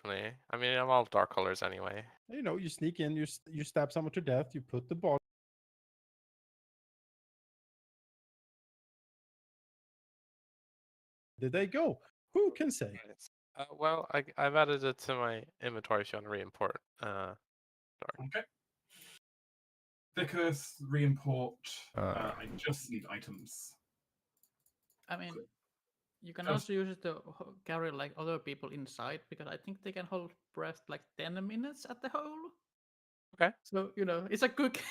definitely. I mean, I'm all dark colors anyway. You know, you sneak in, you stab someone to death, you put the body. Did they go? Who can say? Well, I've added it to my inventory if you want to re-import. Okay. Vicus, re-import. I just need items. I mean, you can Close. also use it to carry like other people inside because I think they can hold breath like 10 minutes at the hole. Okay. So it's a quick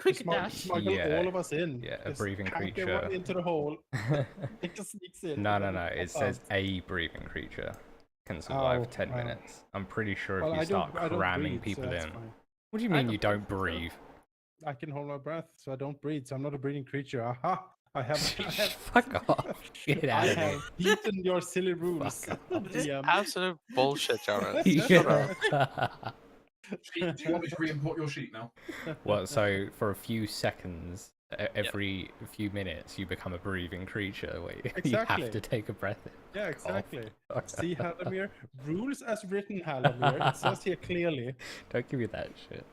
dash. Smuggle Yeah, all of us in. yeah, a Just breathing can't get creature. right into the hole. It just sneaks in. No, and no, then no. we It pop says out. a breathing creature can survive Oh, 10 wow. minutes. I'm pretty sure Well, if you start I don't cramming breathe, so people that's in. fine. What do you I mean you don't don't breathe, so- breathe? I can hold my breath, so I don't breathe. So I'm not a breathing creature. Aha! I have Fuck off. Get I out of have beaten your silly rules. Fuck DM. Absolute bullshit, Jarvis. here. Shut up. Sheet, do you want me to re-import your sheet now? Well, so for a few seconds, every few minutes, you become a breathing creature where you Exactly. have to take a breath in. Yeah, exactly. Fuck See, Halldamir, rules as written, Halldamir. It says here clearly. Don't give me that shit.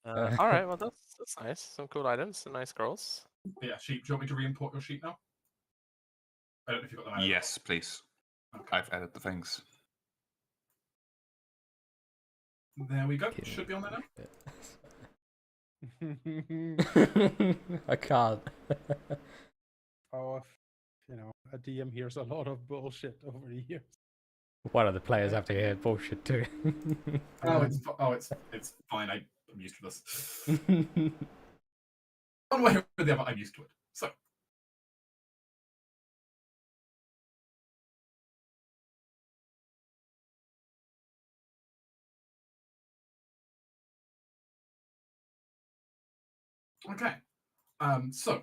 All right, well that's nice. Some cool items, some nice girls. Yeah, sheet. Do you want me to re-import your sheet now? I don't know if you've got them added. Yes, please. Okay. I've added the things. There we go. Should be on there now. I can't. Oh, a DM hears a lot of bullshit over the years. One of the players have to hear bullshit too. It's fine. I'm used to this. One way or the other, I'm used to it. So. Okay. So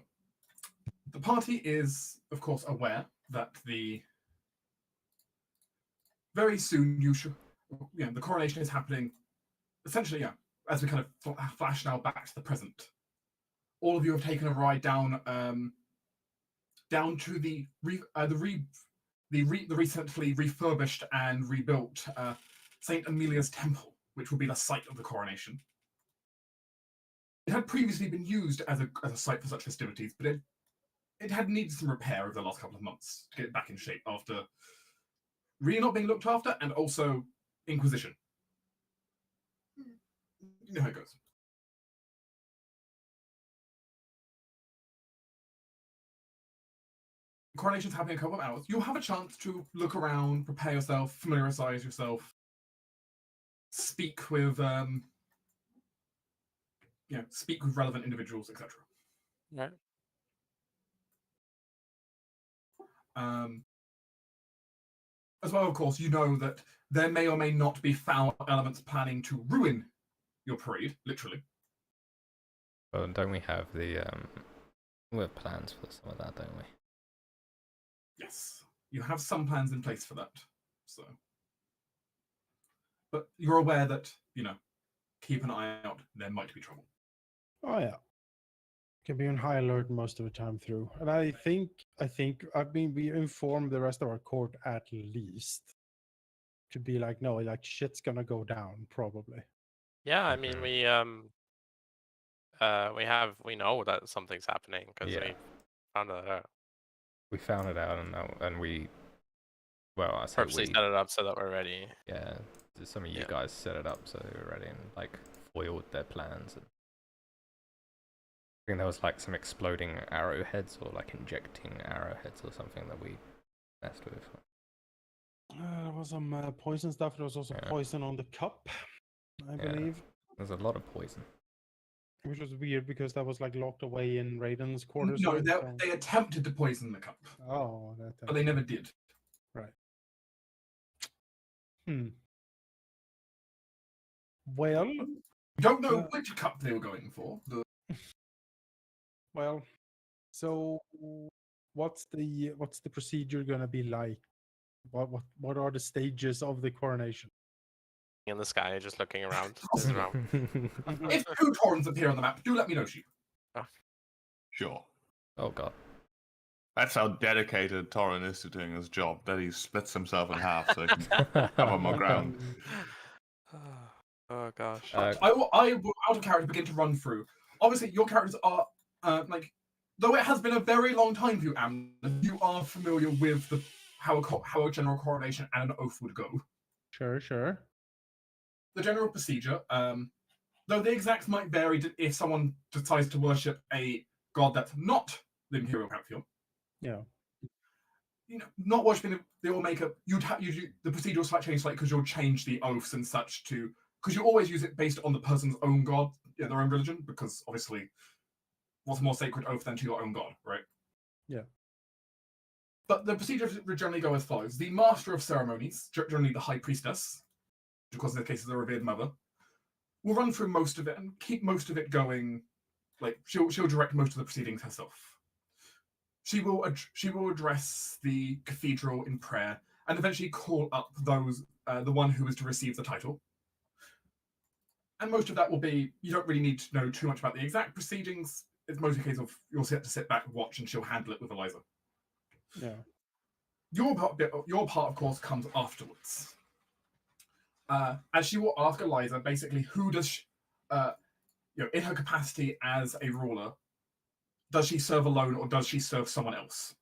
the party is, of course, aware that very soon the coronation is happening. Essentially, as we kind of flash now back to the present. All of you have taken a ride down to the recently refurbished and rebuilt Saint Amelia's Temple, which will be the site of the coronation. It had previously been used as a site for such festivities, but it had needed some repair over the last couple of months to get it back in shape after really not being looked after and also Inquisition. You know how it goes. Coronation's happening in a couple of hours. You'll have a chance to look around, prepare yourself, familiarize yourself, speak with relevant individuals, etc. Right. As well, of course, you know that there may or may not be foul elements planning to ruin your parade, literally. Well, don't we have we have plans for some of that, don't we? Yes, you have some plans in place for that. So, but you're aware that keep an eye out. There might be trouble. Oh yeah. Can be on high alert most of the time through. And I think we informed the rest of our court at least to be like, no, like shit's gonna go down probably. Yeah, I mean we know that something's happening because we found that out. We found it out, and we, well, I say Purposely we set it up so that we're ready. Yeah, some of you guys set it up so they were ready and like foiled their plans. And I think there was like some exploding arrowheads or like injecting arrowheads or something that we messed with. There was some poison stuff. There was also poison on the cup, I believe. There's a lot of poison. Which was weird because that was like locked away in Raiden's quarters. No, they attempted to poison the cup. Oh, but they never did. Right. Well, you don't know which cup they were going for. Well, so what's the procedure gonna be like? What are the stages of the coronation? In the sky, just looking around. If two Taurens appear on the map, do let me know, Sheep. Sure. Oh god. That's how dedicated Torin is to doing his job, that he splits himself in half so he can cover more ground. Oh gosh. I will, out of character, begin to run through. Obviously, your characters are like, though it has been a very long time for you, Am, you are familiar with how a general coronation and an oath would go. Sure. The general procedure, though the exacts might vary if someone decides to worship a god that's not the Imperial Pantheon. Yeah. You know, not worshiping the All-Maker, the procedure will slightly change because you'll change the oaths and such to, because you always use it based on the person's own god, their own religion, because obviously, what's a more sacred oath than to your own god, right? Yeah. But the procedure would generally go as follows. The Master of Ceremonies, generally the High Priestess, which of course in the case of the Revered Mother, will run through most of it and keep most of it going, like, she'll direct most of the proceedings herself. She will address the cathedral in prayer and eventually call up the one who is to receive the title. And most of that will be, you don't really need to know too much about the exact proceedings. It's mostly a case of you'll have to sit back and watch, and she'll handle it with Eliza. Yeah. Your part, of course, comes afterwards. As she will ask Eliza, basically, who does she, in her capacity as a ruler, does she serve alone or does she serve someone else?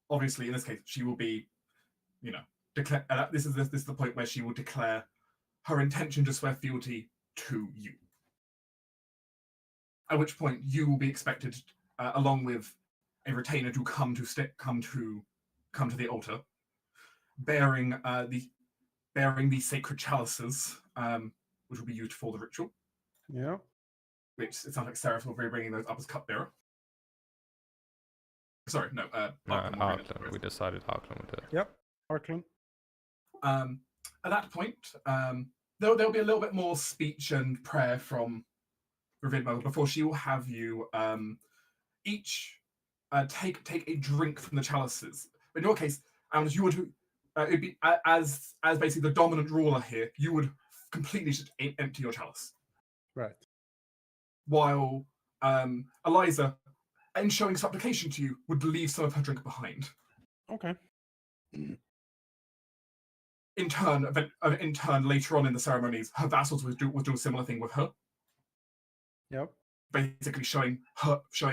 Obviously, in this case, she will be, declare. This is the point where she will declare her intention to swear fealty to you. At which point, you will be expected, along with a retainer, to come to the altar, bearing the sacred chalices, which will be used for the ritual. Yeah. Which it sounds like Seraph will be bringing those up as cupbearer. Sorry, no. Harkland. We decided Harkland would do it. Yep. Harkland. At that point, there'll be a little bit more speech and prayer from Revered Mother before she will have you each take a drink from the chalices. But in your case, as you would, it'd be as basically the dominant ruler here, you would completely just empty your chalice. Right. While Eliza, in showing supplication to you, would leave some of her drink behind. Okay. In turn, later on in the ceremonies, her vassals would do a similar thing with her. Yep. Basically showing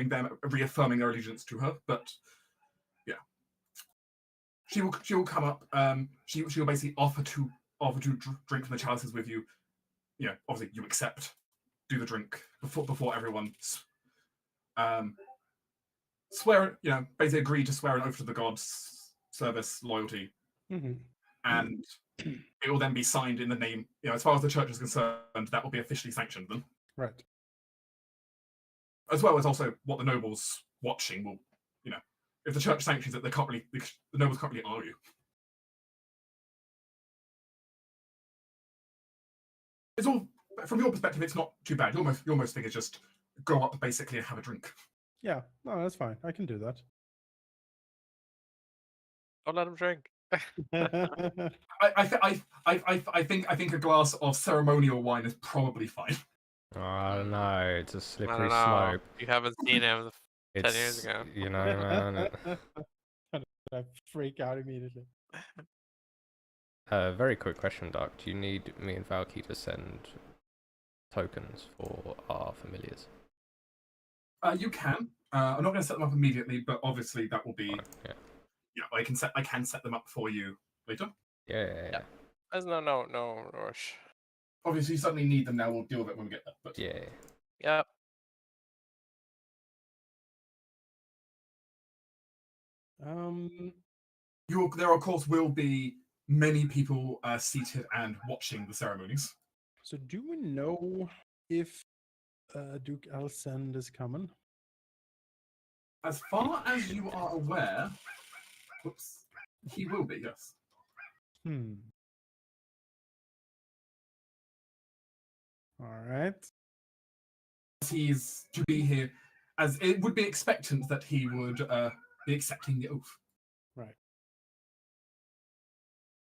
them, reaffirming their allegiance to her. But yeah, she will come up. She will basically offer to drink from the chalices with you. You know, obviously you accept. Do the drink before everyone. Swear, basically agree to swear an oath to the gods, service, loyalty, and it will then be signed in the name. As far as the church is concerned, that will be officially sanctioned then. Right. As well as also what the nobles watching will, if the church sanctions it, the nobles can't really argue. It's all, from your perspective, it's not too bad. Your most thing is just go up basically and have a drink. Yeah. No, that's fine. I can do that. Don't let him drink. I think a glass of ceremonial wine is probably fine. I don't know. It's a I slippery don't know. slope. You haven't seen him 10 years It's, ago. man. I freak out immediately. Very quick question, Doc. Do you need me and Valky to send tokens for our familiars? You can. I'm not going to set them up immediately, but obviously that will be. Fine, yeah. Yeah, I can set them up for you later. Yeah. There's no rush. Obviously, you suddenly need them now. We'll deal with it when we get there. But Yeah. Yep. there of course will be many people seated and watching the ceremonies. So do we know if Duke Alcend is coming? As far as you are aware, he will be, yes. All right. He's to be here, as it would be expectant that he would be accepting the oath. Right.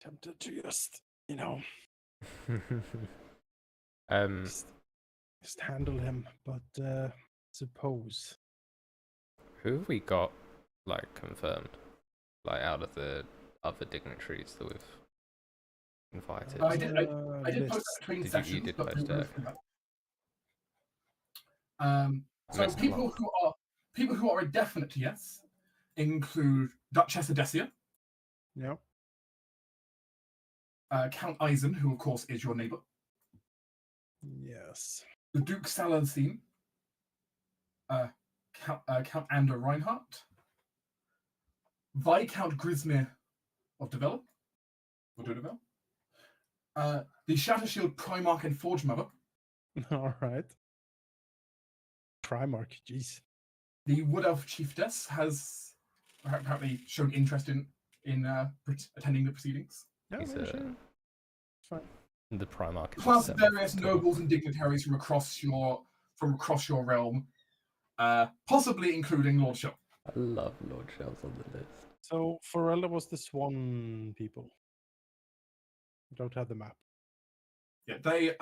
Tempted to just, just handle him, but suppose. Who have we got like confirmed, like out of the other dignitaries that we've invited? I did post List. that between You sessions, did but post we it. So missed a lot. people who are a definite yes include Duchess Odessia, Yep. Count Eisen, who of course is your neighbor, Yes. the Duke Saladin, Count Ander Reinhardt, Viscount Grismere of Deville, the Shattershield Primarch and Forge Mother, All right. Primarch, jeez. the Wood Elf Chiefess has apparently shown interest in attending the proceedings. Yeah, He's no, sure. It's fine. the Primarch. Is Plus the 7th various total. nobles and dignitaries from across your realm, possibly including Lord Shell. I love Lord Shells on the list. So Forella was the Swan people. I don't have the map. Yeah, they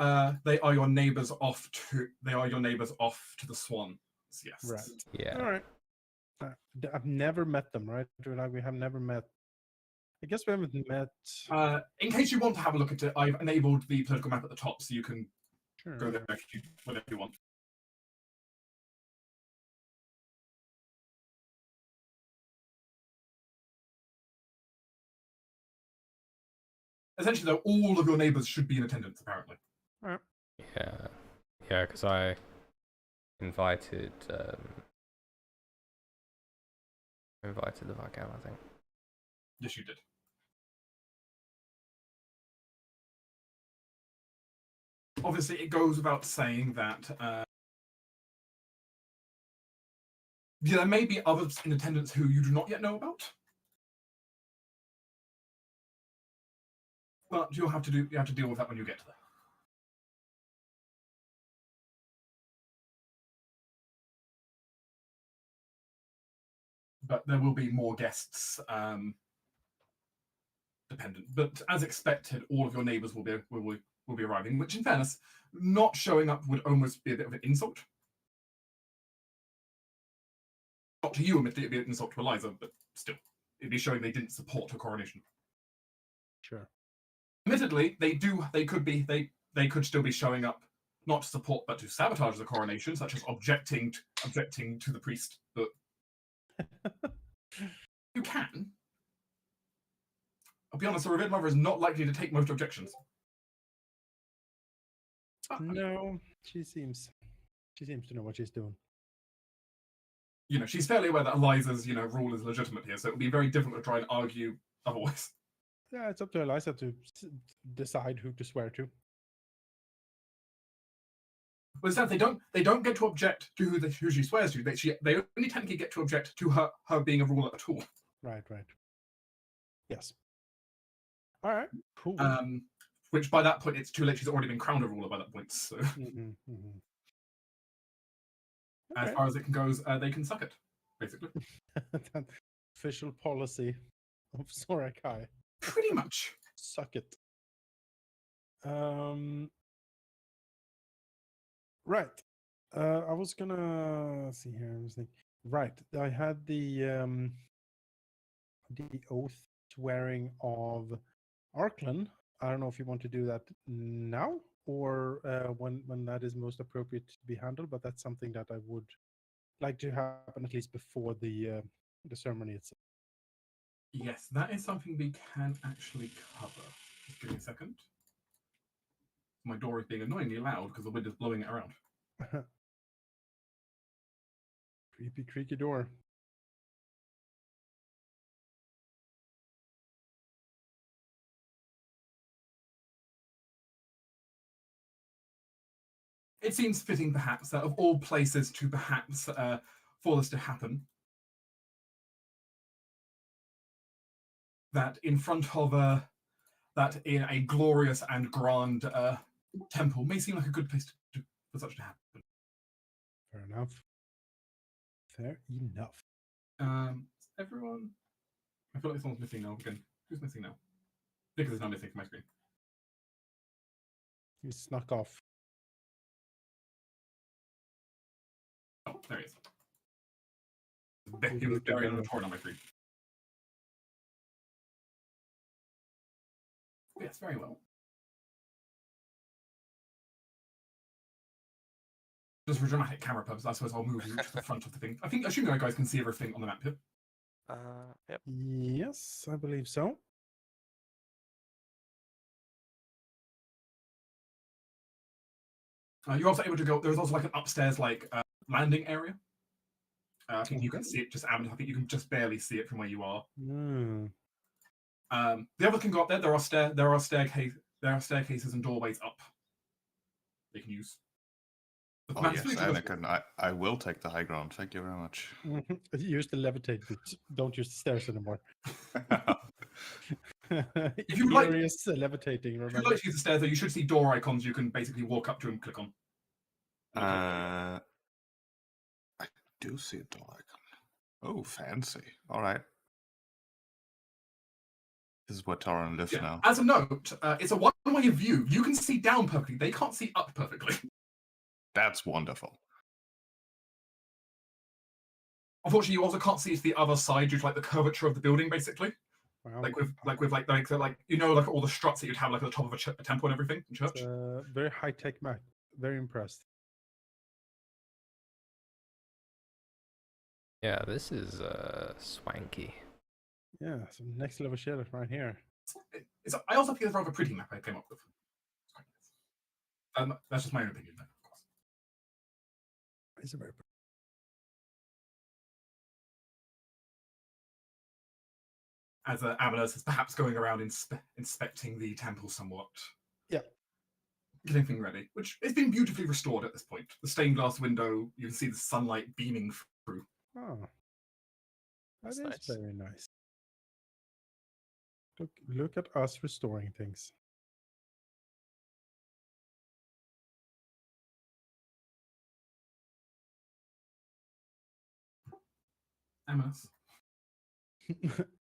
are your neighbors off to the Swan. Yes. Right. Yeah. All right. I've never met them, right? Like, we have never met. I guess we haven't met. In case you want to have a look at it, I've enabled the political map at the top, so you can Sure. go there whenever you want. Essentially, though, all of your neighbors should be in attendance, apparently. Yeah. Yeah, because I invited the Viscount, I think. Yes, you did. Obviously, it goes without saying that there may be others in attendance who you do not yet know about, but you have to deal with that when you get there. But there will be more guests dependent. But as expected, all of your neighbours will be arriving. Which, in fairness, not showing up would almost be a bit of an insult. Not to you, admittedly, it'd be an insult to Eliza, but still, it'd be showing they didn't support her coronation. Sure. Admittedly, they could still be showing up not to support but to sabotage the coronation, such as objecting to the priest. But you can. I'll be honest, the Revered Mother is not likely to take most objections. No, she seems to know what she's doing. You know, she's fairly aware that Eliza's, rule is legitimate here, so it would be very difficult to try and argue otherwise. Yeah, it's up to Eliza to decide who to swear to. But instead, they don't get to object to who she swears to. They only technically get to object to her being a ruler at all. Right. Yes. All right. Cool. Which by that point, it's too late. She's already been crowned a ruler by that point. So, as far as it can goes, they can suck it, basically. That official policy of Sorakai. Pretty much. Suck it. Right. I was gonna see here. I was thinking. Right. I had the oath swearing of Arklan. I don't know if you want to do that now or when that is most appropriate to be handled, but that's something that I would like to happen at least before the ceremony itself. Yes, that is something we can actually cover. Just give me a second. My door is being annoyingly loud because the wind is blowing it around. Creepy, creaky door. It seems fitting, perhaps, that of all places to perhaps for this to happen, that in front of that in a glorious and grand temple may seem like a good place for such to happen. Fair enough. Fair enough. Everyone, I feel like someone's missing now again. Who's missing now? Because it's not missing from my screen. He snuck off. Oh, there he is. he was buried in the Torin on my screen. Oh, yes, very well. Just for dramatic camera purposes, I suppose I'll move you to the front of the thing. I assume you guys can see everything on the map here. Yep. Yes, I believe so. You're also able to go. There's also like an upstairs landing area. I think you can Okay. see it just. I think you can just barely see it from where you are. Hmm. The others can go up there. There are staircases and doorways up. They can use. The Oh map's yes, fully traversable. Anakin, I will take the high ground. Thank you very much. Use the levitate boots. Don't use the stairs anymore. If you would like- Furious levitating, If you'd remember? like to use the stairs, though, you should see door icons. You can basically walk up to and click on. I do see a door icon. Oh, fancy. All right. This is where Torin lives now. As a note, it's a one-way view. You can see down perfectly. They can't see up perfectly. That's wonderful. Unfortunately, you also can't see to the other side due to the curvature of the building, basically. Wow. Like all the struts that you'd have at the top of a temple and everything in church. It's a very high-tech map. Very impressed. Yeah, this is swanky. Yeah, some next level shit right here. I also think it's a rather pretty map I came up with. It's quite nice. That's just my own opinion, though, of course. It's a very As Amalis is perhaps going around inspecting the temple somewhat. Yeah. Getting things ready, which has been beautifully restored at this point. The stained glass window, you can see the sunlight beaming through. Oh, that That's is nice. very nice. Look at us restoring things. Amalis.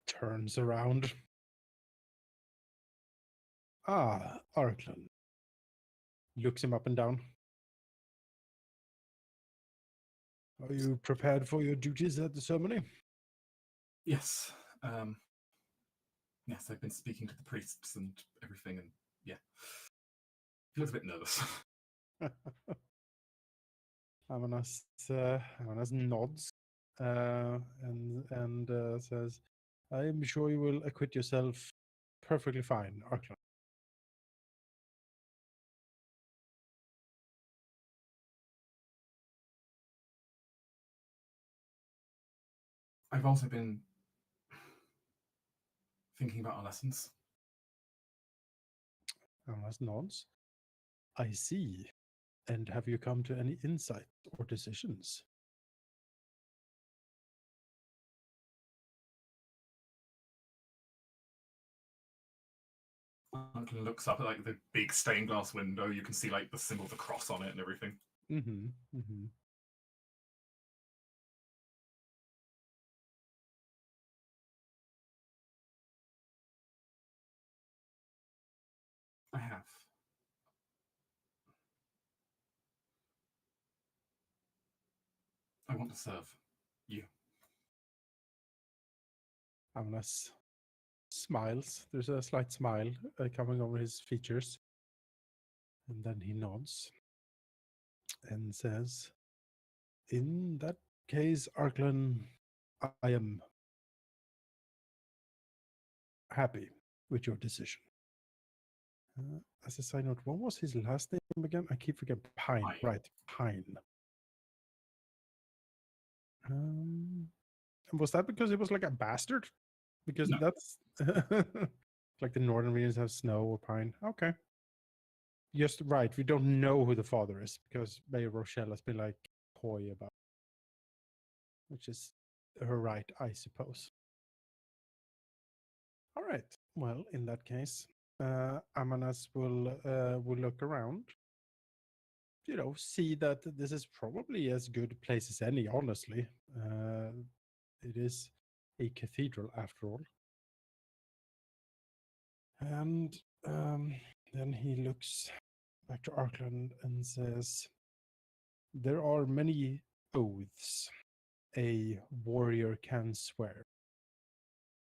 Turns around. Ah, Arkland. Looks him up and down. Are you prepared for your duties at the ceremony? Yes. Yes, I've been speaking to the priests and everything, and yeah. He looks a bit nervous. Amanas nods and says, "I am sure you will acquit yourself perfectly fine, Arkland." I've also been thinking about our lessons. Amanas nods. I see. And have you come to any insight or decisions? Uncle looks up at the big stained glass window. You can see the symbol of the cross on it and everything. Mm-hmm. Mm-hmm. I have. I want to serve you. Amanas smiles. There's a slight smile coming over his features. And then he nods and says, "In that case, Arkland, I am happy with your decision." As a side note, what was his last name again? I keep forgetting. Pine. Pine. Right, Pine. And was that because he was like a bastard? Because No. that's like the northern regions have snow or pine. Okay. Just right. We don't know who the father is because Mayor Rochelle has been coy about it, which is her right, I suppose. All right. Well, in that case, Amanas will look around. See that this is probably as good a place as any, honestly. It is a cathedral after all. And then he looks back to Arkland and says, "There are many oaths a warrior can swear.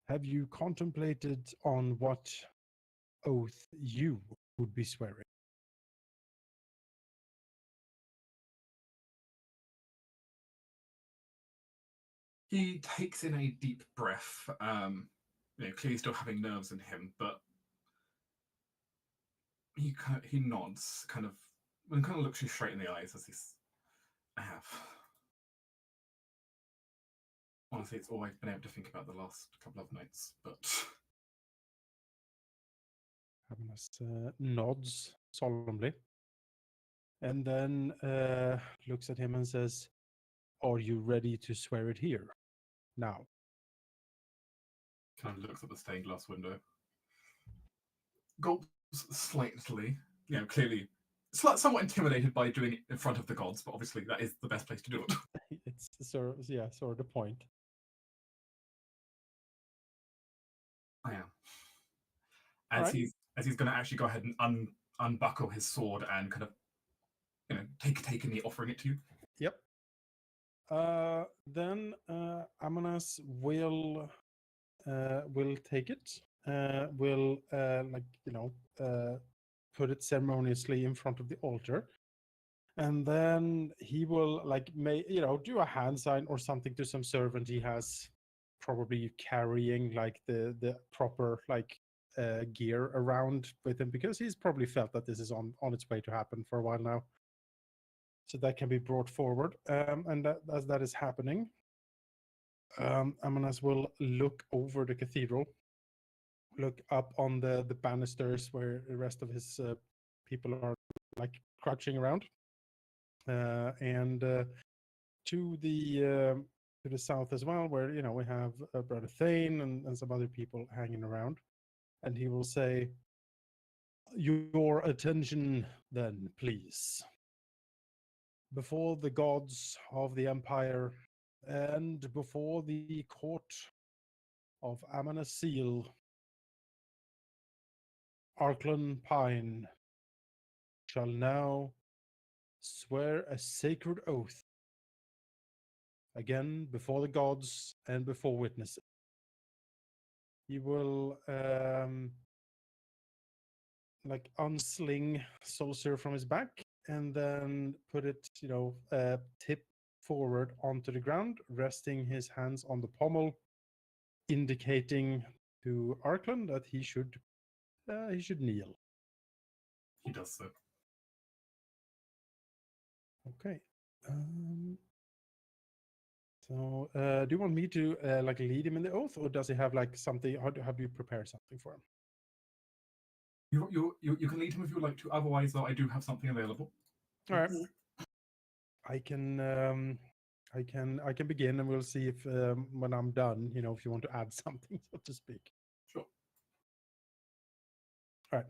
Have you contemplated on what oath you would be swearing? He takes in a deep breath, clearly still having nerves in him, but he nods, and kind of looks you straight in the eyes as he's. I have. Honestly, it's all I've been able to think about the last couple of nights, but. Habermas nods solemnly and then looks at him and says, "Are you ready to swear it here? Now." Kind of looks at the stained glass window. Gulps slightly, clearly somewhat intimidated by doing it in front of the gods, but obviously that is the best place to do it. It's sort of the point. I am. As he's going to actually go ahead and unbuckle his sword and kind of, take a knee, offering it to you. Yep. Then Amanas will take it. Will put it ceremoniously in front of the altar, and then he will do a hand sign or something to some servant he has, probably carrying like the proper gear around with him, because he's probably felt that this is on its way to happen for a while now. So that can be brought forward, and as that is happening, Amanas will look over the cathedral, look up on the banisters where the rest of his people are crouching around, and to the south as well, where we have Brother Thane and some other people hanging around, and he will say, "Your attention, then, please. Before the gods of the Empire and before the court of Amanas Seal, Arklan Pine shall now swear a sacred oath, again before the gods and before witnesses." He will unsling Soldier from his back and then put it, tip forward onto the ground, resting his hands on the pommel, indicating to Arklan that he should kneel. He does so. Okay. So, do you want me to lead him in the oath, or does he have something? Have you prepared something for him? You can lead him if you would like to. Otherwise, though, I do have something available. All right. I can begin, and we'll see if when I'm done, if you want to add something, so to speak. Sure. All right.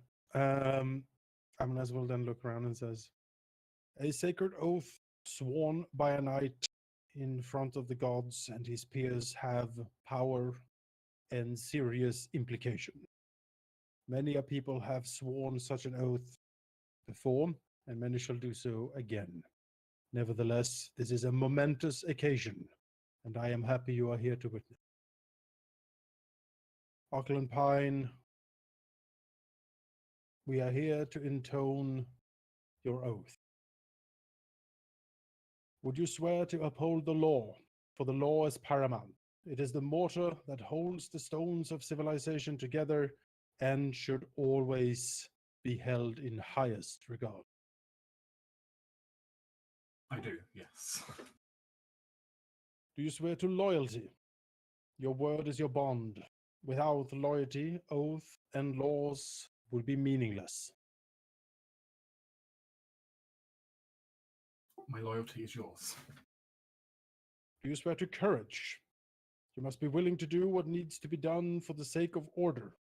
Amanas will then look around and says, "A sacred oath sworn by a knight in front of the gods and his peers have power and serious implication. Many a people have sworn such an oath before, and many shall do so again. Nevertheless, this is a momentous occasion, and I am happy you are here to witness. Arklan Pine, we are here to intone your oath. Would you swear to uphold the law? For the law is paramount. It is the mortar that holds the stones of civilization together and should always be held in highest regard." I do, yes. "Do you swear to loyalty? Your word is your bond. Without loyalty, oath and laws would be meaningless." My loyalty is yours. "Do you swear to courage? You must be willing to do what needs to be done for the sake of order,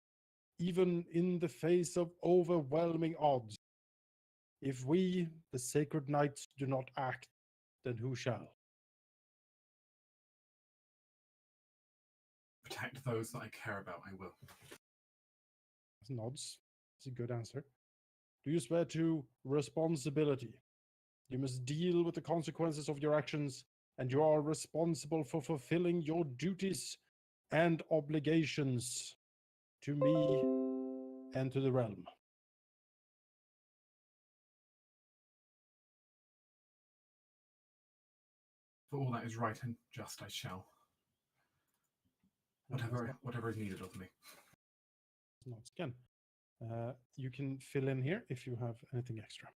even in the face of overwhelming odds. If we, the sacred knights, do not act, then who shall?" Protect those that I care about, I will. Nods. It's a good answer. "Do you swear to responsibility? You must deal with the consequences of your actions and you are responsible for fulfilling your duties and obligations to me and to the realm. For all that is right and just, I shall. Whatever is needed of me. Not scan. You can fill in here if you have anything extra.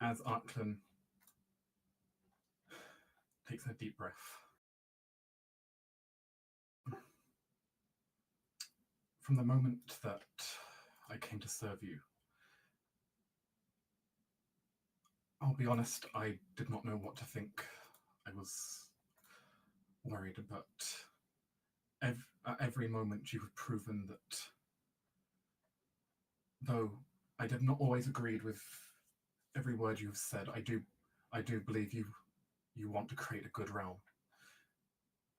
As Arklan takes a deep breath. From the moment that I came to serve you, I'll be honest, I did not know what to think. I was worried, but at every moment you have proven that, though I did not always agree with every word you have said, I do believe you want to create a good realm.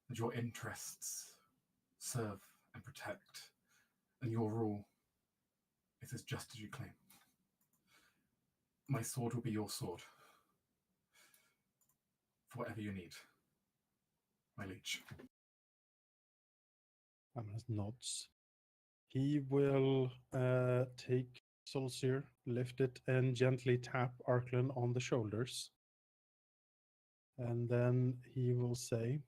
That your interests serve and protect, and your rule is as just as you claim. My sword will be your sword. For whatever you need, my liege. Amnas nods. He will take Solsir, lift it, and gently tap Arklan on the shoulders. And then he will say,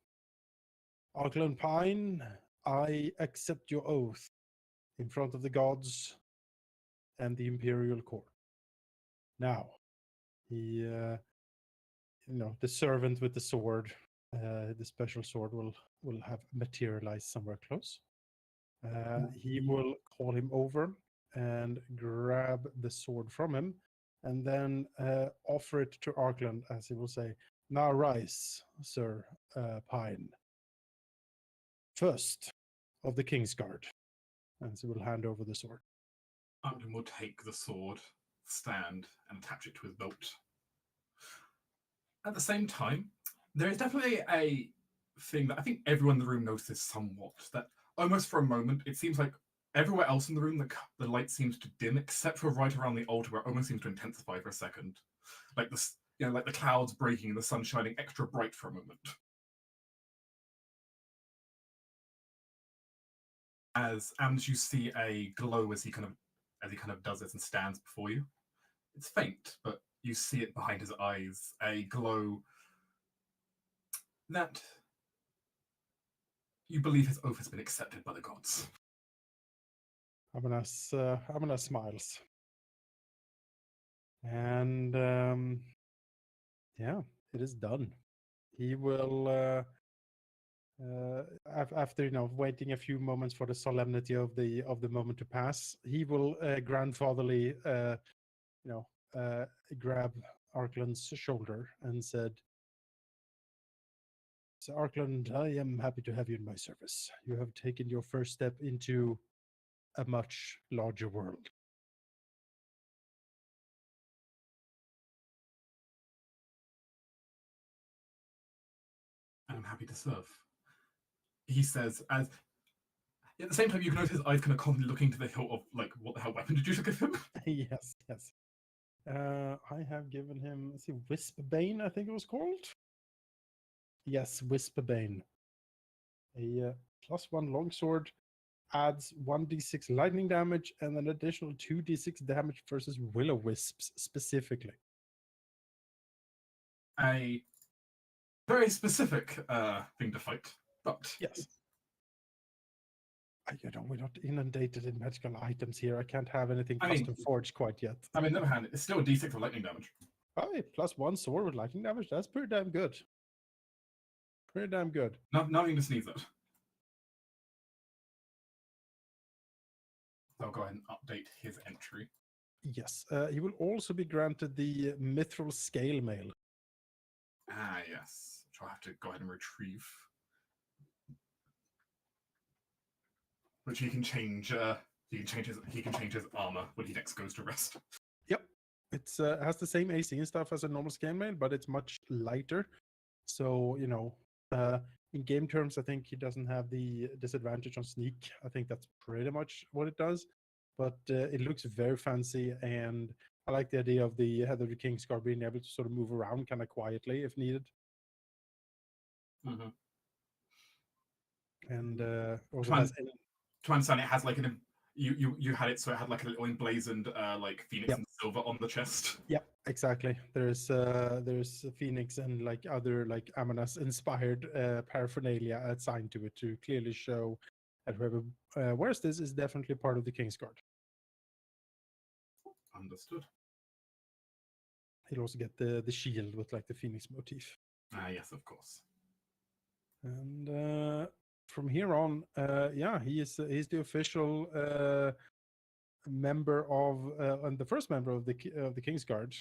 Arklan Pine, I accept your oath in front of the gods and the Imperial Court. Now, he, the servant with the sword, the special sword will have materialized somewhere close. He will call him over and grab the sword from him, and then offer it to Arklan as he will say, now rise, Sir Pine. First of the King's Guard. And he will hand over the sword. Arklan will take the sword, stand, and attach it to his belt. At the same time, there is definitely a thing that I think everyone in the room notices somewhat, that almost for a moment, it seems like everywhere else in the room, the light seems to dim, except for right around the altar, where it almost seems to intensify for a second. Like like the clouds breaking and the sun shining extra bright for a moment. And you see a glow as he kind of does this and stands before you. It's faint, but you see it behind his eyes, a glow that you believe his oath has been accepted by the gods. Amnas smiles. And yeah, it is done. He will, after waiting a few moments for the solemnity of the moment to pass, he will grandfatherly, grab Arklan's shoulder and said, "So Arkland, I am happy to have you in my service. You have taken your first step into a much larger world. And I'm happy to serve." He says, as at the same time you can notice his eyes kind of constantly looking to the hilt of, like, what the hell weapon did you give him? Yes. I have given him, Wispbane, I think it was called. Yes, Wispbane. A +1 longsword adds 1d6 lightning damage and an additional 2d6 damage versus will-o-wisps specifically. A very specific thing to fight, but yes. We're not inundated in magical items here. I can't have anything custom forged quite yet. I mean, on the other hand, it's still a d6 of lightning damage. Hey, +1 sword with lightning damage. That's pretty damn good. Pretty damn good. Nothing to sneeze at. I'll go ahead and update his entry. Yes. He will also be granted the Mithril Scale Mail. Ah, yes. Which I'll have to go ahead and retrieve. Which he can change. He can change his armor when he next goes to rest. Yep. It's has the same AC and stuff as a normal scale mail, but it's much lighter. So, in game terms, I think he doesn't have the disadvantage on sneak. I think that's pretty much what it does. But it looks very fancy, and I like the idea of the Head of the King's Guard being able to sort of move around kind of quietly if needed. Mhm. And also Twan- has To understand, it has like you had it so it had like a little emblazoned like phoenix Yep. and silver on the chest. yeah, exactly. There's a Phoenix and like other like Amanas inspired paraphernalia assigned to it to clearly show that whoever wears this is definitely part of the Kingsguard. Understood. He'll also get the shield with like the Phoenix motif. Ah, yes, of course. And from here on, yeah, he's the official member of and the first member of the Kingsguard.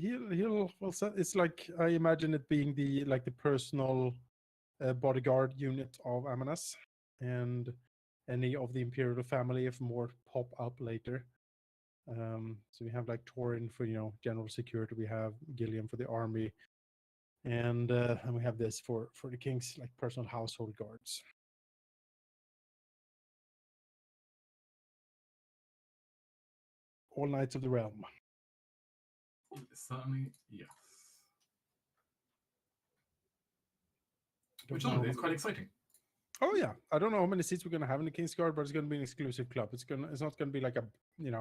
He'll it's like I imagine it being the personal bodyguard unit of Amanas, and any of the Imperial family if more pop up later. So we have like Torin for general security. We have Gilliam for the army, and we have this for the king's like personal household guards. All Knights of the Realm. Certainly, yes. Don't Which know how honestly is many- quite exciting. Oh yeah, I don't know how many seats we're gonna have in the Kingsguard, but it's gonna be an exclusive club. It's not gonna be like a we're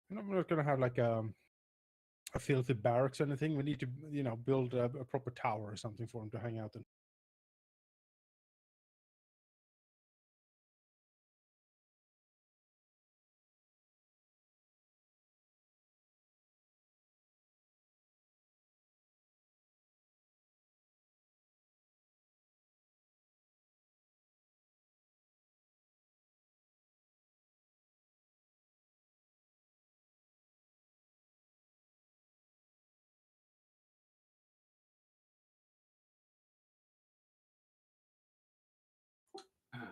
not gonna have like a filthy barracks or anything. We need to build a proper tower or something for them to hang out in. And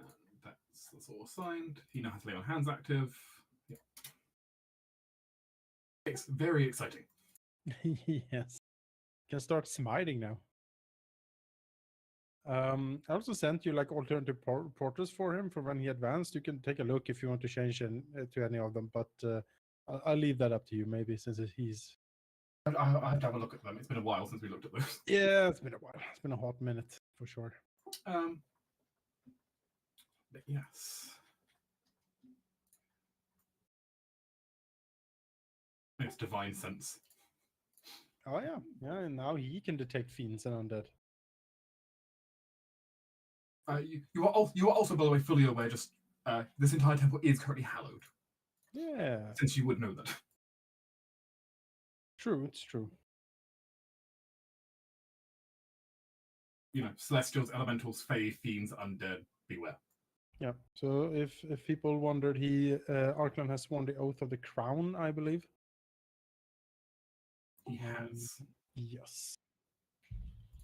that's all signed. He now has Lay on Hands active. Yeah. It's very exciting. Yes, can start smiting now. I also sent you like alternative portals for him for when he advanced. You can take a look if you want to change to any of them, but I'll leave that up to you. Maybe since he's I have to have a look at them. It's been a while since we looked at those. yeah, it's been a while. It's been a hot minute for sure. But yes. It's divine sense. Oh yeah, and now he can detect fiends and undead. You are also, by the way, fully aware. Just this entire temple is currently hallowed. Yeah, Since you would know that. true. It's true. Celestials, elementals, fae, fiends, undead. Beware. Yeah. So if people wondered, Arklan has sworn the oath of the crown, I believe. He has. Yes.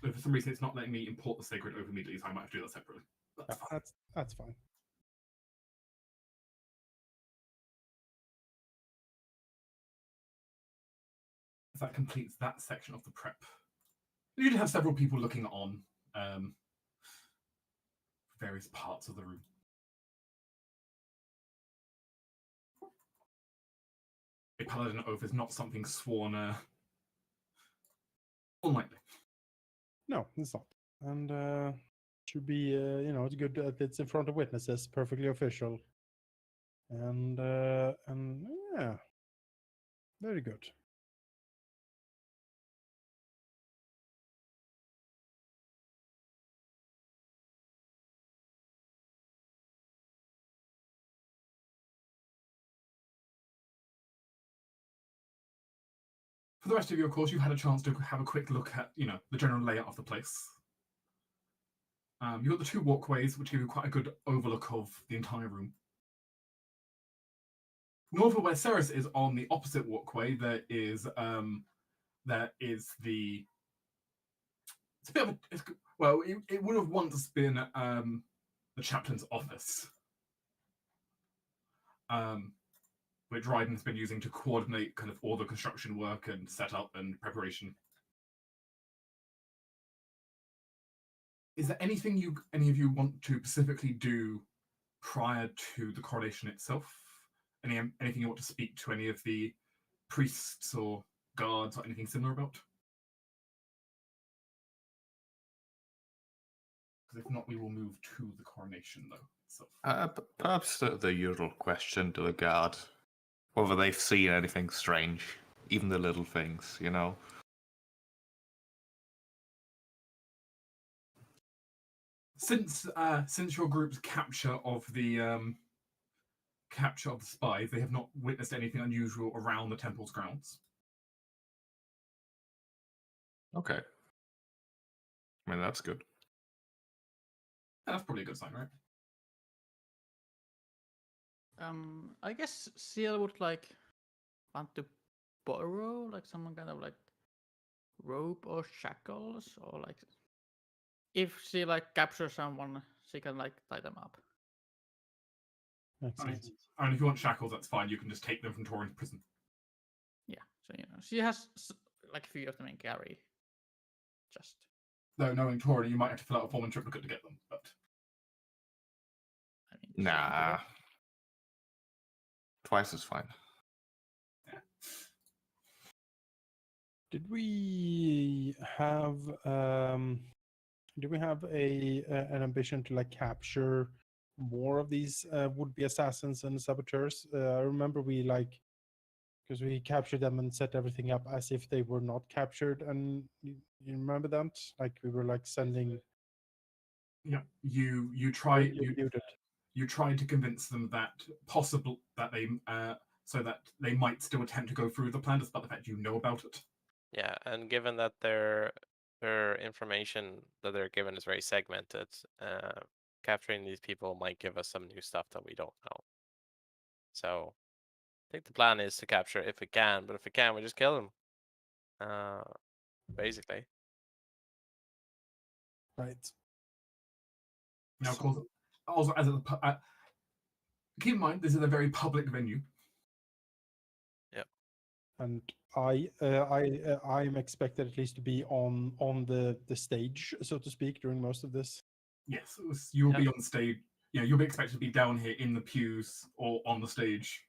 But for some reason, it's not letting me import the sacred oath immediately, so I might have to do that separately. That's fine. That's fine. That completes that section of the prep. You did have several people looking on various parts of the room. A paladin oath is not something sworn unlikely. No, it's not. And should be it's good that it's in front of witnesses, perfectly official. And yeah, very good. For the rest of you, of course, you've had a chance to have a quick look at, the general layout of the place. You've got the two walkways, which give you quite a good overlook of the entire room. North of where Ceres is, on the opposite walkway, there is the. It's a bit of a. It would have once been the chaplain's office, which Ryden's been using to coordinate kind of all the construction work and setup and preparation. Is there anything any of you want to specifically do prior to the coronation itself? Anything you want to speak to any of the priests or guards or anything similar about? Because if not, we will move to the coronation, though. Itself. Perhaps the usual question to the guard, whether they've seen anything strange, even the little things, you know. Since your group's capture of the spies, they have not witnessed anything unusual around the temple's grounds. Okay. I mean, that's good. That's probably a good sign, right? I guess Seal would like want to borrow like some kind of like rope or shackles, or like if she like captures someone, she can like tie them up. Makes And sense. and if you want shackles, that's fine. You can just take them from Torin's prison. Yeah, so she has like a few of them in carry. Just Though knowing Torin, you might have to fill out a form and triplicate to get them. But I mean, she can do Nah. that. Twice is fine. yeah. Did we have an ambition to like capture more of these would-be assassins and saboteurs? I remember we like because we captured them and set everything up as if they were not captured, and you remember that? Like we were like sending. Yeah, you You're muted. you tried to convince them that possible that they so that they might still attempt to go through the plan, despite the fact you know about it. Yeah, and given that their information that they're given is very segmented, capturing these people might give us some new stuff that we don't know. So I think the plan is to capture if we can, but if we can, we just kill them. Basically. Right. Now, of course, also as keep in mind this is a very public venue. And I'm expected at least to be on the stage, so to speak, during most of this. Yes, you will be on stage. Yeah, you'll be expected to be down here in the pews or on the stage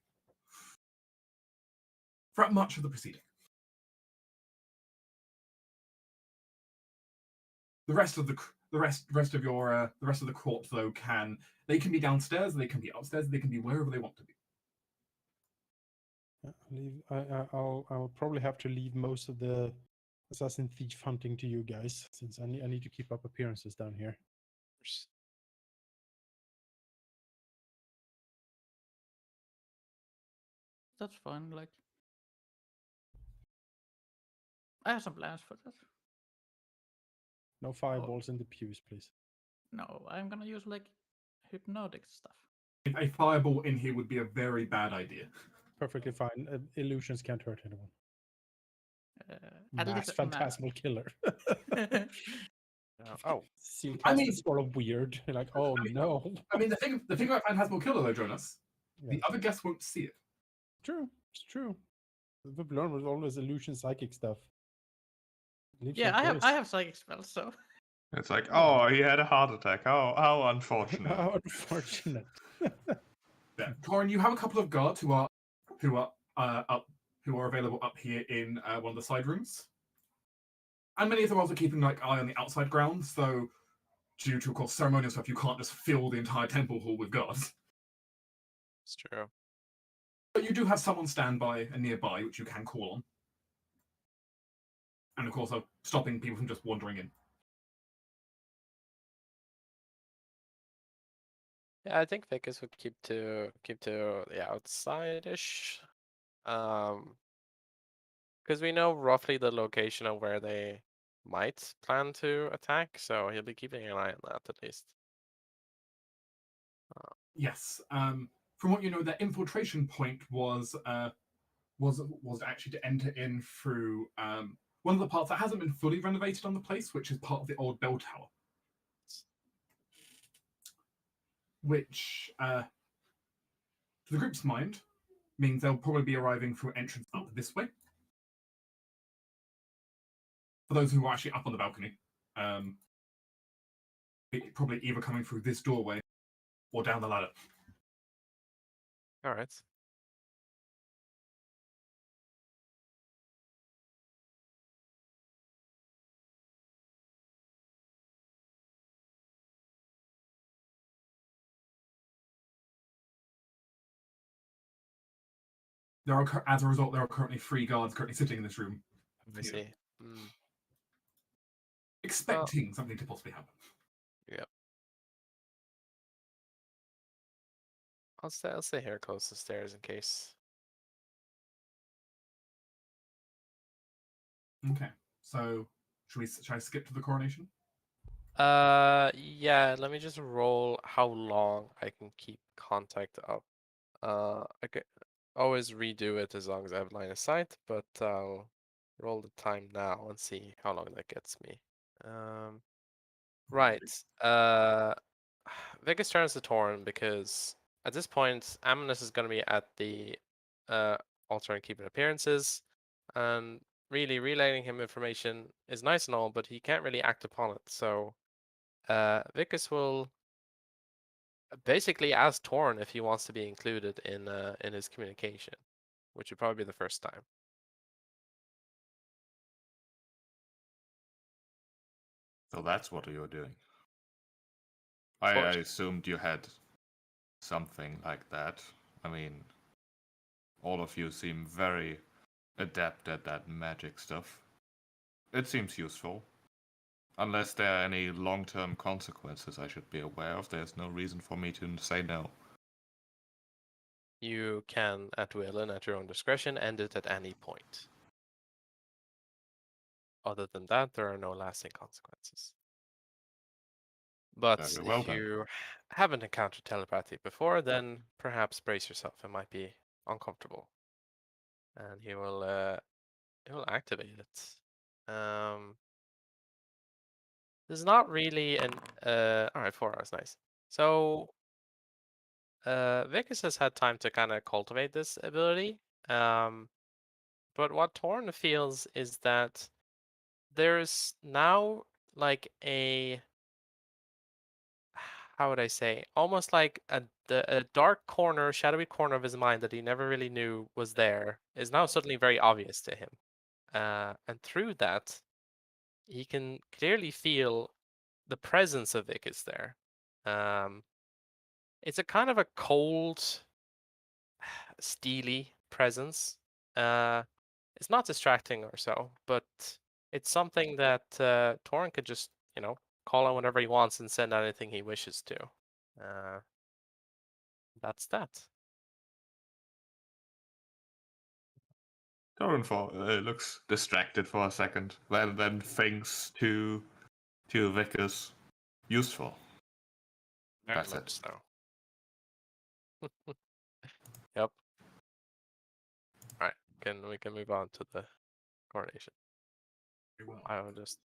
throughout much of the proceeding. The rest of the court though can be downstairs, they can be upstairs, they can be wherever they want to be. I'll probably have to leave most of the assassin thief hunting to you guys, since I need to keep up appearances down here. That's fine. Like I have some plans for that. No fireballs in the pews, please. No, I'm gonna use like hypnotic stuff. A fireball in here would be a very bad idea. Perfectly fine. Illusions can't hurt anyone. At Mass least phantasmal killer. Oh, Seal I cast mean- is sort of weird. You're like, oh no. I mean, the thing about Phantasmal Killer though, Jonas, Yeah. the other guests won't see it. True, it's true. The blur was always illusion psychic stuff. Leaves Yeah, no I trace. have psychic spells, so It's like, oh, he had a heart attack. Oh, how unfortunate. How unfortunate. Yeah. Torin, you have a couple of guards who are available up here in one of the side rooms, and many of them are also keeping like eye on the outside grounds. So, due to of course ceremonial stuff, you can't just fill the entire temple hall with guards. it's true. But you do have someone standby and nearby, which you can call on, and of course, are stopping people from just wandering in. Yeah, I think Vicus would keep to the outside-ish. Because we know roughly the location of where they might plan to attack, so he'll be keeping an eye on that at least. Yes. From what you know, their infiltration point was actually to enter in through one of the parts that hasn't been fully renovated on the place, which is part of the old bell tower. Which, to the group's mind, means they'll probably be arriving through entrance up this way. For those who are actually up on the balcony, probably either coming through this doorway or down the ladder. All right. As a result, there are currently 3 guards currently sitting in this room, I see. Mm. expecting something to possibly happen. Yeah. I'll stay here close to the stairs in case. Okay, so should I skip to the coronation? Yeah, let me just roll how long I can keep contact up. I could always redo it as long as I have line of sight, but I'll roll the time now and see how long that gets me. Right. Vegas turns to Torn because at this point, Amunis is going to be at the altar and keeping appearances, and really relaying him information is nice and all, but he can't really act upon it. So Vicus will basically ask Torn if he wants to be included in his communication, which would probably be the first time. So that's what you're doing. Of I course. assumed you had something like that. I mean, all of you seem very adept at that magic stuff. It seems useful. Unless there are any long-term consequences I should be aware of, there's no reason for me to say no. You can, at will and at your own discretion, end it at any point. Other than that, there are no lasting consequences. But Very well if then. you haven't encountered telepathy before, then perhaps brace yourself. It might be uncomfortable, and he will activate it. There's not really an all right, 4 hours, nice. So Vicus has had time to kind of cultivate this ability. But what Torn feels is that there's now like a how would I say, almost like a dark corner, shadowy corner of his mind that he never really knew was there is now suddenly very obvious to him. And through that, he can clearly feel the presence of Vicus there. It's a kind of a cold, steely presence. It's not distracting or so, but it's something that Torin could just, call on whenever he wants and send anything he wishes to. That's that. Torenfor looks distracted for a second, then thinks to Vickers useful. Very That's much it. so. Yep. All right. We can move on to the coronation. Very well. I will just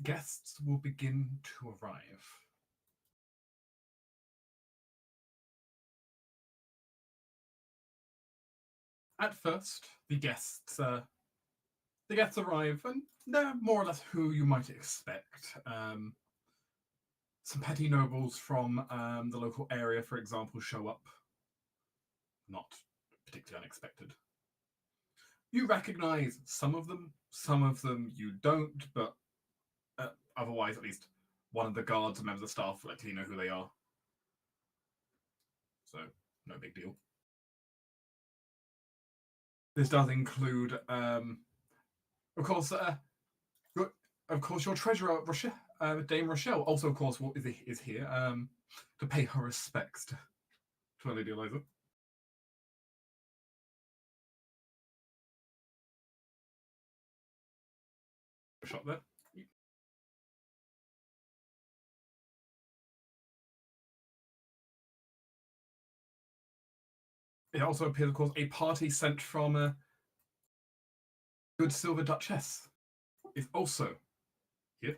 Guests will begin to arrive. At first, the guests arrive, and they're more or less who you might expect. Some petty nobles from the local area, for example, show up. Not particularly unexpected. You recognize some of them you don't, but otherwise, at least one of the guards and members of the staff will likely know who they are. So, no big deal. This does include, of course, your treasurer, Dame Rochelle, also, of course, is here to pay her respects to Lady Eliza. A shot there. It also appears, of course, a party sent from a good Silver Duchess is also here.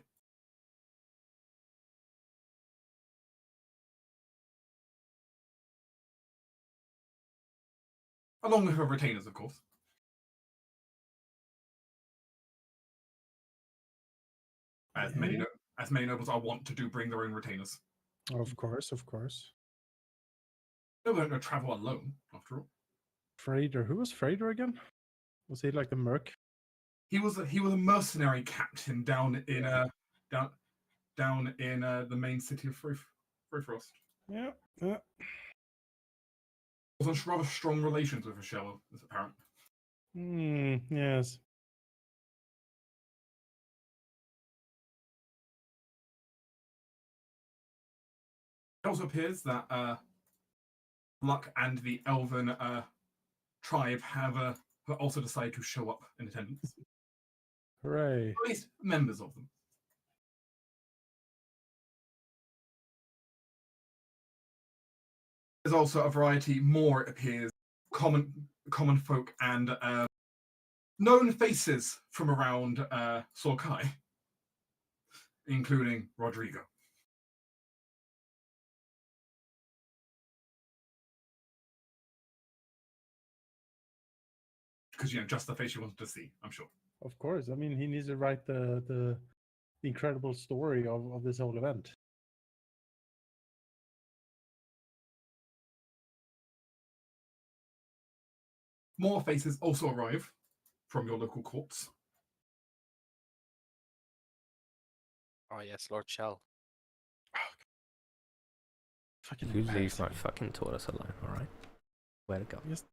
Along with her retainers, of course. As many nobles are wont to do, bring their own retainers. Of course, of course. They don't travel alone, after all. Frader, who was Frader again? Was he like the merc? He was a mercenary captain down in down in the main city of Freyfrost. Yeah. Yeah. Was on rather strong relations with Rochelle, as apparent. Yes. It also appears that Luck and the Elven tribe have also decided to show up in attendance. Hooray. At least members of them. There's also a variety more, it appears, common folk and known faces from around Sorkai, including Rodrigo. Because, just the face you wanted to see, I'm sure. Of course. I mean, he needs to write the incredible story of this whole event. More faces also arrive from your local courts. Oh yes, Lord Shell. Fucking You leave embarrassing. my fucking tortoise alone, alright? Where to go? Just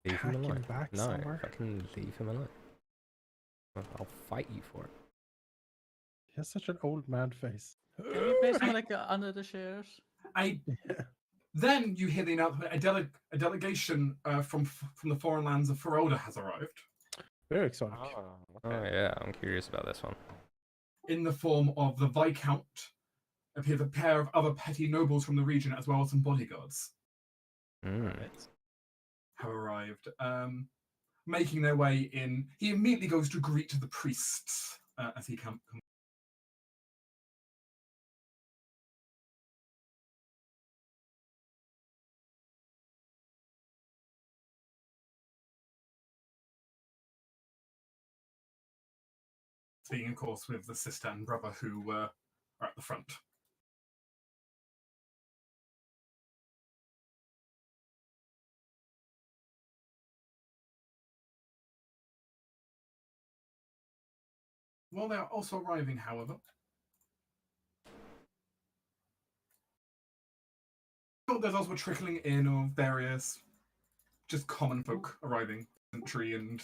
Leave him pack alone. back No, somewhere. fucking leave him alone. I'll fight you for it. He has such an old man face. Can we place him like under the chairs? Then you hear the announcement: a delegation from the foreign lands of Ferelda has arrived, Very exotic. Oh yeah, I'm curious about this one. in the form of the Viscount, appears a pair of other petty nobles from the region, as well as some bodyguards have arrived, making their way in. He immediately goes to greet the priests as he comes. Speaking, of course, with the sister and brother who are at the front. Well, they are also arriving, however. There's also a trickling in of various just common folk arriving, infantry and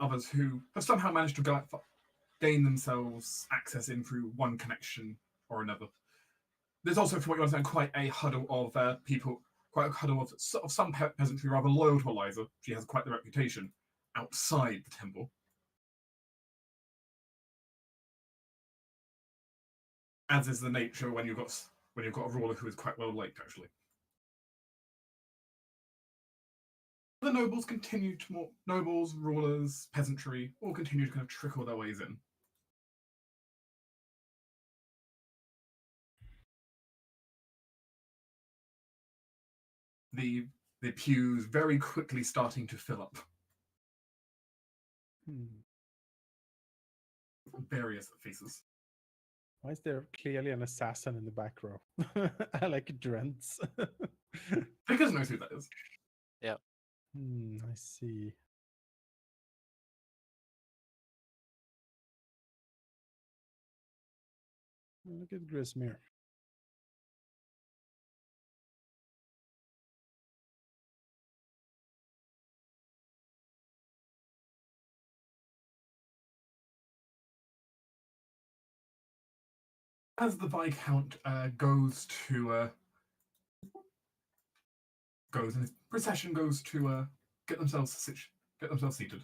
others who have somehow managed to gain themselves access in through one connection or another. There's also, from what you understand, quite a huddle of people, quite a huddle of some peasantry rather loyal to Eliza. She has quite the reputation outside the temple. As is the nature when you've got a ruler who is quite well liked, actually. The nobles nobles, rulers, peasantry all continue to kind of trickle their ways in. The pews very quickly starting to fill up. Various faces. Why is there clearly an assassin in the back row? I like Drents. Vickers knows who that is. Yeah. I see. Look at Grismere. As the Viscount goes and his procession goes to get themselves seated.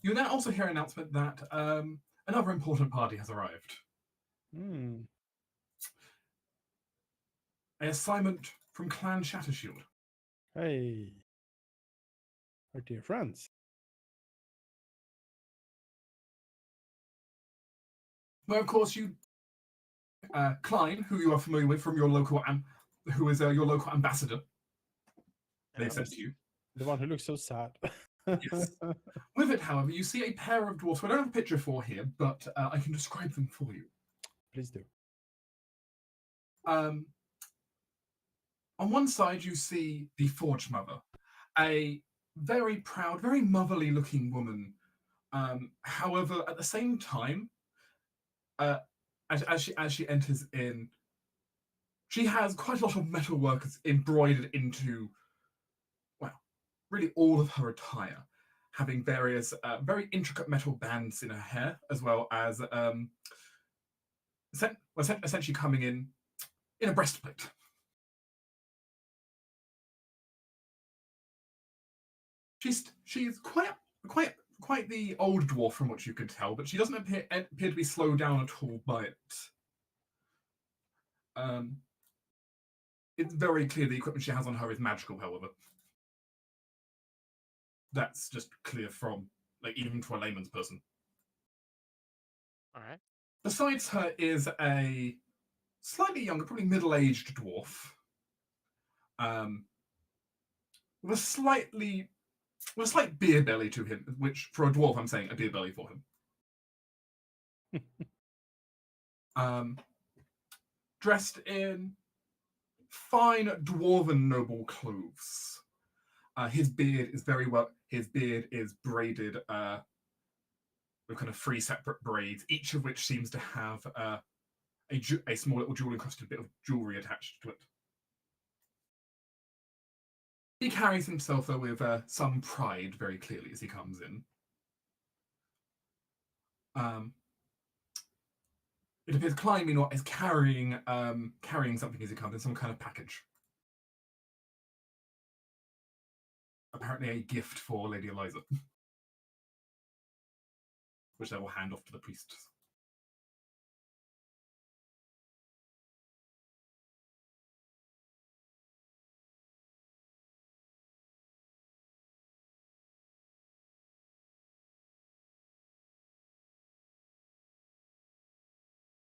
You then also hear an announcement that another important party has arrived. An assignment from Clan Shattershield. Hey. Our dear friends. Well, of course, Klein, who you are familiar with from your local, who is your local ambassador, they said to you. The one who looks so sad. Yes. With it, however, you see a pair of dwarfs. I don't have a picture for here, but I can describe them for you. Please do. On one side, you see the Forge Mother, a very proud, very motherly looking woman. However, at the same time, as she enters in, she has quite a lot of metalwork embroidered into, well, really all of her attire, having various very intricate metal bands in her hair, as well as essentially coming in a breastplate. She's quite the old dwarf from what you can tell, but she doesn't appear to be slowed down at all by it. It's very clear the equipment she has on her is magical, however. That's just clear from, like, even to a layman's person. All right. Besides her is a slightly younger, probably middle-aged dwarf, with a slight beer belly to him, which for a dwarf I'm saying a beer belly for him. Dressed in fine dwarven noble clothes. His beard is braided with kind of 3 separate braids, each of which seems to have a small little jewel encrusted bit of jewelry attached to it. He carries himself though with some pride, very clearly, as he comes in. It appears Klein is carrying something as he comes in, some kind of package. Apparently a gift for Lady Eliza, which they will hand off to the priest.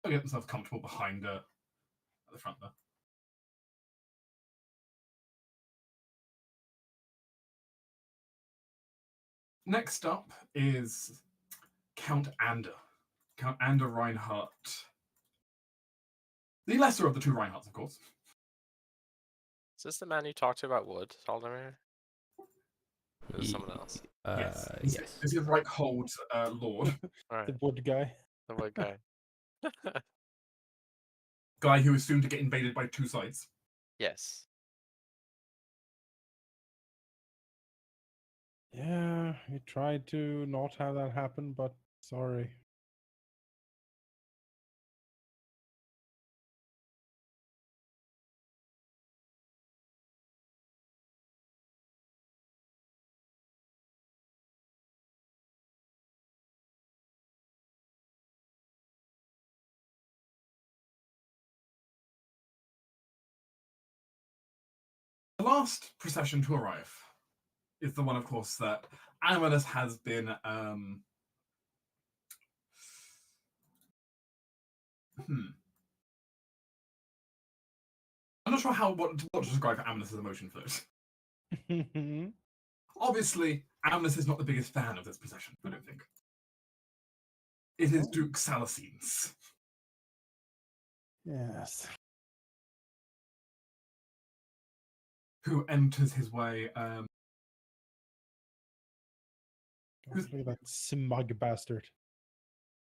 They'll get themselves comfortable behind at the front there. Next up is Count Ander. Count Ander Reinhardt. The lesser of the 2 Reinhardts, of course. Is this the man you talked to about wood, Halldamir? Or is it someone else? Yes. Yes. This is Reichhold's lord. All right. The wood guy. The wood guy. Guy who is soon to get invaded by 2 sides. Yes. Yeah, we tried to not have that happen, but sorry. The last procession to arrive is the one, of course, that Amanus has been I'm not sure what to describe for Amanus' emotion for this. Obviously, Amanus is not the biggest fan of this procession, I don't think. It is Duke Salacine's. Yes. Who enters his way. Look at that smug bastard.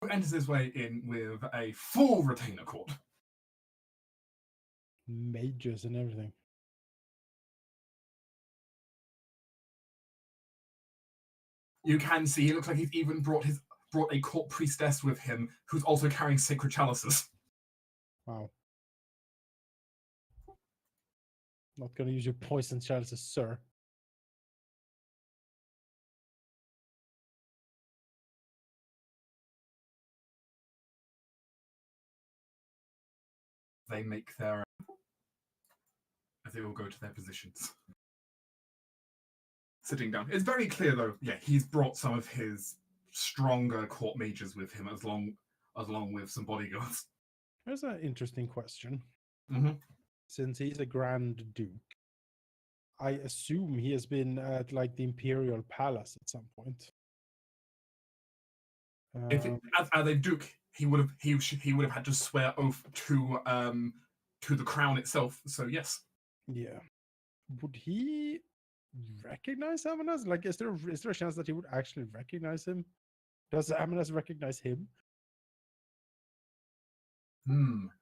Who enters his way in with a full retainer court. Mages and everything. You can see he looks like he's even brought a court priestess with him, who's also carrying sacred chalices. Wow. Not gonna use your poison chalices, sir. They make their as they all go to their positions. Sitting down. It's very clear though, yeah, he's brought some of his stronger court mages with him, along with some bodyguards. Here's an interesting question. Mm-hmm. Since he's a Grand Duke, I assume he has been at like the Imperial Palace at some point. As a duke, he would have had to swear oath to the crown itself. So yes, Yeah. Would he recognize Amanas? Like, is there a chance that he would actually recognize him? Does Amanas recognize him?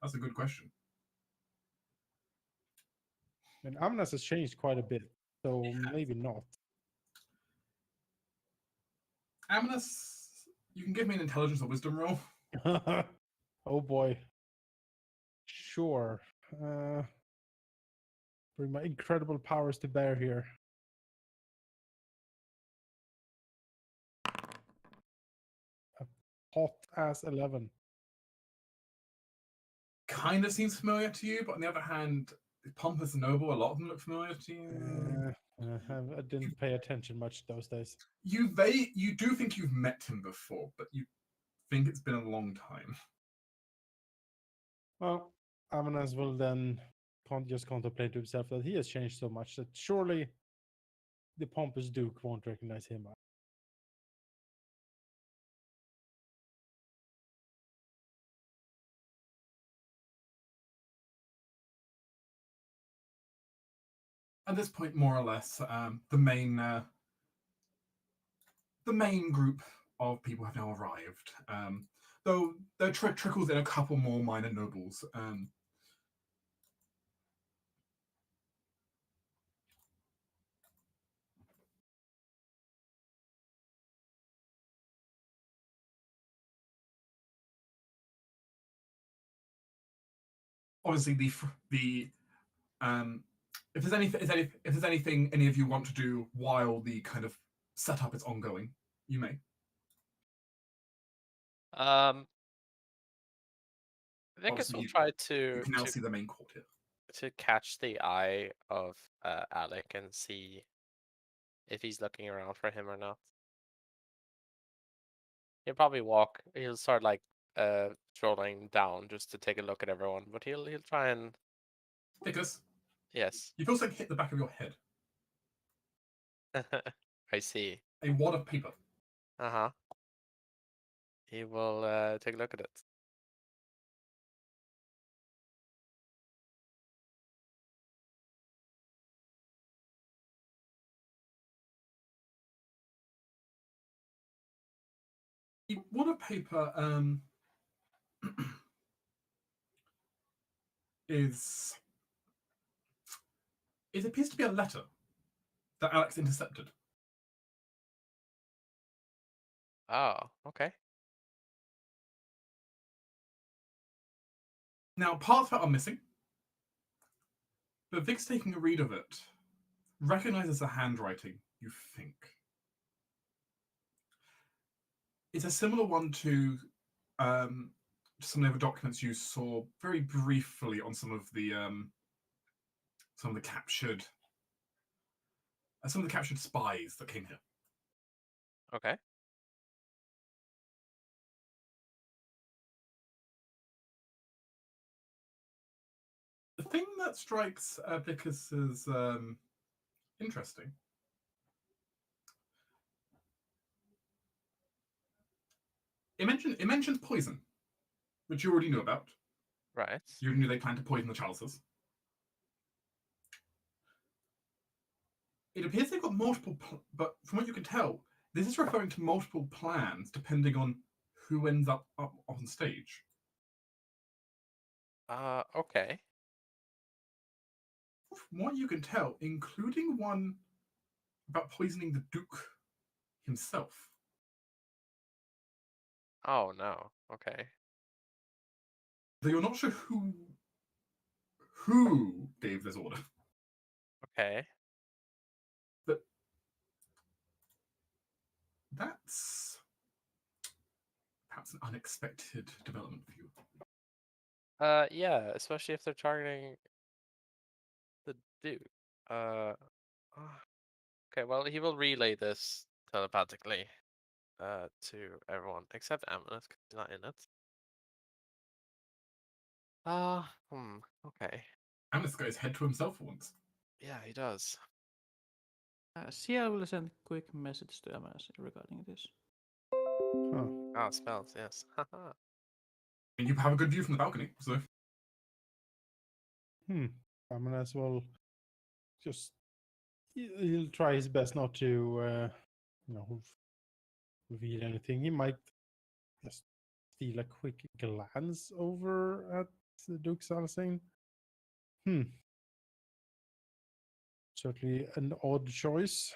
That's a good question. And Amanas has changed quite a bit, so maybe not. Amnes, you can give me an intelligence or wisdom roll. Oh boy. Sure. Bring my incredible powers to bear here. A hot ass 11. Kind of seems familiar to you, but on the other hand, Pompous and Noble, a lot of them look familiar to you. I didn't pay attention much those days. You do think you've met him before, but you think it's been a long time. Well, Amanas will then just contemplate to himself that he has changed so much that surely the pompous Duke won't recognize him. At this point, more or less, the main group of people have now arrived. Though there trickles in a couple more minor nobles. Obviously, if there's anything any of you want to do while the kind of setup is ongoing, you may. I guess Obviously, we'll you- try You to can now see the main court here. catch the eye of Alec and see if he's looking around for him or not. He'll probably walk. He'll start like strolling down just to take a look at everyone, but he'll try and Dickus, yes. you feel something hit the back of your head. I see. A wad of paper. Uh-huh. He will take a look at it. The wad of paper is. It appears to be a letter that Alex intercepted. Oh, okay. Now, parts of it are missing, but Vic's taking a read of it, recognizes the handwriting, you think. It's a similar one to some of the documents you saw very briefly on some of the captured spies that came here. Okay. The thing that strikes Vicus as interesting it mentions poison, which you already knew about. Right. You knew they planned to poison the Charleses. It appears they've got multiple, but from what you can tell, this is referring to multiple plans depending on who ends up on stage. Okay. From what you can tell, including one about poisoning the Duke himself. Oh no. Okay. Though you're not sure who gave this order. Okay. But that's perhaps an unexpected development for you. Yeah, especially if they're targeting the Duke. Okay, well, he will relay this telepathically to everyone except Amulet, 'cause he's not in it. Okay. Amnes got his head to himself for once. Yeah, he does. Sia will send a quick message to MS regarding this. Huh. Ah, spells, yes. Haha. And you have a good view from the balcony, so Amanas will just he'll try his best not to, reveal anything. He might just steal a quick glance over at Duke Salsane. Certainly an odd choice,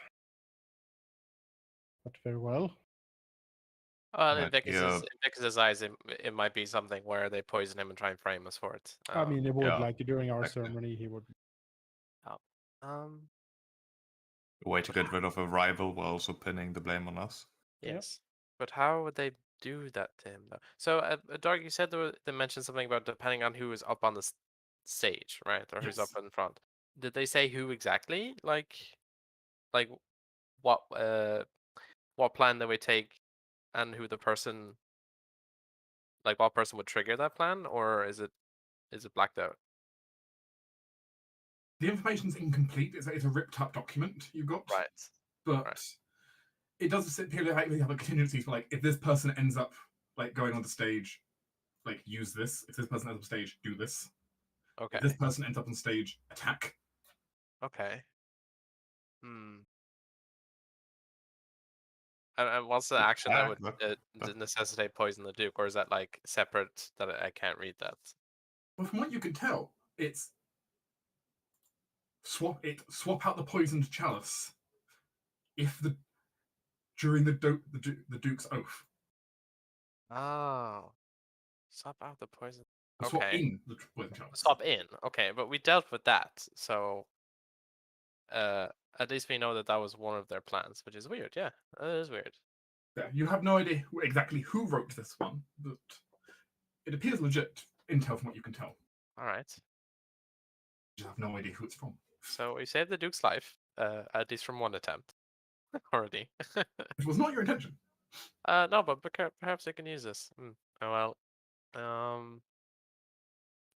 but very well. Well, in Right, yeah. Vicus's eyes, it might be something where they poison him and try and frame us for it. I mean, he would, yeah, like during our exactly. ceremony, he would. Um, A way to get rid of a rival while also pinning the blame on us. yes, but how would they do that to him though? So, Dark, you said they mentioned something about depending on who is up on the stage, right, or who's up Yes. in front. Did they say who exactly? Like what plan they would take, and who the person, like what person would trigger that plan, or is it blacked out? The information's incomplete. It's a ripped up document you got. Right. But right. it does appear like we have a contingency for like if this person ends up like going on the stage, like use this. If this person ends up on stage, do this. Okay. If this person ends up on stage, attack. Okay. And what's the action that would necessitate poison the Duke, or is that like separate that I can't read that? Well, from what you can tell, it's swap out the poisoned chalice if during the Duke's oath. Oh, swap out the poison. Swap Okay. in the poison chalice. Swap in. Okay, but we dealt with that, so at least we know that that was one of their plans, which is weird. Yeah, that is weird. Yeah, you have no idea exactly who wrote this one, but it appears legit intel from what you can tell. All right. You have no idea who it's from. So we saved the Duke's life, at least from one attempt already. It was not your intention. No, but perhaps they can use this. Oh, well,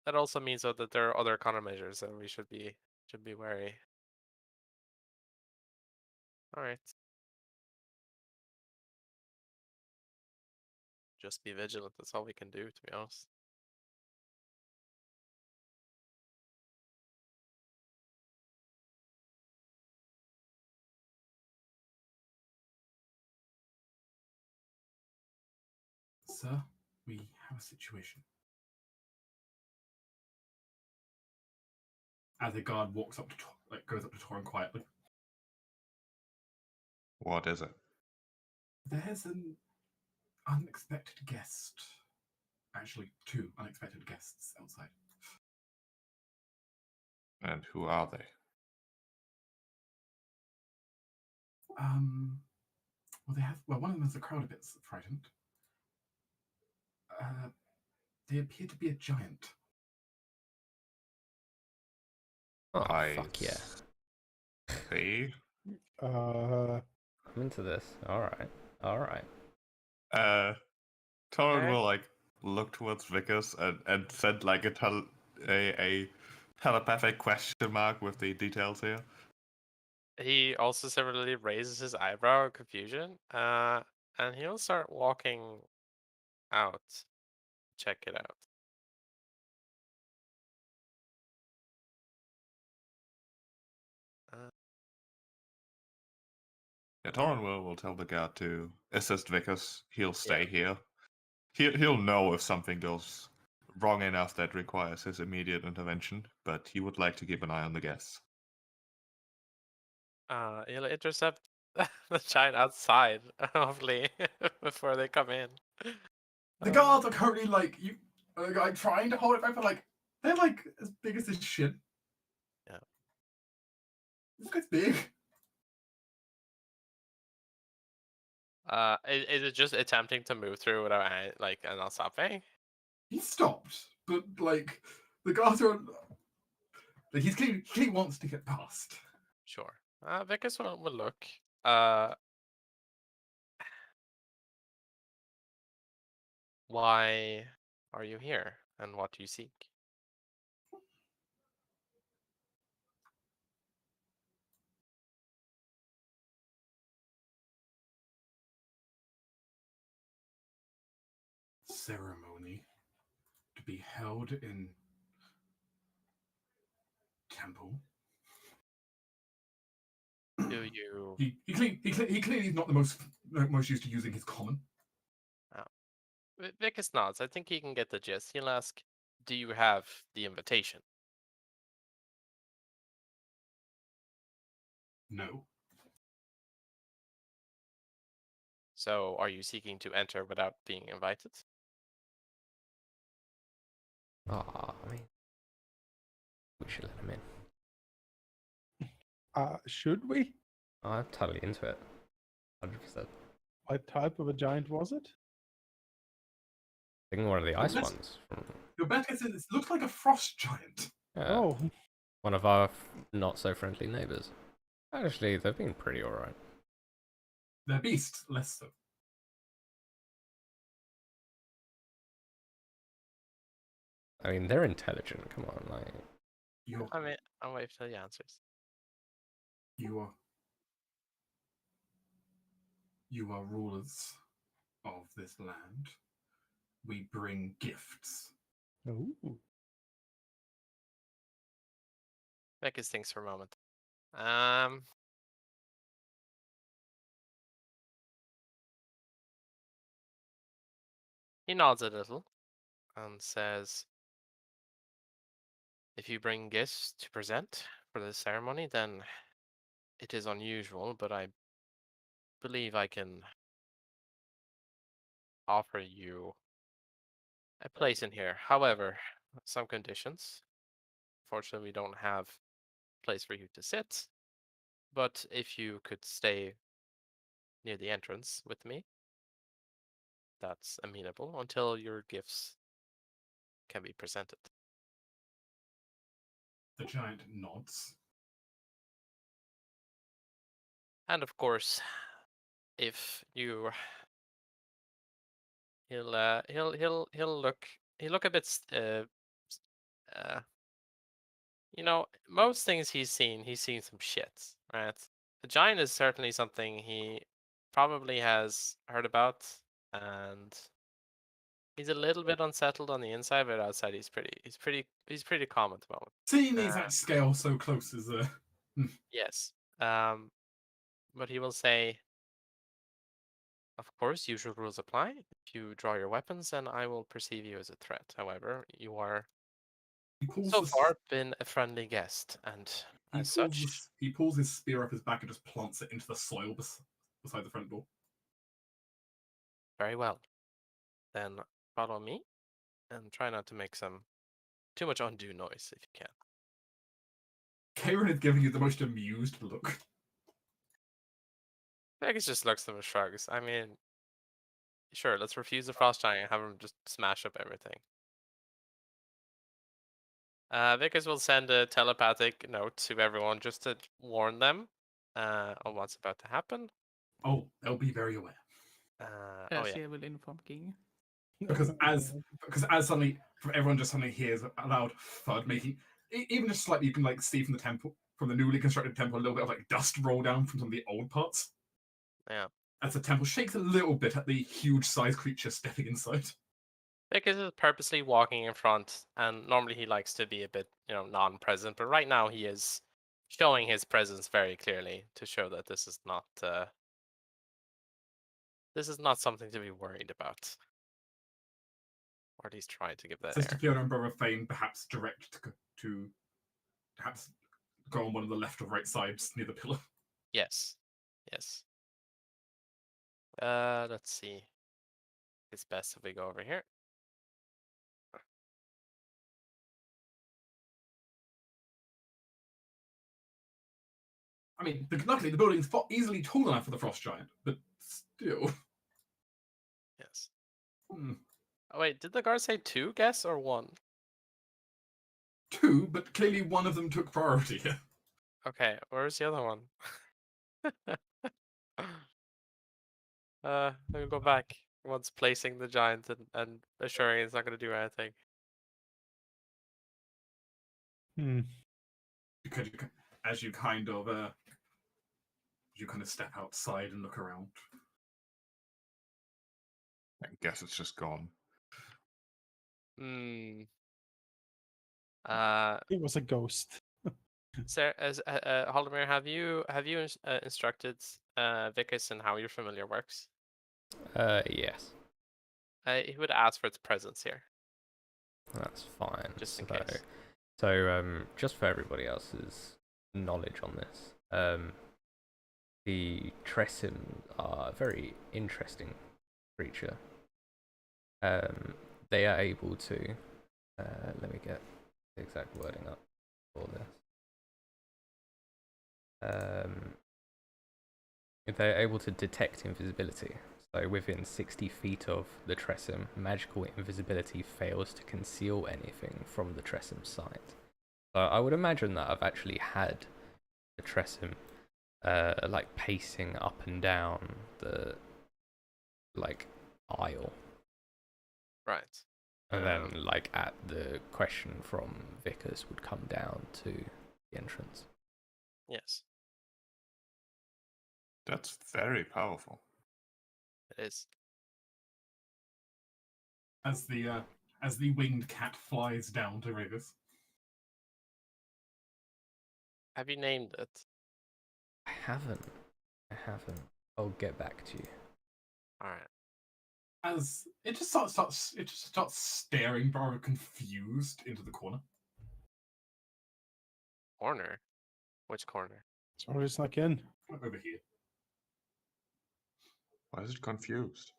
that also means though that there are other countermeasures that we should be wary. All right. Just be vigilant. That's all we can do, to be honest. Sir, we have a situation. As a guard walks up to goes up to Torin quietly. What is it? There's an unexpected guest. Actually, two unexpected guests outside. And who are they? Well, one of them has the crowd a bit frightened. They appear to be a giant. Oh, fuck yeah. See? I'm into this. Alright. Torin will like look towards Vickers and send like a telepathic question mark with the details here. He also similarly raises his eyebrow in confusion, and he'll start walking out. Check it out. Yeah, Torin will tell the guard to assist Vickers. He'll stay here. He'll know if something goes wrong enough that requires his immediate intervention, but he would like to keep an eye on the guests. He'll intercept the giant outside, hopefully, before they come in. The guards are currently like trying to hold it back, but like they're like as big as this shit. Yeah. This guy's big. Is it just attempting to move through without and not stopping? He stopped, but like the guards are like he wants to get past. Sure. Vickers will look. Why are you here, and what do you seek? Ceremony to be held in temple Do you? He clearly is not the most used to using his common. Vicus nods. I think he can get the gist. He'll ask, "Do you have the invitation?" No. So, are you seeking to enter without being invited? Ah, I mean, we should let him in. Should we? I'm totally into it. 100%. What type of a giant was it? I think one of the ice best- ones. From, Your best guess is it looks like a frost giant. Oh, one of our not so friendly neighbors. Actually, they've been pretty alright. They're beasts, less so. I mean, they're intelligent. Come on, like. You're, I mean, I'll wait for the answers. you are rulers of this land. We bring gifts. oh. Vicus thinks for a moment. He nods a little and says, "If you bring gifts to present for the ceremony, then it is unusual, but I believe I can offer you a place in here. However, some conditions. Fortunately, we don't have a place for you to sit, but if you could stay near the entrance with me, that's amenable until your gifts can be presented." The giant nods. And of course, if you, he'll look a bit most things he's seen some shit, right? The giant is certainly something he probably has heard about, and he's a little bit unsettled on the inside, but outside he's pretty calm at the moment. Seeing the exact scale so close is Yes. But he will say, "Of course, usual rules apply. If you draw your weapons, then I will perceive you as a threat. However, you are so far been a friendly guest, and as such." He pulls his spear up his back and just plants it into the soil beside the front door. Very well. Then follow me, and try not to make too much undue noise if you can. Karen is giving you the most amused look. Vegas just looks at him and shrugs. I mean, sure, let's refuse the frost giant and have him just smash up everything. Vickers will send a telepathic note to everyone just to warn them on what's about to happen. Oh, they'll be very aware. Oh yeah. She will inform King. Because as suddenly from everyone just suddenly hears a loud thud, making even just slightly you can like see from the temple, from the newly constructed temple, a little bit of like dust roll down from some of the old parts. Yeah. As the temple shakes a little bit at the huge sized creature stepping inside. Vickers is purposely walking in front, and normally he likes to be a bit, non-present, but right now he is showing his presence very clearly to show that this is not something to be worried about. Or at least trying to give that Sister air. Fiona and Brother Fane perhaps direct to perhaps go on one of the left or right sides near the pillar. Yes. Yes. Let's see. It's best if we go over here. I mean, luckily the building's easily tall enough for the frost giant, but still. Yes. Hmm. Oh wait, did the guard say 2 guests or 1? 2, but clearly one of them took priority here. Okay, where's the other one? Let me go back. Once placing the giant and assuring it's not going to do anything. As you kind of step outside and look around. I guess it's just gone. Hmm. It was a ghost. Halldamir, have you instructed Vickers in how your familiar works? Yes, He would ask for its presence here, that's fine. just in case. So, just for everybody else's knowledge on this, the Tressim are a very interesting creature. They are able to. Let me get the exact wording up for this. They're able to detect invisibility. So within 60 feet of the Tressim, magical invisibility fails to conceal anything from the Tressim sight. So I would imagine that I've actually had the Tressim like pacing up and down the like aisle. Right. And then like at the question from Vickers would come down to the entrance. Yes, That's very powerful. it is. As the winged cat flies down to Rigus. Have you named it? I haven't. I'll get back to you. All right. As it just starts staring rather confused into the corner. Corner. Which corner? Sorry, it snuck in. Over here. Why is it confused?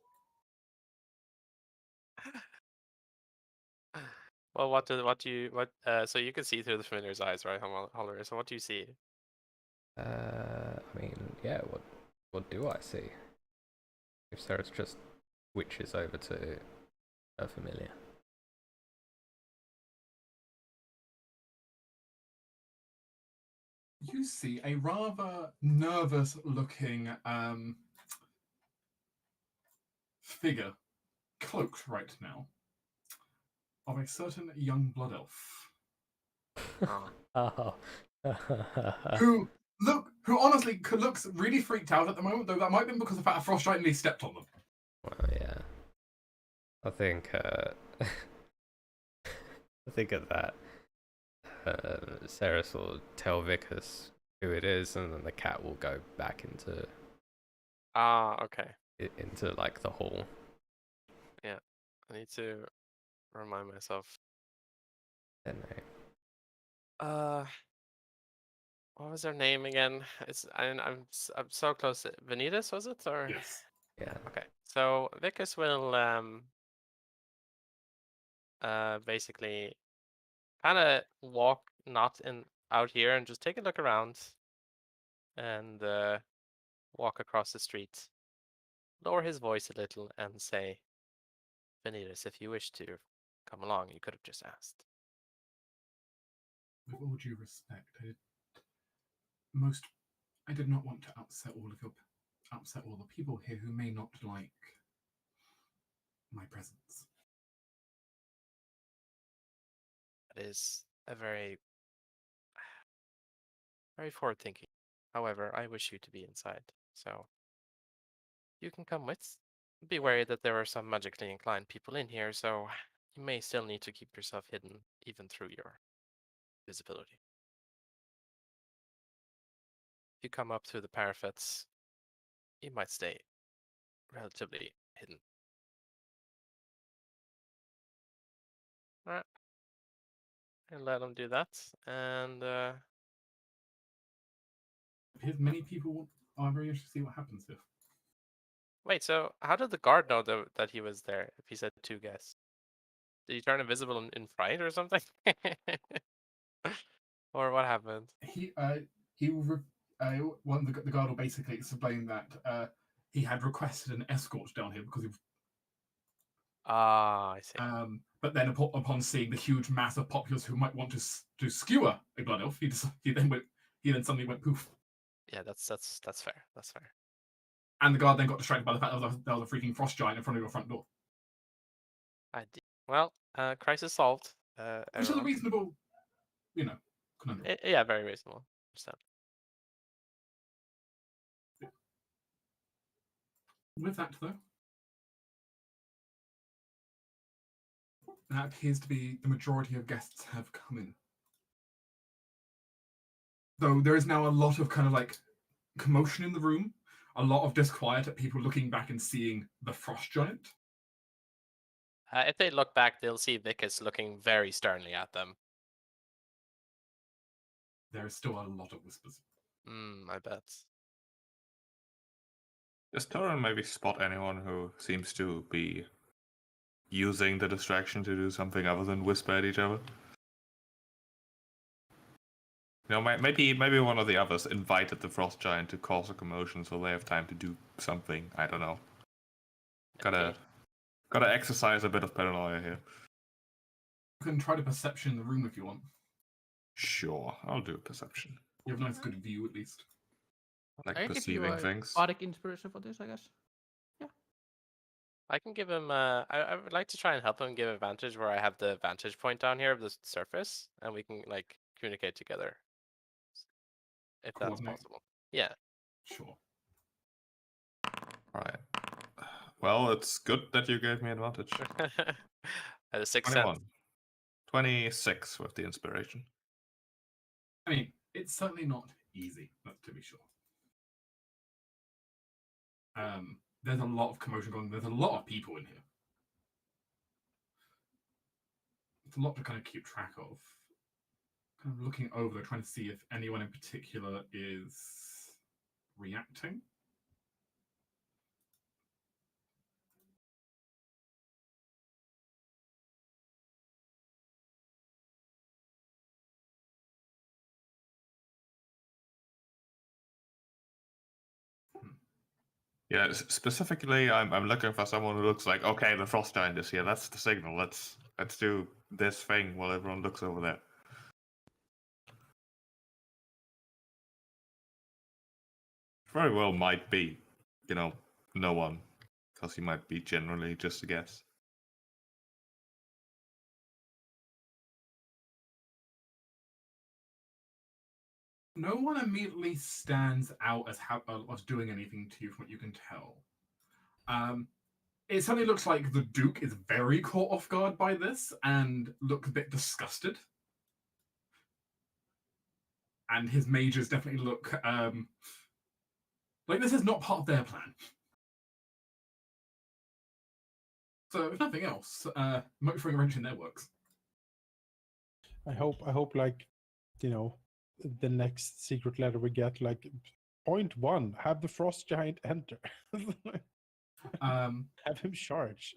Well, so you can see through the familiar's eyes, right, Halldamir? So what do you see? I mean, yeah. What do I see? If so, it's just switches over to a familiar. You see a rather nervous-looking figure, cloaked right now, of a certain young blood elf, Oh, Oh. who honestly looks really freaked out at the moment. Though that might have been because the fact that Frost rightly stepped on them. Well, yeah. I think. I think at that, Ceres will tell Vickers who it is, and then the cat will go back into okay. into like the hall. Yeah, I need to remind myself. Then What was her name again? I'm so close. Vanitas, was it, or? Yes. yeah. Okay, so Vickers will basically kind of walk not in out here and just take a look around and walk across the street, lower his voice a little and say, Vanitas, if you wish to come along, you could have just asked. With all due respect, I did not want to upset all the people here who may not like my presence. That is a very, very forward thinking. However, I wish you to be inside, so you can come with. Be wary that there are some magically inclined people in here, so you may still need to keep yourself hidden even through your visibility. If you come up through the parapets, you might stay relatively hidden. Alright. And let them do that. And Many people are very interested to see what happens here. wait, so how did the guard know that he was there if he said 2 guests? Did he turn invisible in fright or something? Or what happened? He will the guard will basically explain that he had requested an escort down here because he Ah, I see. but then upon seeing the huge mass of populace who might want to skewer a blood elf, he then suddenly went poof. Yeah, that's fair. That's fair. And the guard then got distracted by the fact that there was a freaking frost giant in front of your front door. Well, crisis solved. Which is a Everyone. reasonable, conundrum. Yeah, very reasonable. Understand. With that, though, that appears to be the majority of guests have come in. Though there is now a lot of kind of like commotion in the room, a lot of disquiet at people looking back and seeing the frost giant. If they look back, they'll see Vicus looking very sternly at them. There is still a lot of whispers. I bet. Does Torin maybe spot anyone who seems to be using the distraction to do something other than whisper at each other? You know, maybe one of the others invited the frost giant to cause a commotion, so they have time to do something. I don't know. Gotta exercise a bit of paranoia here. You can try to perception in the room if you want. Sure, I'll do perception. You have a nice good view at least. I like I can give you perceiving a things. bardic inspiration for this, I guess. I can give him. I would like to try and help him give advantage where I have the vantage point down here of the surface, and we can like communicate together, if that's Coordinate. possible. Yeah. Sure. Right. Well, it's good that you gave me advantage. At a 6 21. cents. 26 with the inspiration. I mean, it's certainly not easy, to be sure. There's a lot of commotion going on. There's a lot of people in here. It's a lot to kind of keep track of. Kind of looking over, trying to see if anyone in particular is reacting. Yeah, specifically, I'm looking for someone who looks like, okay, the frost giant is here. That's the signal. Let's do this thing while everyone looks over there. Very well might be, no one, because he might be generally just a guess. No one immediately stands out as doing anything to you from what you can tell. It certainly looks like the Duke is very caught off guard by this and looks a bit disgusted. And his mages definitely look like this is not part of their plan. So if nothing else, might be throwing a wrench in their works. I hope like, the next secret letter we get, like, point 1, have the frost giant enter. Have him charge.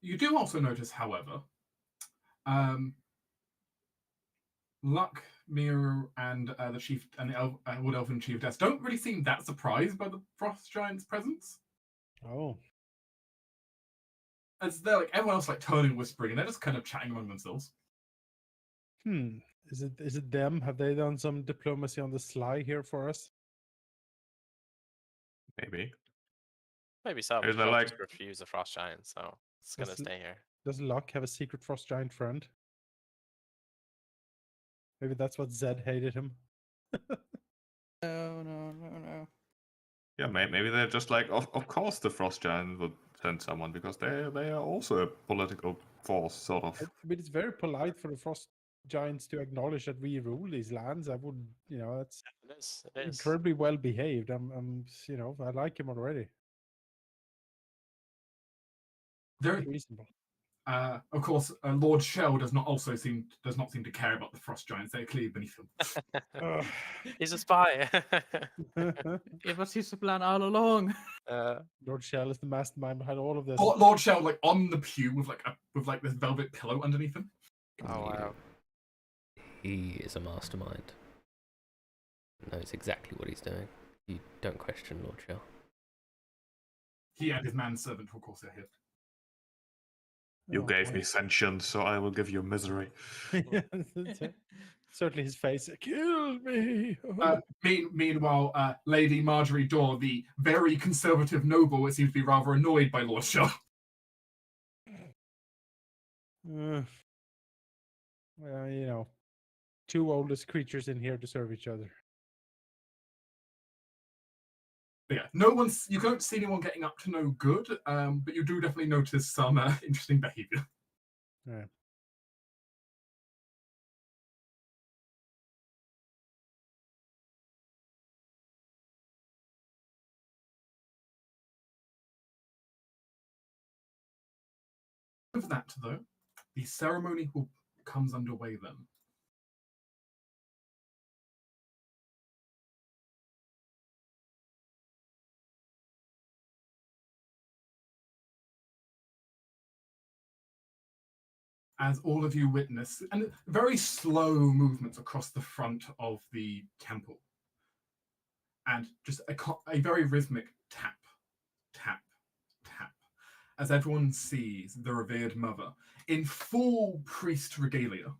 You do also notice, however, Luck, Mir, and the chief and the Wood Elven Chiefess don't really seem that surprised by the frost giant's presence. Oh. As they're like everyone else like turning, whispering, and they're just kind of chatting among themselves. Is it them? Have they done some diplomacy on the sly here for us? Maybe. Maybe so. Is We there, don't like- just refuse the frost giant, so it's gonna Does- stay here. Does Luck have a secret frost giant friend? Maybe that's what Zed hated him. No. Yeah, maybe they're just like, of course the frost giant would send someone because they are also a political force, sort of. But it's very polite for the frost giants to acknowledge that we rule these lands. I would, that's It is. It is. incredibly well behaved. I'm, I like him already. Very Reasonable. Of course, Lord Shell does not seem to care about the frost giants. They're clearly beneath him. Ugh. He's a spy. It was his plan all along. Lord Shell is the mastermind behind all of this. Lord Shell, like on the pew with this velvet pillow underneath him. Oh wow. He is a mastermind. Knows exactly what he's doing. You don't question Lord Shell. He and his manservant, of course, are here. You Oh, gave boy. me sentience, so I will give you misery. Certainly his face. Kill me. Meanwhile, Lady Marjorie Daw, the very conservative noble, seems to be rather annoyed by Lord Shell. Well, two oldest creatures in here to serve each other. But yeah, you don't see anyone getting up to no good, but you do definitely notice some interesting behavior. Yeah. With that, though, the ceremony comes underway then. As all of you witness, and very slow movements across the front of the temple, and just a very rhythmic tap, tap, tap, as everyone sees the revered mother in full priest regalia,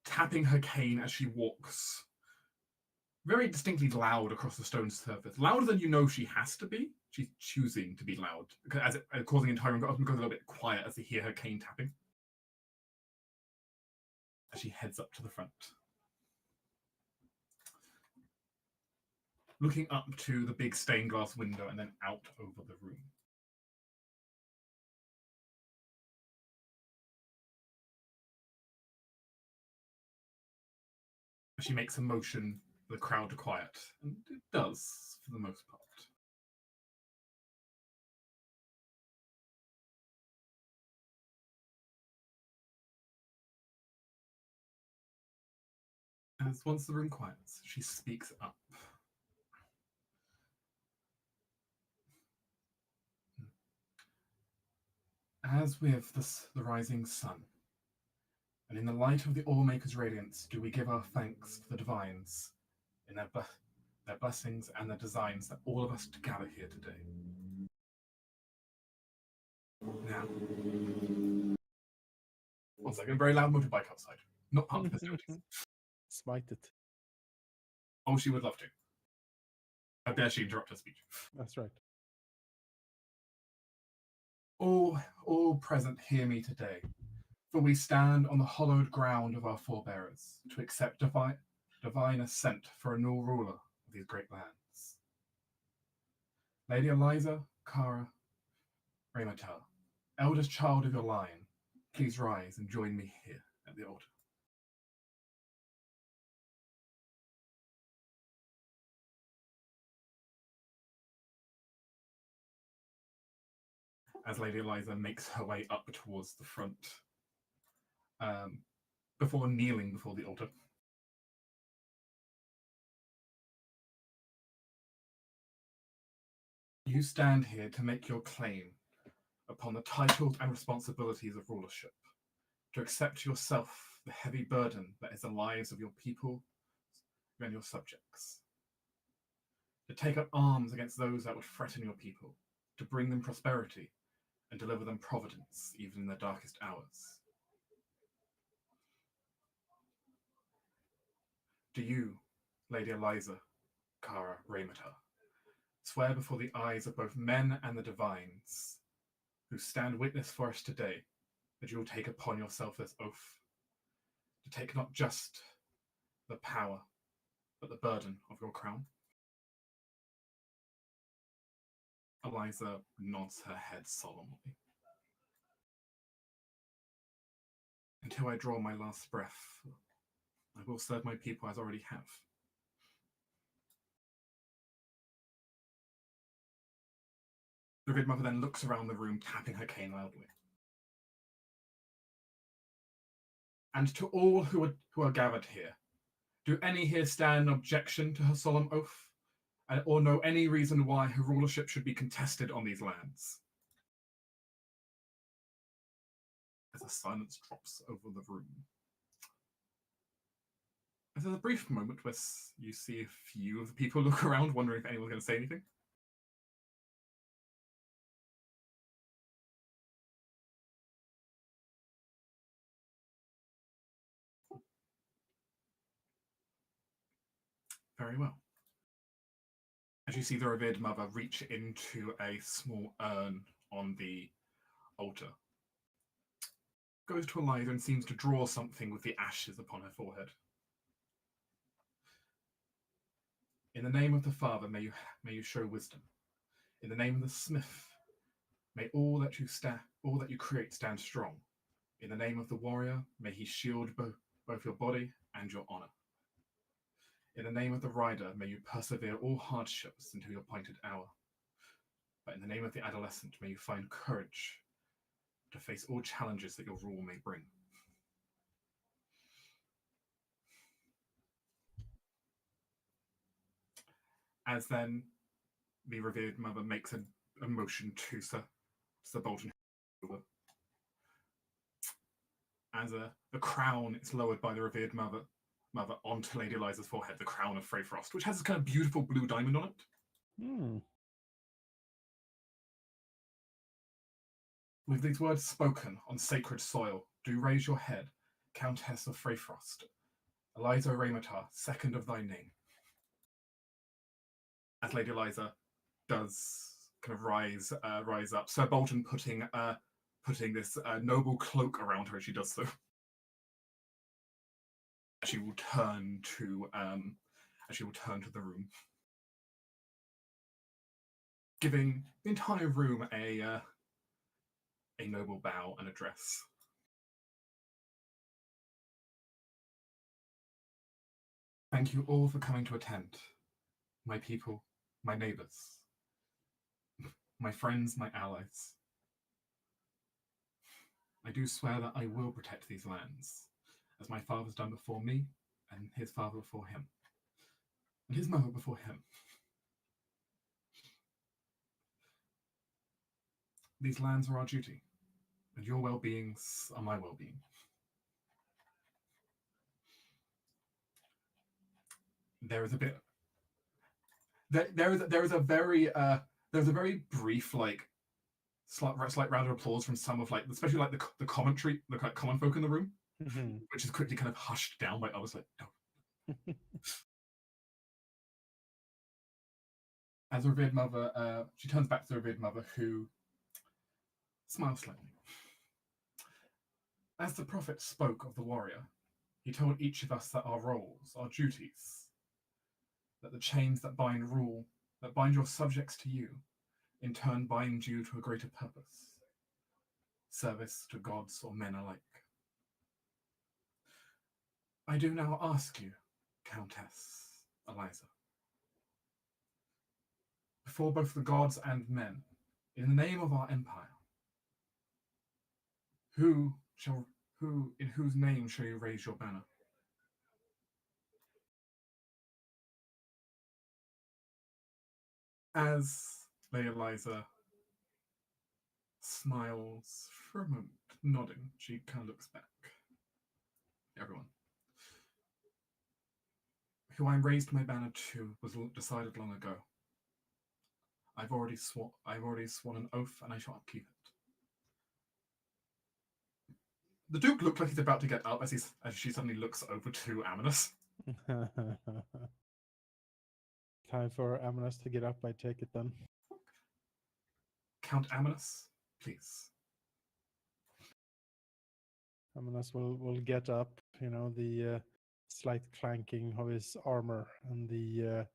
tapping her cane as she walks, very distinctly loud across the stone surface, louder than you know she has to be. She's choosing to be loud, as it causing the entire room to go a little bit quiet as they hear her cane tapping. As she heads up to the front, looking up to the big stained glass window and then out over the room. She makes a motion for the crowd to quiet, and it does for the most part. As once the room quiets, she speaks up. As with the rising sun, and in the light of the All-Maker's radiance, do we give our thanks to the divines in their blessings and their designs that all of us to gather here today. Now, one second, very loud motorbike outside. Not part of the facilities. Smite it. Oh, she would love to. How dare she interrupt her speech? That's right. All present hear me today, for we stand on the hallowed ground of our forebears to accept divine ascent for a new ruler of these great lands. Lady Eliza, Kara, Raymatar, eldest child of your line, please rise and join me here at the altar. As Lady Eliza makes her way up towards the front, before kneeling before the altar. You stand here to make your claim upon the titles and responsibilities of rulership, to accept yourself the heavy burden that is the lives of your people and your subjects, to take up arms against those that would threaten your people, to bring them prosperity and deliver them providence even in their darkest hours. Do you, Lady Eliza, Kara Raymatar, swear before the eyes of both men and the divines who stand witness for us today that you will take upon yourself this oath, to take not just the power, but the burden of your crown? Eliza nods her head solemnly. Until I draw my last breath, I will serve my people as I already have. The good mother then looks around the room, tapping her cane loudly. And to all who are gathered here, do any here stand in objection to her solemn oath, or know any reason why her rulership should be contested on these lands? As a silence drops over the room. There's a brief moment where you see a few of the people look around, wondering if anyone's going to say anything. Very well. As you see the revered mother reach into a small urn on the altar, goes to Eliza and seems to draw something with the ashes upon her forehead. In the name of the Father, may you show wisdom. In the name of the Smith, May all that you create stand strong. In the name of the warrior, may he shield both your body and your honor. In the name of the rider, may you persevere all hardships until your appointed hour. But in the name of the adolescent, may you find courage to face all challenges that your rule may bring. As then the revered mother makes a motion to Sir Bolton. As the crown is lowered by the revered mother onto Lady Eliza's forehead, the crown of Freyfrost, which has this kind of beautiful blue diamond on it. Hmm. With these words spoken on sacred soil, do raise your head, Countess of Freyfrost, Eliza Raymatar, second of thy name. As Lady Eliza does kind of rise up, Sir Bolton putting this noble cloak around her as she does so. She will turn to the room, giving the entire room a noble bow and address. Thank you all for coming to attend, my people, my neighbors, my friends, my allies. I do swear that I will protect these lands, as my father's done before me, and his father before him, and his mother before him. These lands are our duty, and your well-beings are my well-being. There is a bit. There is a very brief slight round of applause from some of especially the commentary, the common folk in the room, which is quickly kind of hushed down by others. Like, no. As the revered mother, she turns back to the revered mother, who smiles slightly. As the prophet spoke of the warrior, he told each of us that our roles, our duties, that the chains that bind your subjects to you, in turn bind you to a greater purpose, service to gods or men alike. I do now ask you, Countess Eliza, before both the gods and men, in the name of our empire, in whose name shall you raise your banner? As Lady Eliza smiles for a moment, nodding, she kind of looks back. Everyone. Who I raised my banner to was decided long ago. I've already sworn an oath, and I shall keep it. The Duke looked like he's about to get up as she suddenly looks over to Amanus. Time for Amanus to get up, I take it then. Count Amanus, please. Amanus will get up, the slight clanking of his armor and the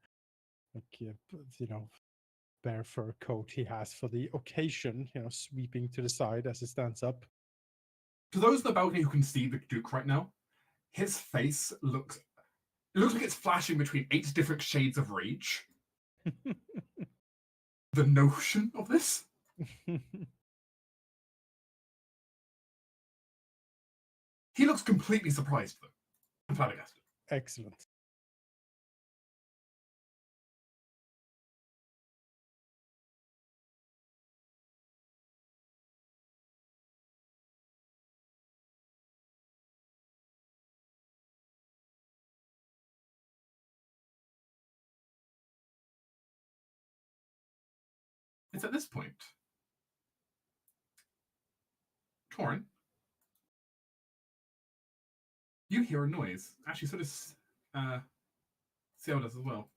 bare fur coat he has for the occasion, sweeping to the side as he stands up. To those in the balcony who can see the Duke right now, his face looks like it's flashing between 8 different shades of rage. The notion of this. He looks completely surprised, though. I'm flabbergasted. Excellent. It's at this point, Torin, you hear a noise. Actually, so does Ciel does as well.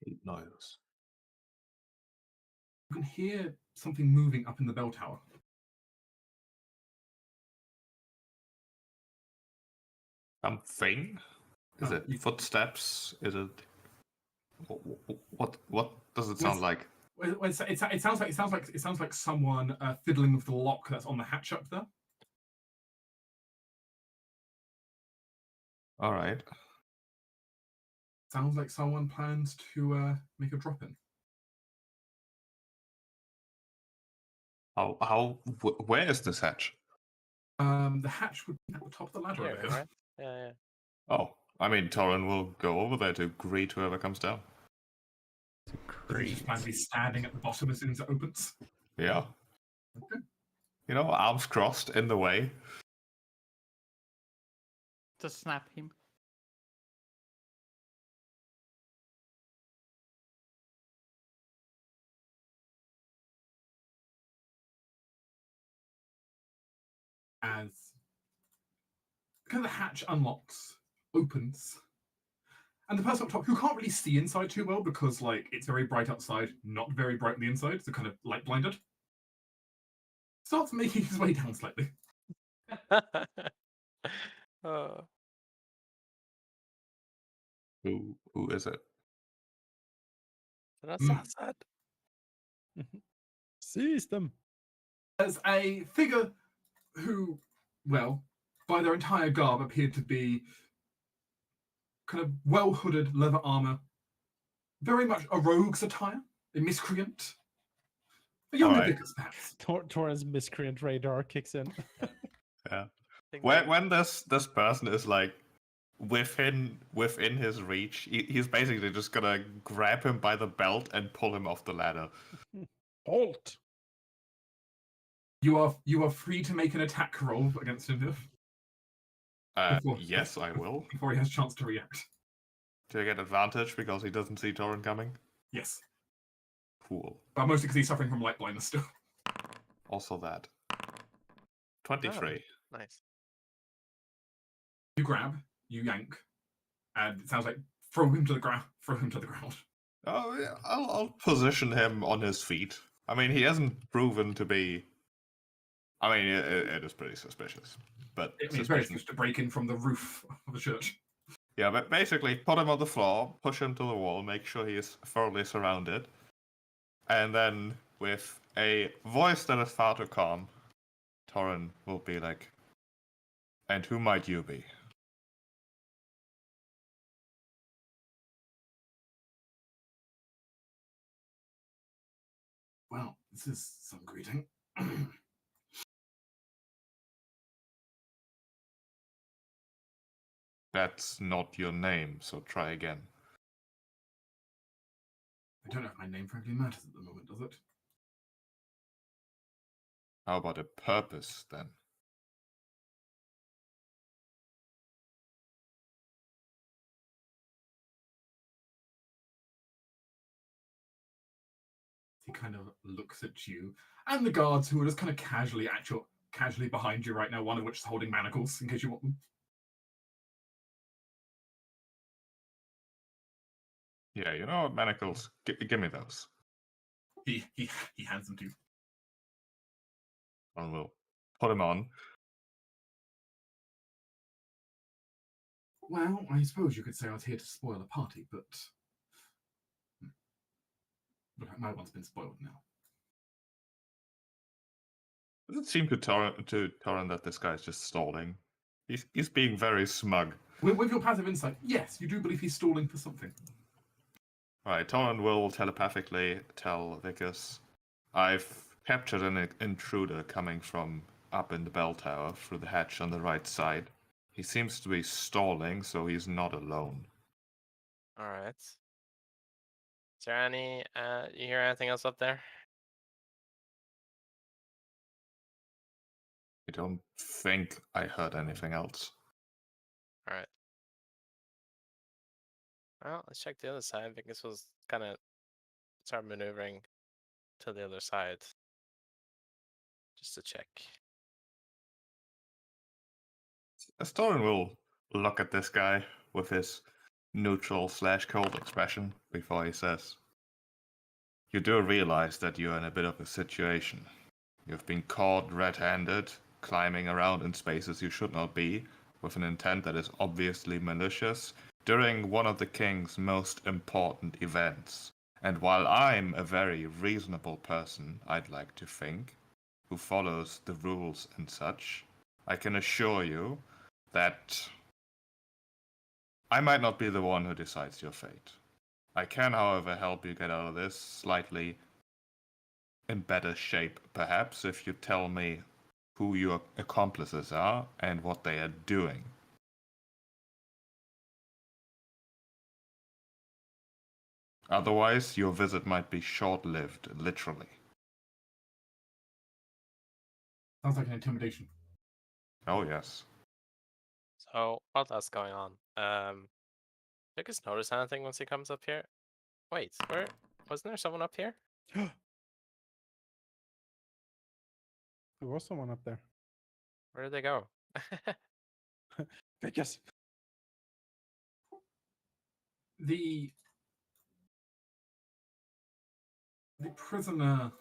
Eight noise. You can hear something moving up in the bell tower. Something? Is it footsteps? Is it what does it sound like? It sounds like someone fiddling with the lock that's on the hatch up there. All right. Sounds like someone plans to make a drop in. Where is this hatch? The hatch would be at the top of the ladder Here, over here. right? Yeah. Oh, I mean, Torin will go over there to greet whoever comes down. Does he just plan to be standing at the bottom as soon as it opens? Yeah. Okay. You know, arms crossed in the way. To snap him. As kind of the hatch unlocks, opens, and the person up top, who can't really see inside too well because like it's very bright outside, not very bright on the inside, so kind of light blinded, starts making his way down slightly. Oh, Who is it? that's not sad. Seize them. As a figure who, well, by their entire garb appeared to be kind of well-hooded leather armor, very much a rogue's attire, a miscreant. A young Alright. Leviticus, perhaps. Torrens miscreant radar kicks in. Yeah. Think When this person is like within his reach, he's basically just gonna grab him by the belt and pull him off the ladder. Halt! You are free to make an attack roll against him Yes, I will. before he has a chance to react. Do I get advantage because he doesn't see Torin coming? Yes, Cool. but mostly because he's suffering from light blindness still. Also that. 23. Nice. You grab, you yank, and it sounds like throw him to the ground. Throw him to the ground. Oh, yeah, I'll position him on his feet. I mean, he hasn't proven to be. I mean, it is pretty suspicious, but I mean, it's very suspicion. used to break in from the roof of the church. Yeah, but basically, put him on the floor, push him to the wall, make sure he is thoroughly surrounded, and then with a voice that is far too calm, Torin will be like, "And who might you be?" Well, this is some greeting. That's not your name, so try again. I don't know if my name frankly matters at the moment, does it? How about a purpose then? He kind of looks at you and the guards who are just kind of casually behind you right now, one of which is holding manacles in case you want them. Yeah, you know what, manacles? Give me those. He hands them to you. And we'll put him on. Well, I suppose you could say I was here to spoil a party, but my one's been spoiled now. Does it seem to Torin that this guy's just stalling? He's being very smug. With your passive insight, yes, you do believe he's stalling for something. Right, Torin will telepathically tell Vicus, "I've captured an intruder coming from up in the bell tower through the hatch on the right side. He seems to be stalling, so he's not alone." All right. Is there any? You hear anything else up there? I don't think I heard anything else. All right. Well, let's check the other side. Vicus was kind of start maneuvering to the other side just to check. Torin will look at this guy with his neutral/cold expression before he says, "You do realize that you're in a bit of a situation. You've been caught red-handed, climbing around in spaces you should not be, with an intent that is obviously malicious, during one of the king's most important events. And while I'm a very reasonable person, I'd like to think, who follows the rules and such, I can assure you that I might not be the one who decides your fate. I can, however, help you get out of this slightly in better shape, perhaps, if you tell me who your accomplices are and what they are doing. Otherwise, your visit might be short-lived, literally. Sounds like an intimidation. Oh, yes. So while that's going on, you guys notice anything once he comes up here? Wait, where wasn't there someone up here? There was someone up there. Where did they go? Because The prisoner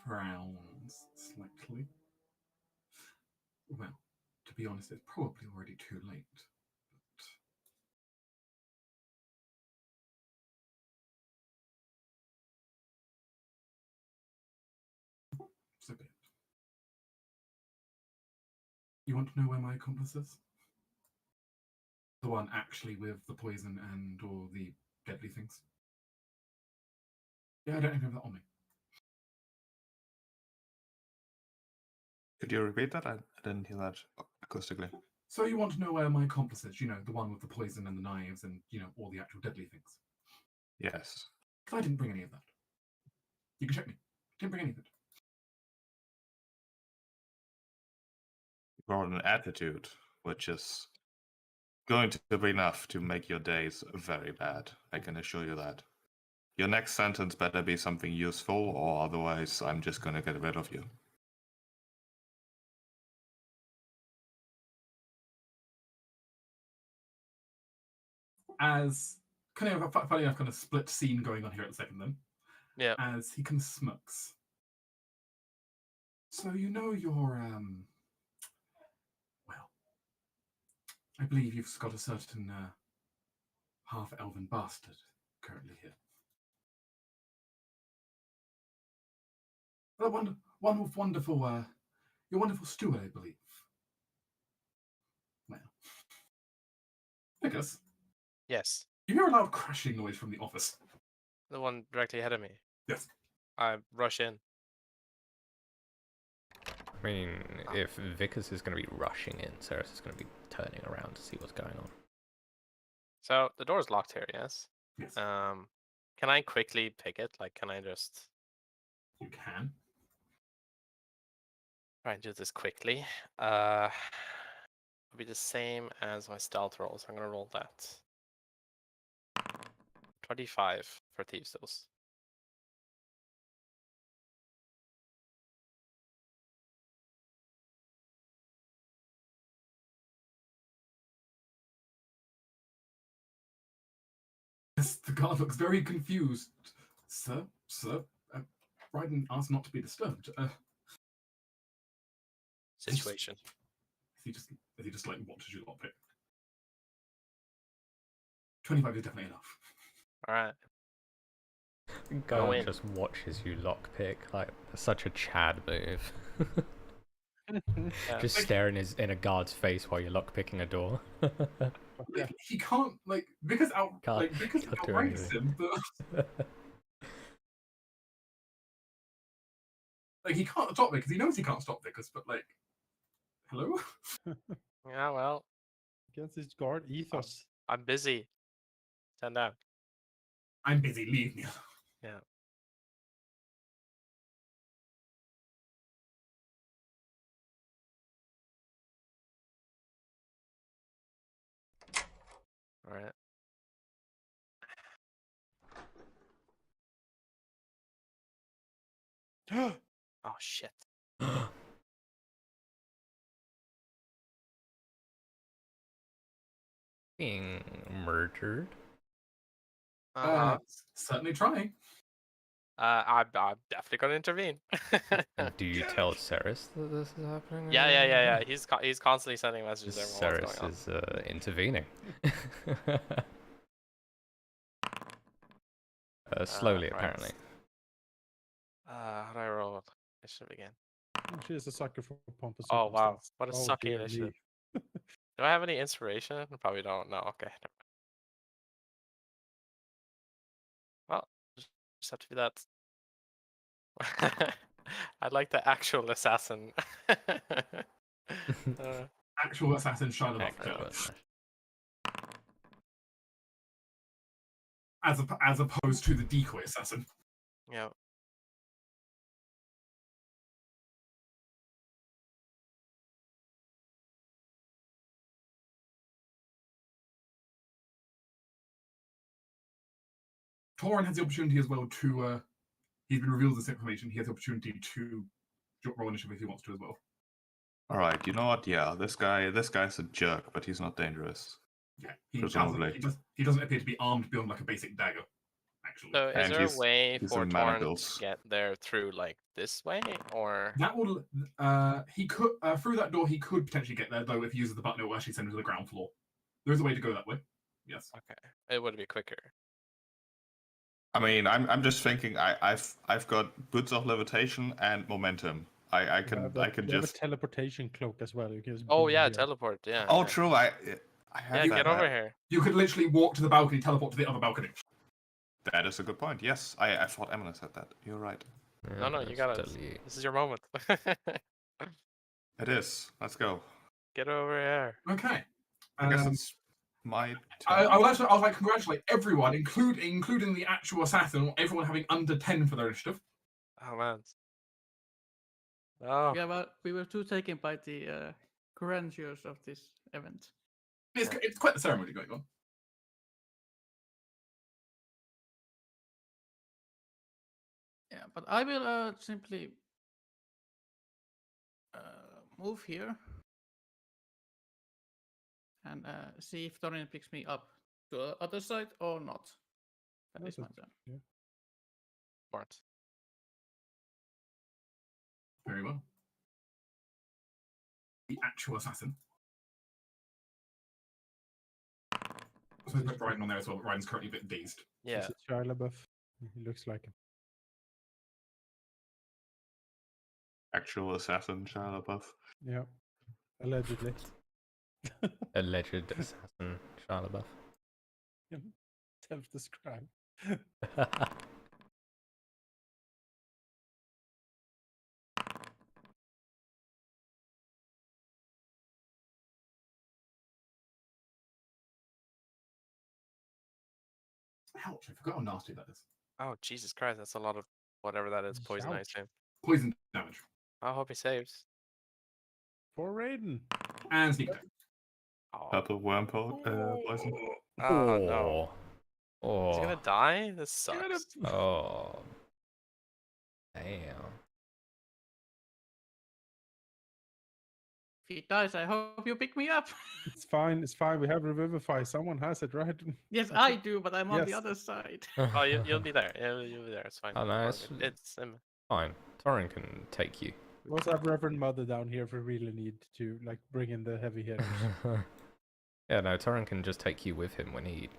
frowns slightly. Well, to be honest, it's probably already too late. But so be it. You want to know where my accomplice is? The one actually with the poison and or the deadly things? Yeah, I don't even have that on me. Could you repeat that? I didn't hear that acoustically. So you want to know where my accomplice is? You know, the one with the poison and the knives and, you know, all the actual deadly things. Yes. Because I didn't bring any of that. You can check me. Didn't bring any of it. You brought an attitude, which is going to be enough to make your days very bad. I can assure you that. Your next sentence better be something useful, or otherwise I'm just going to get rid of you. As kind of a funny enough kind of split scene going on here at the second then. Yeah. As he kind of smirks. So you know you're well, I believe you've got a certain half-elven bastard currently here. One wonderful your wonderful steward, I believe. Well, I guess. Yes. You hear a loud crashing noise from the office. The one directly ahead of me. Yes. I rush in. I mean, if Vickers is going to be rushing in, Ceres is going to be turning around to see what's going on. So the door's locked here, yes? Yes. Can I quickly pick it? Like, can I just You can. try and do this quickly? It'll be the same as my stealth roll, so I'm gonna roll that. 25 for Thieves' Tools. Yes, the guard looks very confused. Sir, Bryden asked not to be disturbed. Situation. Is he just like watches you lockpick? 25 is definitely enough. Alright. Go in. just watches you lockpick. Like, that's such a Chad move. Yeah. Just staring in a guard's face while you're lockpicking a door. Yeah. He can't because Can't it do outrages anything. him. But he can't stop because he knows he can't stop Vickers. But hello. Yeah, well, Against his guard ethos. I'm busy. Stand down. I'm busy. Leave me. Yeah. Alright. Oh shit. Being murdered. Certainly trying. I'm definitely gonna intervene. And do you tell Ceres that this is happening? Yeah. He's constantly sending messages everyone Ceres what's going on. is intervening. Slowly, right. apparently. How do I roll? I should begin. She is a sucker for pomp and Oh wow, circumstance. what a Oh, sucky dear initiative. me. Do I have any inspiration? I probably don't. No. Okay. Well, just have to do that. I'd like the actual assassin. Actual assassin Shia Okay, LaBeouf, cool. as opposed to the decoy assassin. Yeah. Torin has the opportunity as well to. He's been revealed this information. He has the opportunity to roll initiative if he wants to as well. All right, you know what? Yeah, this guy's a jerk, but he's not dangerous. Yeah, Presumably. he doesn't appear to be armed beyond like a basic dagger. Actually, So is And there a he's- way he's for in Torn manacles. to get there through like this way, or that will. He could through that door. He could potentially get there, though. If he uses the button, it will actually send him to the ground floor. There is a way to go that way. Yes. okay, it would be quicker. I mean, I'm just thinking. I've got boots of levitation and momentum. I can You have a just. teleportation cloak as well. You can just Oh be yeah, here. teleport. Yeah. Oh, yeah. true. I have Yeah, that. get over here. You could literally walk to the balcony, teleport to the other balcony. That is a good point. Yes, I thought Emily said that. You're right. No, no, you got it. This is your moment. It is. Let's go. Get over here. Okay. I guess it's my turn. I would like congratulate everyone, including the actual assassin, everyone having under 10 for their initiative. Oh man. Oh. Yeah, but we were too taken by the grandeurs of this event. It's quite the ceremony going on. Yeah, but I will simply move here and see if Torin picks me up to the other side or not. That is my turn. Yeah. Smart. Very well. The actual assassin. So there's Ryden on there as well, but Ryden's currently a bit dazed. Yeah. Is it Shia LaBeouf? He looks like him. Actual assassin, Shia LaBeouf. Yeah. Allegedly. Alleged assassin, Shia LaBeouf. Self-described. Ouch, I forgot how nasty that is. Oh Jesus Christ, that's a lot of whatever that is. Poison, I Ouch. assume. Poison damage. I hope he saves. For Raiden. And sneak attack. Oh, Purple worm poison. oh no. Oh. Is he gonna die? This sucks. Oh. Damn. If he dies, I hope you pick me up. It's fine. It's fine. We have Revivify. Someone has it, right? Yes, I do, but I'm on the Yes. other side. Oh, you'll be there. You'll be there. It's fine. Oh, no, It's Fine. Torin can take you. We also have Reverend Mother down here if we really need to like bring in the heavy hitters. Yeah, no, Torin can just take you with him when he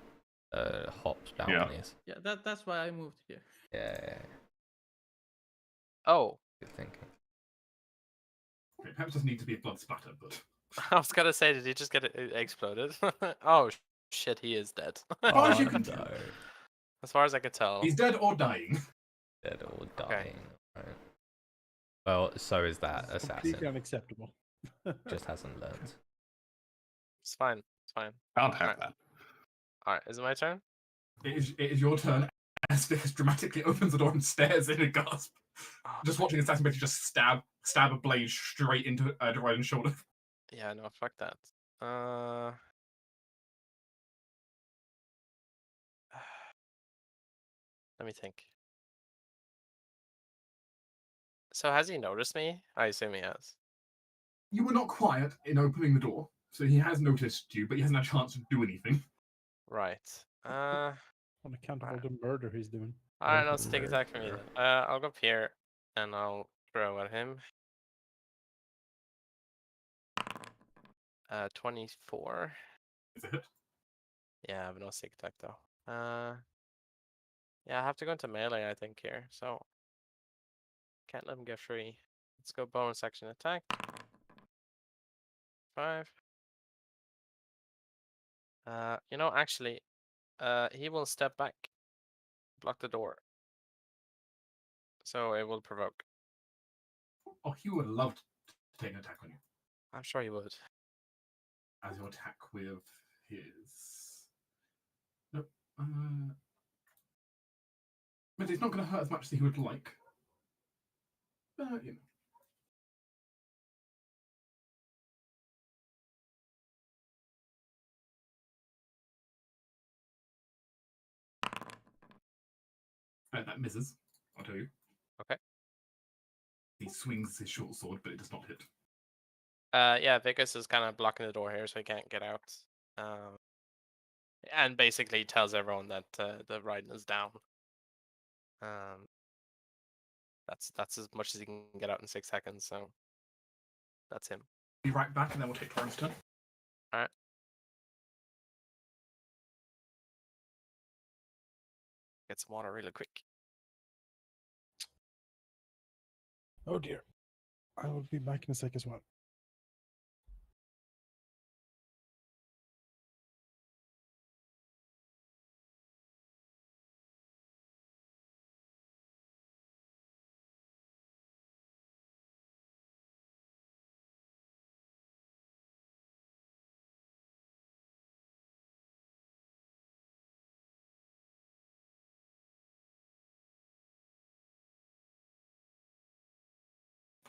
hops balconies. Yeah, that's why I moved here. Yeah. Oh, Good thinking. Okay, perhaps doesn't need to be a blood splatter, but. I was gonna say, did he just get exploded? Oh shit, he is dead. As far as you Oh, can no. tell. As far as I can tell. He's dead or dying. Dead or Okay. dying. Right. Well, so is that This is completely assassin. unacceptable. Just hasn't learned. It's fine. It's fine. Can't have Alright. that. All right, is it my turn? It is your turn. As Vickers dramatically opens the door and stares in a gasp. Oh, Just watching the assassin basically just stab a blade straight into Ryden's shoulder. yeah, no, fuck that. Let me think. So has he noticed me? I assume he has. You were not quiet in opening the door, so he has noticed you, but he hasn't had a chance to do anything. Right. On account of all the murder he's doing. All right, Open let's take attack for me murder. then. I'll go up here and I'll throw at him. 24. Is it hit? Yeah, I have no sneak attack though. Yeah, I have to go into melee, I think, here, so can't let him get free. Let's go bonus action attack. 5. Actually, he will step back, block the door, so it will provoke. Oh, he would have loved to take an attack on you. I'm sure he would. As your attack with his. Nope. But it's not going to hurt as much as he would like. But, you know. That misses, I'll tell you. Okay. He swings his short sword, but it does not hit. Yeah, Vickers is kind of blocking the door here, so he can't get out. And basically tells everyone that the Raiden is down. That's as much as he can get out in 6 seconds, so that's him. Be right back, and then we'll take Torin's turn. Alright. Get some water really quick. Oh dear. I will be back in a sec as well.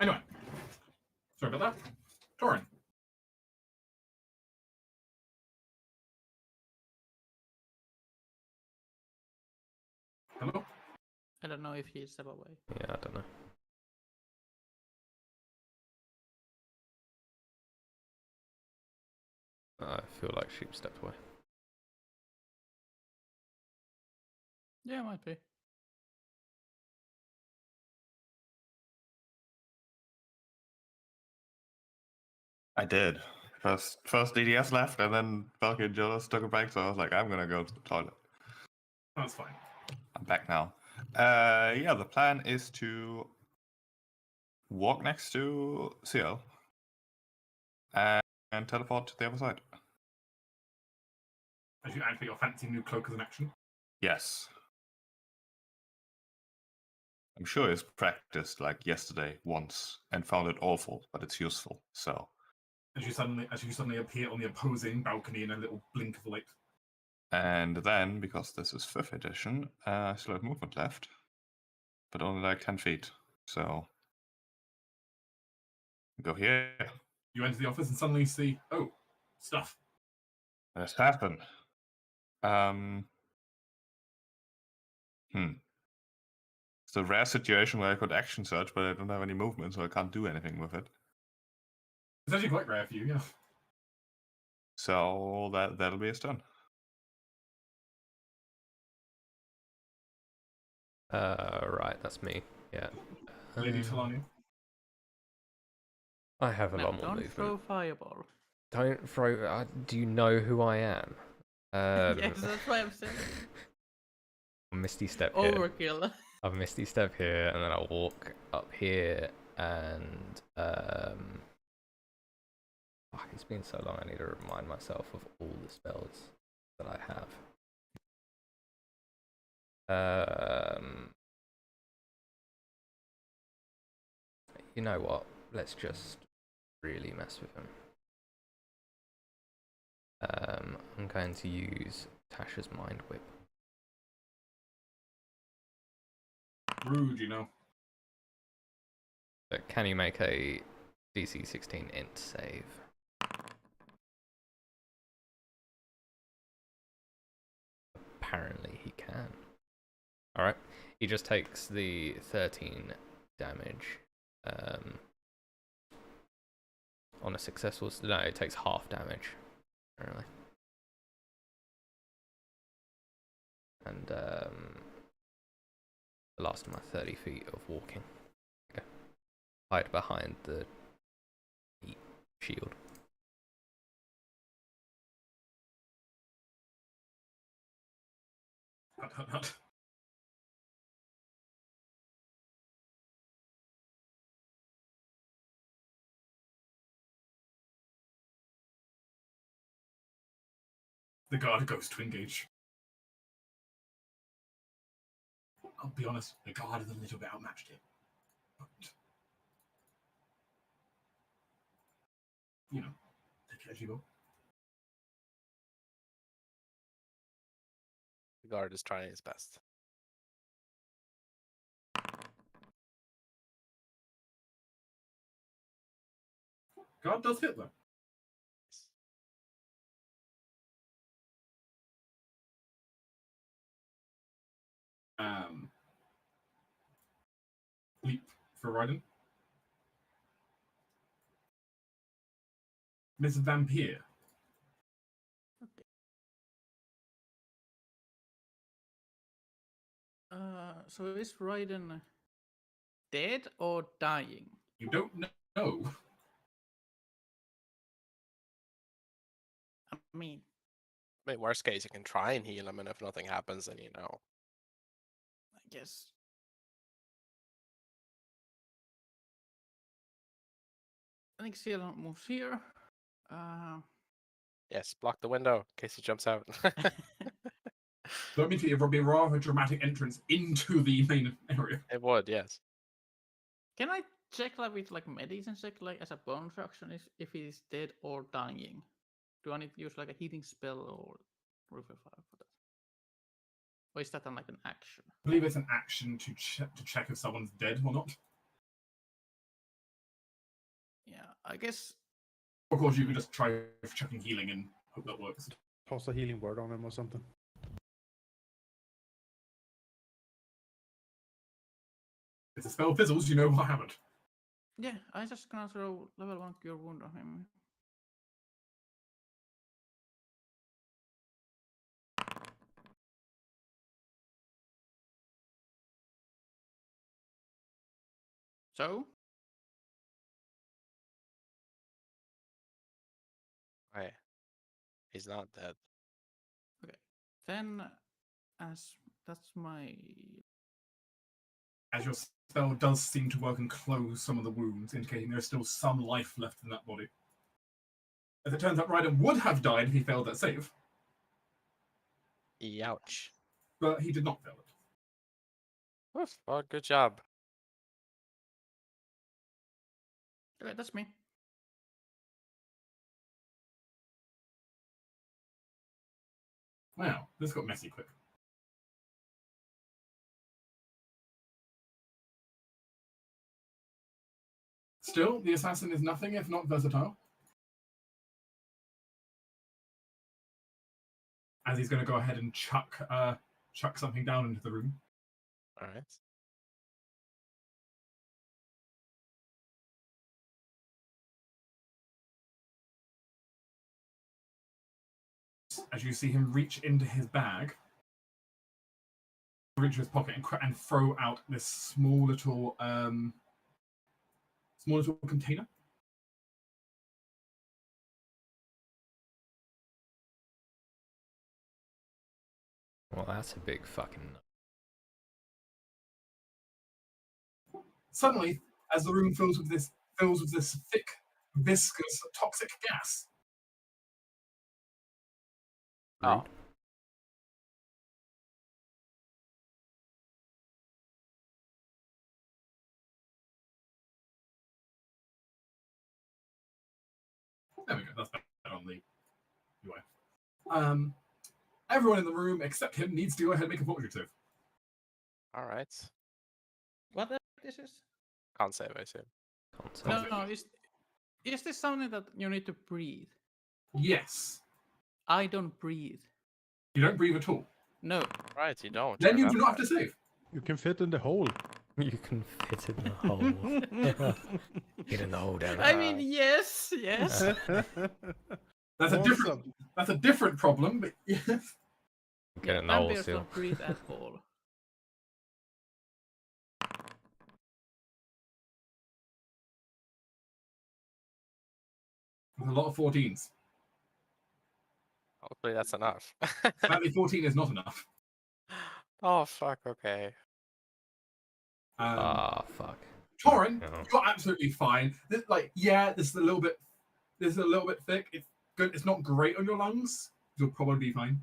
Anyway. Sorry about that. Torin. Hello? I don't know if he stepped away. Yeah, I don't know. I feel like sheep stepped away. Yeah, might be. I did. First DDS left, and then Valky and Jonas took a break, so I was like, I'm gonna go to the toilet. That's fine. I'm back now. Yeah, the plan is to walk next to Seal and teleport to the other side. As you activate your fancy new cloak as an action. Yes. I'm sure it's practiced like yesterday once and found it awful, but it's useful. So. As you suddenly appear on the opposing balcony in a little blink of the light. And then, because this is 5th edition, I still have movement left, but only like 10 feet. So. Go here. You enter the office and suddenly see, oh, stuff. Let's happen. It's a rare situation where I could action search, but I don't have any movement, so I can't do anything with it. It's actually quite rare for you, yeah. So that'll be a stun. Right, that's me. Yeah. Lady Talani. I have a Now, lot more don't movement. throw fireball. Don't throw. Do you know who I am? Yes, that's what I'm saying. Misty step here. Overkill. I'll Misty step here, and then I'll walk up here, and it's been so long. I need to remind myself of all the spells that I have. You know what? Let's just really mess with him. I'm going to use Tasha's Mind Whip. Rude, you know. But can you make a DC 16 int save? Apparently he can. Alright, he just takes the 13 damage. On a successful... No, it takes half damage, apparently. And the last of my 30 feet of walking. Okay. Hide behind the heat shield. Hut, hut, hut. The guard goes to engage. I'll be honest, the guard is a little bit outmatched here. But, you know, take it as you will. The guard is trying his best. Guard does hit though. Leap for Raiden. Miss Vampire. So is Raiden dead or dying? You don't know. I mean, I mean, worst case, you can try and heal him, and if nothing happens, then you know. I guess. I think Seal moves here. Yes, block the window in case he jumps out. So it means it would be a rather dramatic entrance into the main area. It would, yes. Can I check like with like medicine check like as a bonus action if he's dead or dying? Do I need to use like a healing spell or revivify for that? Or is that like an action? I believe it's an action to check if someone's dead or not. Yeah, I guess. Of course, you could just try checking healing and hope that works. Toss a healing word on him or something. If the spell fizzles, you know what happened. Yeah, I just gonna throw level 1 cure wound on him. So? Right. He's not dead. Okay. Then, as that's my. As your spell does seem to work and close some of the wounds, indicating there's still some life left in that body. As it turns out, Raiden would have died if he failed that save, Ouch. but he did not fail it. Oof. Well, good job. Okay, that's me. Wow, this got messy quick. Still, the assassin is nothing if not versatile. As he's going to go ahead and chuck something down into the room. All right. As you see him reach into his bag, reach into his pocket and throw out this small little container. Well, that's a big fucking. Suddenly, as the room fills with this thick, viscous, toxic gas. Oh. There we go. That's better on the UI. Everyone in the room except him needs to go ahead and make a fortitude save. All right. What this is? Can't save, I assume. No. Is this something that you need to breathe? Yes. I don't breathe. You don't breathe at all. No. Right, you don't. Then you're you do not have vampire. to save. You can fit in the hole. You can fit in the hole. Get in the hole down I there. mean, yes. That's a different problem, but yes. Get in the hole, Vampires Seal. don't breathe at all. There's a lot of 14s. Hopefully that's enough. Sadly, 14 is not enough. Oh, fuck, okay. Fuck. Torrin, No. you're absolutely fine. This is a little bit thick. It's good. It's not great on your lungs, You'll probably be fine.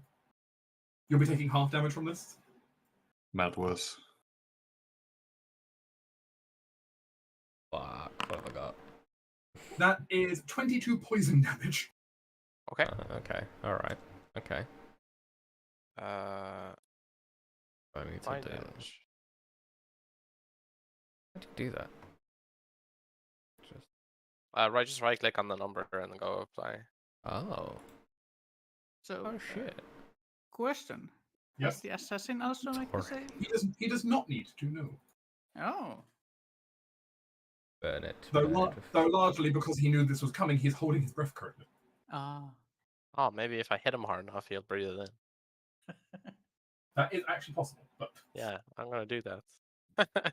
You'll be taking half damage from this. Melt worse. Fuck, what have I got? That is 22 poison damage. Okay. Okay, alright. Okay. Uh, I need to fine do. damage. How do you do that? Just Just right click on the number and then go apply. oh. So, Oh shit. question. Yes. Does the assassin also make the save? He does not need to know. Oh. Burn it. Though, Burn it with- though largely because he knew this was coming, he's holding his breath currently. Ah. Oh, maybe if I hit him hard enough, he'll breathe it in. That is actually possible, but Yeah, I'm gonna do that.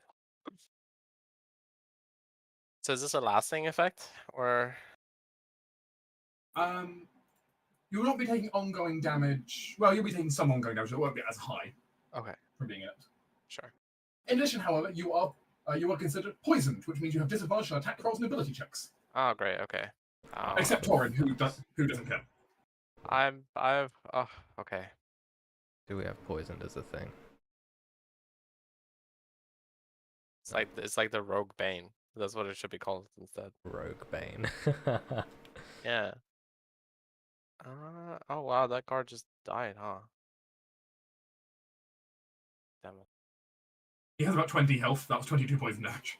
So is this a lasting effect, or? you will not be taking ongoing damage. Well, you'll be taking some ongoing damage. It won't be as high Okay, from being in it. sure. In addition, however, you are considered poisoned, which means you have disadvantage on attack rolls and ability checks. Oh, great. Okay. Except Torin, who doesn't care. Oh, okay. Do we have poisoned as a thing? It's like the Rogue Bane. That's what it should be called instead. Rogue Bane. Yeah. Oh wow, that guard just died, huh? Damn it. He has about 20 health. That was 22 poison damage.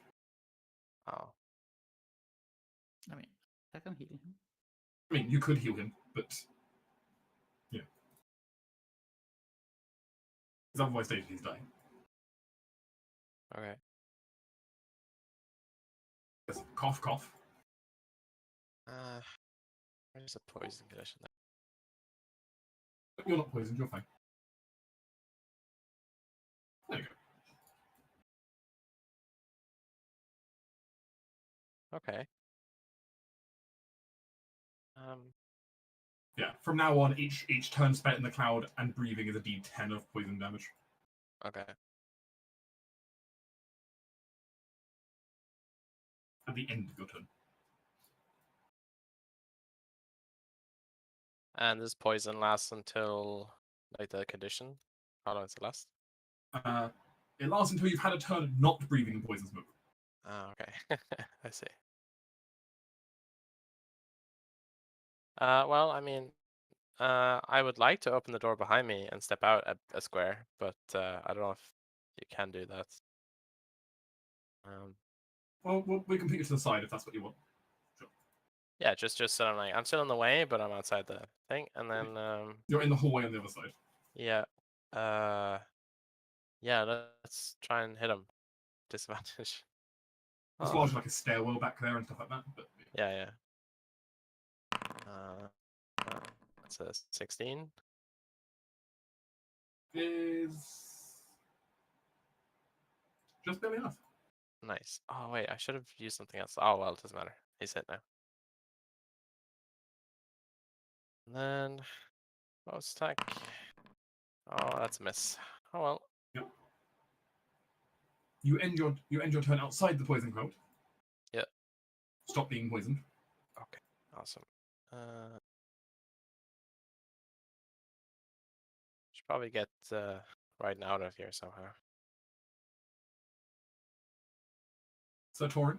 Oh. I mean, I can heal him. I mean, you could heal him, but yeah. His otherwise stated he's dying. Okay. Yes. Cough, cough. Where's the poison condition? But you're not poisoned, you're fine. There you go. Okay. Yeah, from now on, each turn spent in the cloud and breathing is a d10 of poison damage. Okay. At the end of your turn. And this poison lasts until like the condition? How long does it last? It lasts until you've had a turn of not breathing in poison smoke. Oh, okay. I see. Well, I mean, I would like to open the door behind me and step out a square, but I don't know if you can do that. Well, we can put you to the side if that's what you want. Yeah, just so I'm still in the way, but I'm outside the thing, and then You're in the hallway on the other side. yeah, yeah, let's try and hit him. Disadvantage. It's largely like a stairwell back there and stuff like that. But Yeah. That's a 16. is just barely enough. Nice. Oh wait, I should have used something else. Oh well, it doesn't matter. He's hit now. And then bonus attack. Oh, that's a miss. Oh well. Yep. You end your turn outside the poison cloud. Yeah. Stop being poisoned. Okay. Awesome. Should probably get right out of here somehow. So Torin.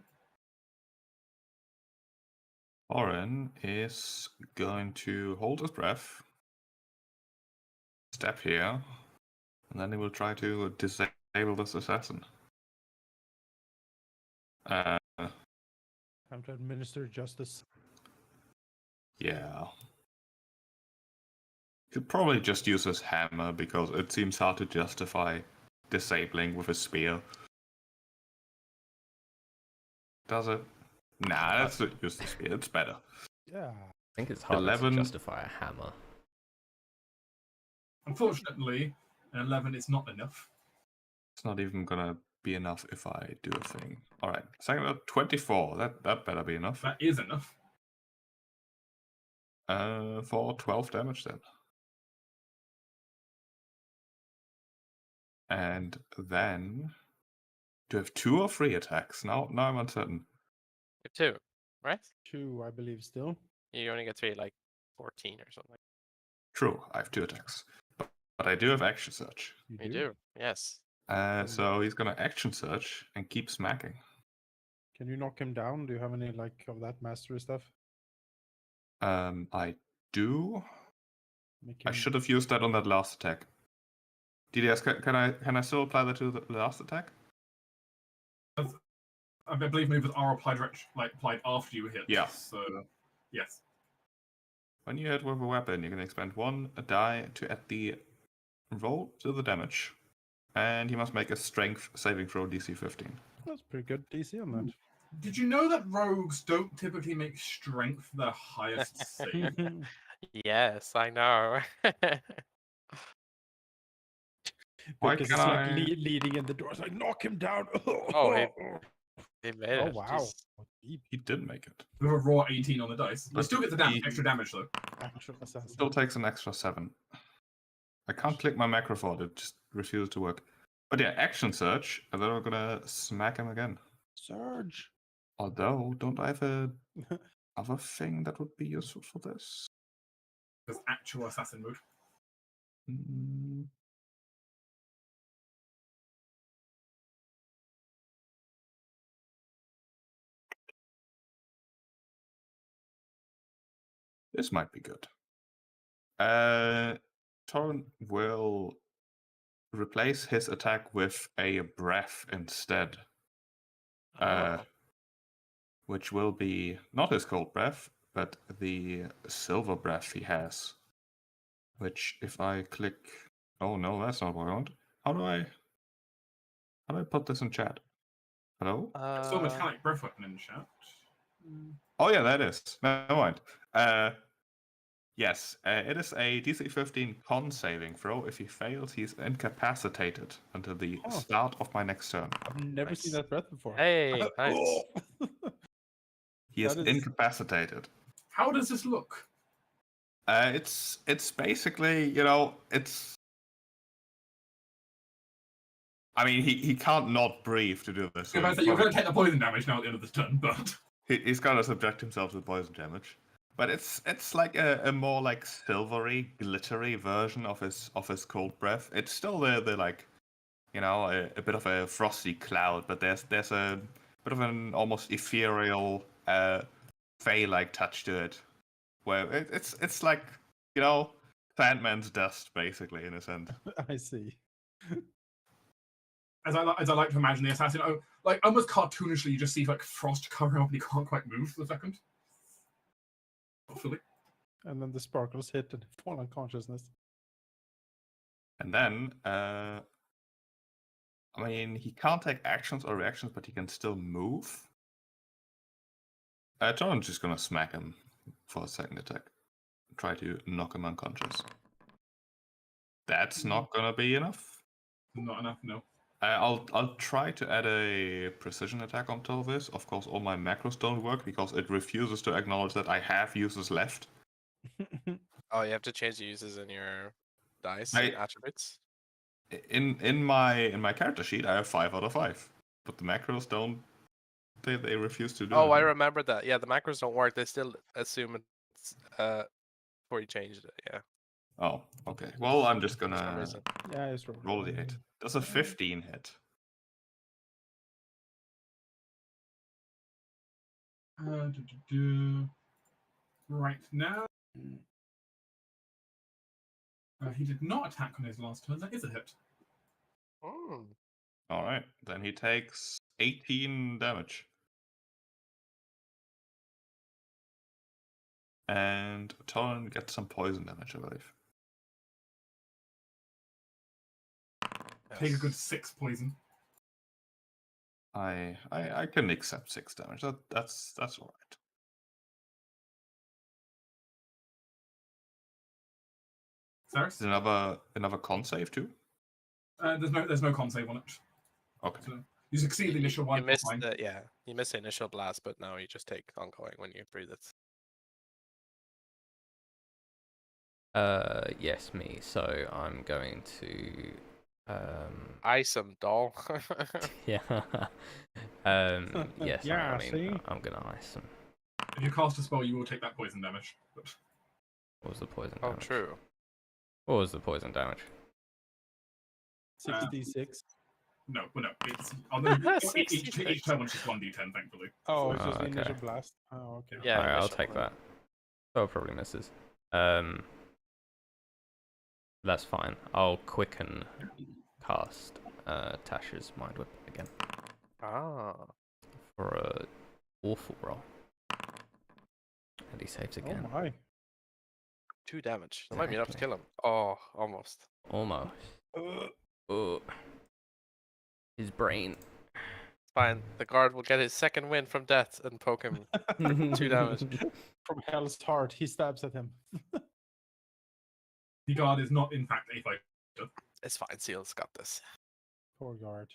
Oren is going to hold his breath, step here, and then he will try to disable this assassin. Time to administer justice. Yeah. Could probably just use his hammer because it seems hard to justify disabling with a spear. Does it? Nah, let's use the spear. It's better. Yeah. I think it's harder 11. to justify a hammer. Unfortunately, an 11 is not enough. It's not even gonna be enough if I do a thing. Alright, second round, 24. That better be enough. That is enough. For 12 damage then. And then do I have 2 or 3 attacks? Now I'm uncertain. You have 2, right? 2, I believe, still. You only get 3, like 14 or something. True, I have 2 attacks. But I do have action search. We do. Yes. So he's gonna action search and keep smacking. Can you knock him down? Do you have any like of that mastery stuff? I do. Make I him... should have used that on that last attack. DDS, can I still apply that to the last attack? I believe movers are applied applied after you hit. Yeah. So yes. When you hit with a weapon, you can expend 1 die to add the roll to the damage. And he must make a strength saving throw DC 15. That's pretty good DC on that. Did you know that rogues don't typically make strength their highest save? Yes, I know. Why Because can it's like I- leading in the door. It's like, knock him down. Oh, he made Oh, it. wow. Jeez. He did make it. With a raw 18 on the dice. You But still get the he- extra damage though. Actual assassin. Still takes an extra 7. I can't click my macro for it, it just refuses to work. But yeah, action search, and then we're gonna smack him again. Surge. Although, don't I have a other thing that would be useful for this? There's actual assassin mode. Mm. This might be good. Torrent will replace his attack with a breath instead. Oh. Which will be not his cold breath, but the silver breath he has. Which, if I click, oh no, that's not what I want. How do I put this in chat? Hello? Still metallic breath weapon in the chat. Oh yeah, that is. Never mind. Yes, it is a DC 15 con saving throw. If he fails, he's incapacitated until the start of my next turn. I've never seen Nice. that breath before. Hey, nice. Oh. He is That is- incapacitated. How does this look? It's basically, it's. I mean, he can't not breathe to do this. You're going to take the poison damage now at the end of this turn, but He's got to subject himself to poison damage. But it's like a more like silvery, glittery version of his cold breath. It's still the like, a bit of a frosty cloud, but there's a bit of an almost ethereal, fey-like touch to it, where it's like Sandman's dust basically in a sense. I see. as I like to imagine the assassin, like almost cartoonishly, you just see like frost covering up and he can't quite move for a second. Hopefully. And then the sparkles hit and fall unconsciousness. And then, I mean, he can't take actions or reactions, but he can still move. Torrent's just gonna smack him for a second attack. Try to knock him unconscious. That's not gonna be enough. Not enough, no. I'll try to add a precision attack on top of this. Of course, all my macros don't work because it refuses to acknowledge that I have uses left. Oh, you have to change the uses in your dice and attributes. In my character sheet, I have 5 out of 5, but the macros don't. They refuse to do. Oh, I anything. remember that. Yeah, the macros don't work. They still assume it's before you changed it. Yeah. Oh, okay. Well, I'm just For some gonna reason. Yeah, it's wrong. roll the 8. Does a 15 hit? Right now, he did not attack on his last turn. That is a hit. Mm. All right, then he takes 18 damage. And Torrent gets some poison damage, I believe. Take a good 6 poison. I can accept 6 damage. That's all right. Cyrus? Is another con save too? There's no con save on it. Okay. So you succeed the initial one. You missed fine. you missed the initial blast, but now you just take ongoing when you breathe it. Yes, me. So I'm going to Ice him, doll. yeah. Yes, Yeah, I mean, see? I'm gonna ice him. If you cast a spell, you will take that poison damage. But What was the poison Oh, damage? true. What was the poison damage? 66. No, well, no. It's each 66. turn one's just 1d10, thankfully. Oh, So- it's just the okay. initial blast. Oh, okay. Yeah, Alright, I'll initial, take right. that. Oh, probably misses. That's fine. I'll quicken cast Tasha's Mind Whip again Ah. for a awful roll. And he saves again. Oh my. 2 damage. That might be enough to Exactly. kill him. Oh, almost. Almost. Uh, Oh. His brain. It's fine. The guard will get his second win from death and poke him 2 damage. From Hell's heart, he stabs at him. The guard is not, in fact, a fighter. It's fine. Seal's got this. Poor guard.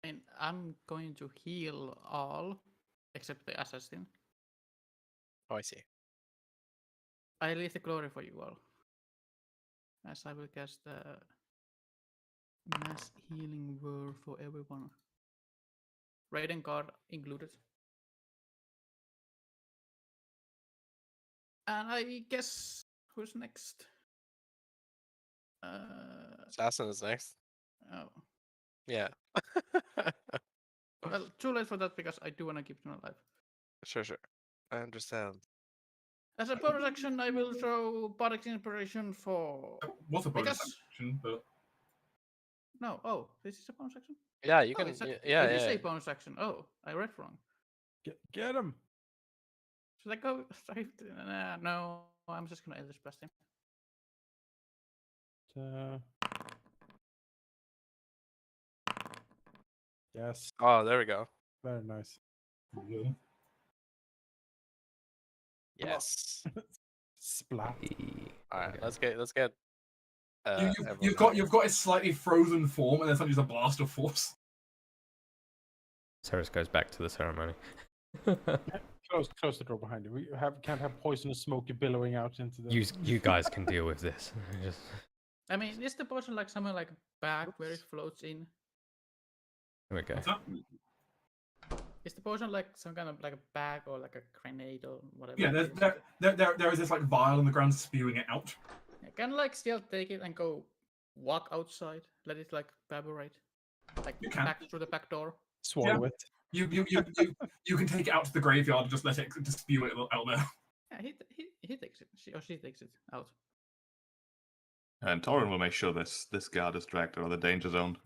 And I'm going to heal all except the assassin. Oh, I see. I leave the glory for you all. As I will cast the mass healing word for everyone. Raiden guard included. And I guess who's next? Assassin is next. Oh. Yeah. Well, too late for that because I do want to keep him alive. Sure. I understand. As a bonus action, I will throw Bardic Inspiration for. That was a bonus Because- action, but No, oh, this is a bonus action? Yeah, you Oh, can. it's a... Yeah, It is yeah. a bonus action. Oh, I read wrong. Get him. Should I go straight? No, I'm just gonna Eldritch Blast him. Yes. Oh, there we go. Very nice. yeah. Yes. Splat. All right, Okay. let's get. You've got a slightly frozen form, and then suddenly just a blast of force. Ceres goes back to the ceremony. Close the door behind you. We can't have poisonous smoke billowing out into the. You guys can deal with this. Just I mean, is the potion like somewhere like back where it floats in? here we go. What's that? Is the potion like some kind of like a bag or like a grenade or whatever? Yeah, it is? there is this like vial on the ground spewing it out. Yeah, can I like still take it and go walk outside? Let it like evaporate, like You can. back through the back door. Swallow it. You can take it out to the graveyard and just let it just spew it out there. Yeah, he takes it. She takes it out. And Torin will make sure this guard is dragged out of the danger zone,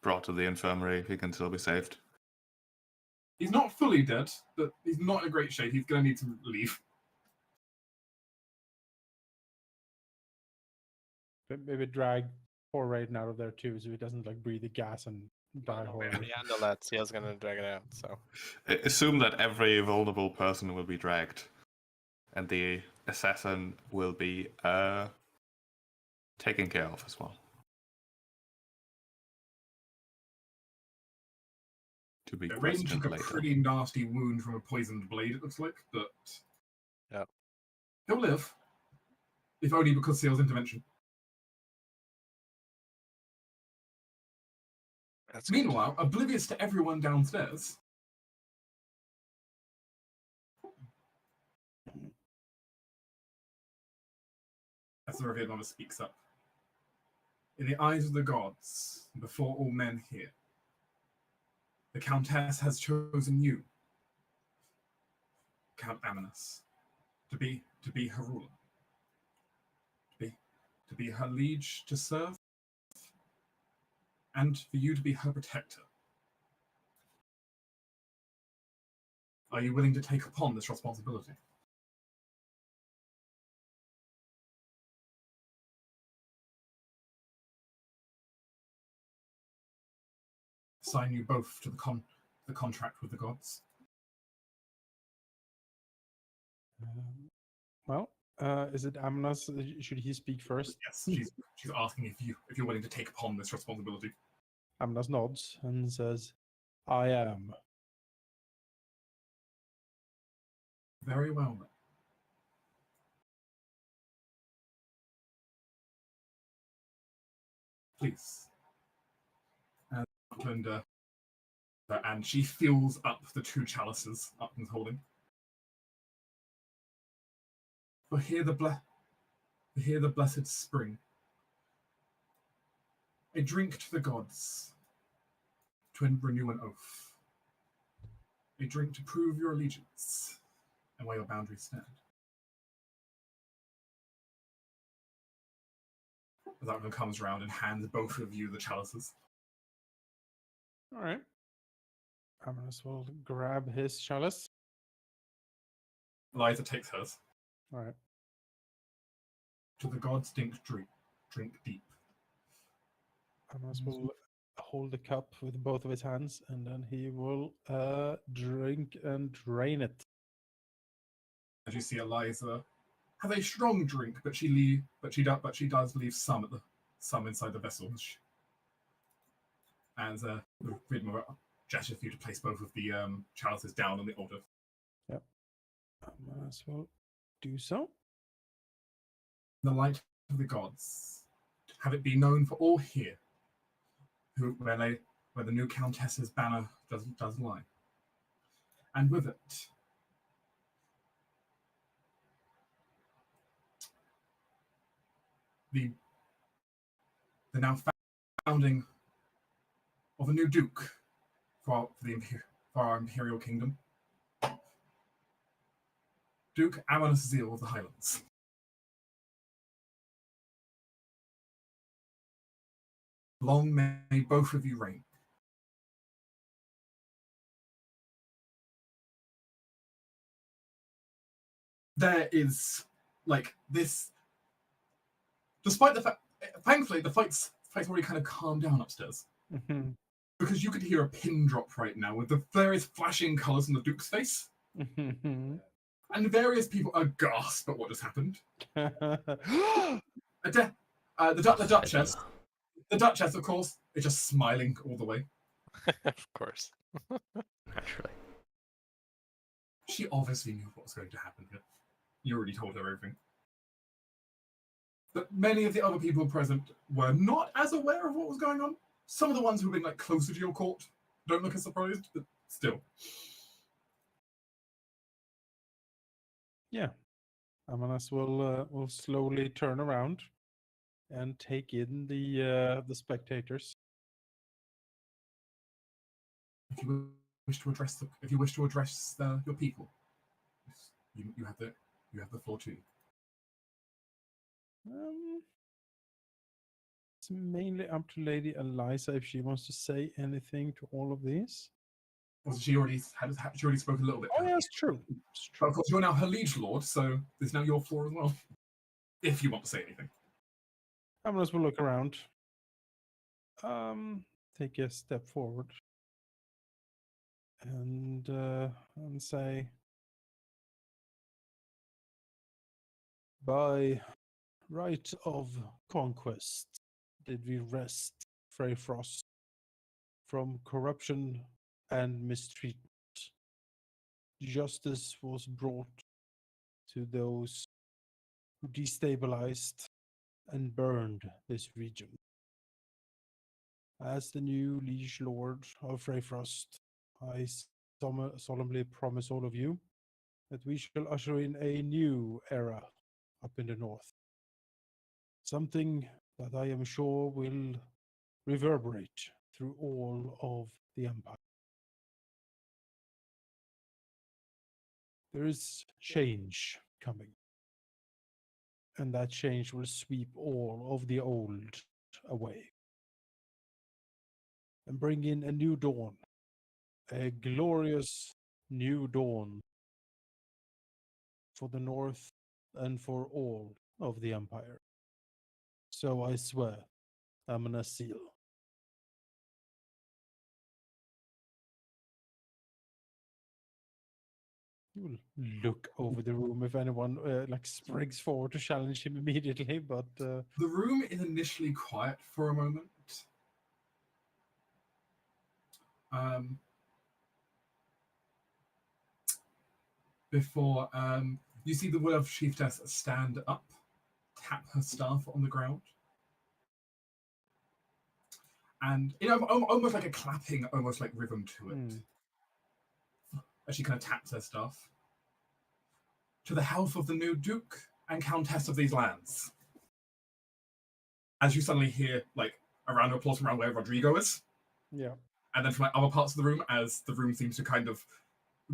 brought to the infirmary if he can still be saved. He's not fully dead, but he's not in a great shape. He's going to need to leave. But maybe drag poor Raiden out of there too, so he doesn't like breathe the gas and die no, horribly. We handle that. Seal's gonna drag it out. So Assume that every vulnerable person will be dragged, and the assassin will be taken care of as well. To be Raiden questioned took a later. pretty nasty wound from a poisoned blade, it looks like, but Yep. he'll live. If only because Seal's intervention. that's good. Meanwhile, oblivious to everyone downstairs, as the revered mother speaks up. In the eyes of the gods, and before all men here, the Countess has chosen you, Count Amanus, to be her ruler, to be her liege to serve, and for you to be her protector. Are you willing to take upon this responsibility? Sign you both to the contract with the gods. Well, is it Amnos? Should he speak first? Yes, she's asking if you're willing to take upon this responsibility. Amnos nods and says, "I am." Very well. Then. Please. Linda, and she fills up the 2 chalices Upton's holding. For hear the blessed spring. A drink to the gods, to renew an oath. A drink to prove your allegiance and where your boundaries stand. That one comes around and hands both of you the chalices. All right. Amonas will grab his chalice. Eliza takes hers. All right. To the gods drink deep. Amonas will hold the cup with both of his hands, and then he will drink and drain it. As you see, Eliza has a strong drink, but she does leave some inside the vessel. As the Ridmer gestures for you to place both of the chalices down on the altar. Yep. Amonas will do so. The light of the gods, have it be known for all here, where the new Countess's banner does lie, and with it, the now founding of a new duke for our imperial kingdom, Duke Amonas Zeal of the Highlands. Long may both of you reign. There is, like, this... Despite the fact... Thankfully, the fight's already kind of calmed down upstairs. Mm-hmm. Because you could hear a pin drop right now with the various flashing colours on the Duke's face. Mm-hmm. And various people aghast at what just happened. The Duchess... The Duchess, of course, is just smiling all the way. Of course. Naturally. She obviously knew what was going to happen here. You already told her everything. But many of the other people present were not as aware of what was going on. Some of the ones who've been like closer to your court don't look as surprised, but still. Yeah. Amonas will slowly turn around and take in the spectators. If you wish to address your people, you have the floor too. It's mainly up to Lady Eliza if she wants to say anything to all of these. Well, she already spoke a little bit. Oh, yeah, it's true. It's But true. of course, you're now her liege lord, so it's now your floor as well. If you want to say anything. Amonas will look around. Take a step forward. And say, by right of conquest did we wrest Freyfrost from corruption and mistreatment. Justice was brought to those who destabilized and burned this region. As the new liege lord of Freyfrost, I solemnly promise all of you that we shall usher in a new era up in the north. Something that I am sure will reverberate through all of the empire. There is change coming, and that change will sweep all of the old away and bring in a new dawn, a glorious new dawn for the north and for all of the empire. So I swear, Amonas Zeal. You will look over the room if anyone springs forward to challenge him immediately, but The room is initially quiet for a moment. Before you see the Wolf Chiefess stand up, tap her staff on the ground, and almost like a clapping, almost like rhythm to it. As she kind of taps her staff. To the health of the new Duke and countess of these lands. As you suddenly hear like a round of applause from around where Rodrigo is, Yeah. and then from like, other parts of the room, as the room seems to kind of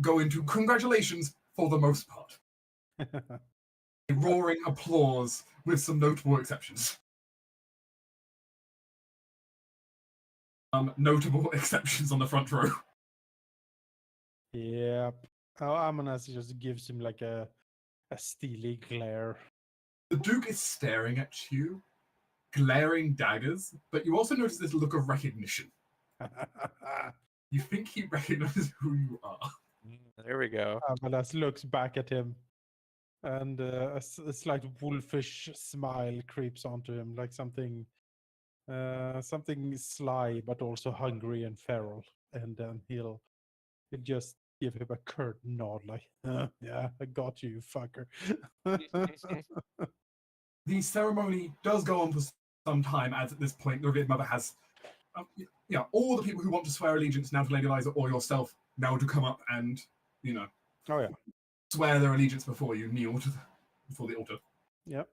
go into congratulations for the most part. A roaring applause with some notable exceptions. Notable exceptions on the front row. Yep. Oh, Amonas just gives him like a steely glare. The Duke is staring at you, glaring daggers, but you also notice this look of recognition. You think he recognizes who you are. There we go. Amonas looks back at him, and a slight wolfish smile creeps onto him, like something sly but also hungry and feral. And then he'll just give him a curt nod, like, "Yeah, I got you, fucker." The ceremony does go on for some time, as at this point the revered mother has, all the people who want to swear allegiance now to Lady Eliza or yourself now to come up and, Oh yeah. swear their allegiance before you kneel before the altar. Yep.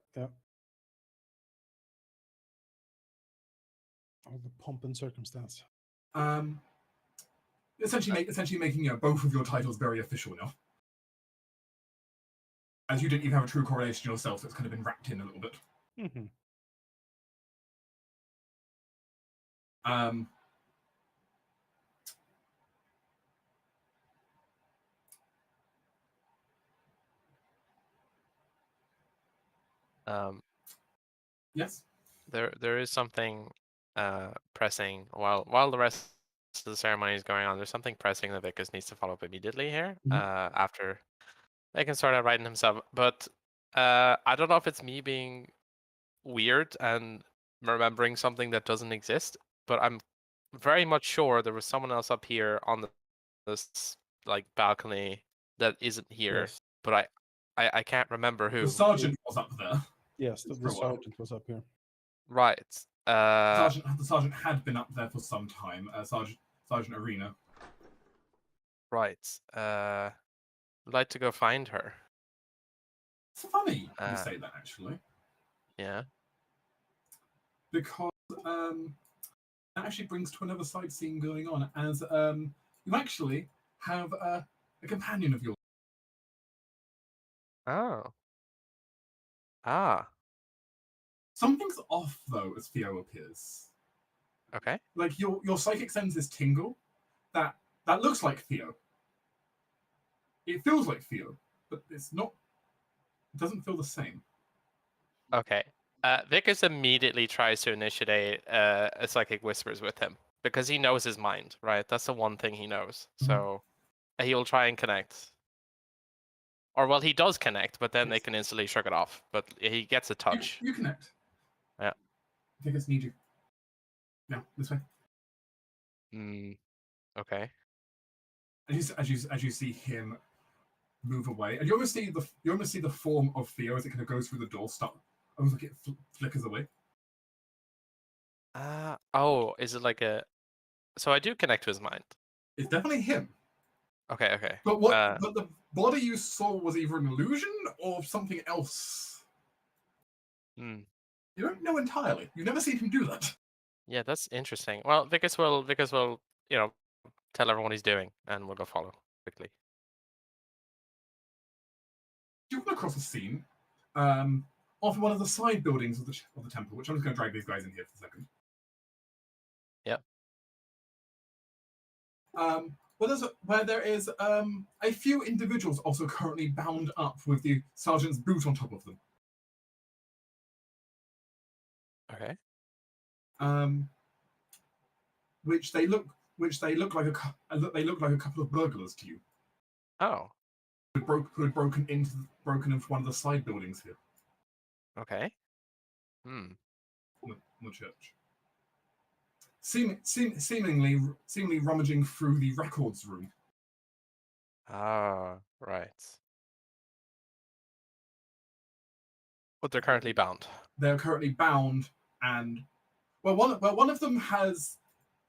All the pomp and circumstance. Essentially making both of your titles very official now. As you didn't even have a true coronation yourself, so it's kind of been wrapped in a little bit. Mm-hmm. Yes. There is something pressing while the rest of the ceremony is going on. There's something pressing that Vickers needs to follow up immediately here. After they can start out writing himself. But I don't know if it's me being weird and remembering something that doesn't exist, but I'm very much sure there was someone else up here on this like balcony that isn't here. Yes. But I can't remember who. The sergeant was up there. Yes, the sergeant was up here. Right. The sergeant had been up there for some time. Sergeant Arena. Right. I'd like to go find her. It's funny you say that, actually. Yeah. Because that actually brings to another side scene going on, as you actually have a companion of yours. Oh. Ah. Something's off, though, as Theo appears. Okay. Like, your psychic senses tingle. That looks like Theo. It feels like Theo, but it's not. It doesn't feel the same. Okay. Vickers immediately tries to initiate a psychic whispers with him because he knows his mind, right? That's the one thing he knows. So he'll try and connect. Or well, he does connect, but then they can instantly shrug it off. But he gets a touch. You connect. Yeah. Vickers need you. Yeah, this way. Okay. As you see him move away, and you almost see the form of Theo as it kind of goes through the door. Almost like it flickers away. Oh, is it like a? So I do connect to his mind. It's definitely him. Okay. But but the body you saw was either an illusion or something else. You don't know entirely. You've never seen him do that. Yeah, that's interesting. Well, Vickers will, tell everyone what he's doing, and we'll go follow quickly. You run across a scene of one of the side buildings of the temple, which I'm just going to drag these guys in here for a second. Yep. Where there is a few individuals also currently bound up with the sergeant's boot on top of them. Okay. Which they look like a couple of burglars to you. Oh. Who had broken into one of the side buildings here. Okay. On the church. Seemingly rummaging through the records room. Ah, right. But they're currently bound. They're currently bound, and one of them has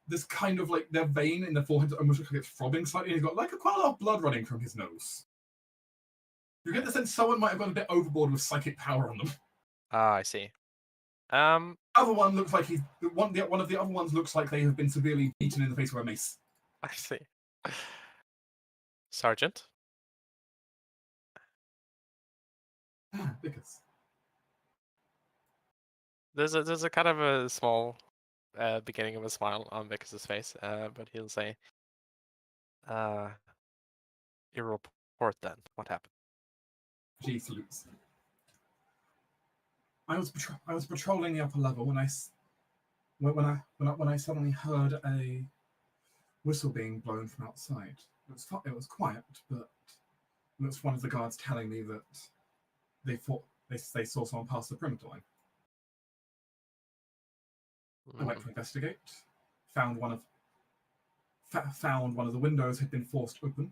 this kind of like their vein in the forehead almost looks like it's throbbing slightly. He's got like quite a lot of blood running from his nose. You get the sense someone might have gone a bit overboard with psychic power on them. Ah, I see. Other one looks like one of the other ones looks like they have been severely beaten in the face with a mace. I see. Sergeant. Because There's a kind of a small beginning of a smile on Vickers' face, but he'll say, "Your report then. What happened?" she salutes. I was patrolling the upper level when I suddenly heard a whistle being blown from outside. It was quiet, but it was one of the guards telling me that they thought they saw someone pass the perimeter line. I went to investigate. Found one of the windows had been forced open,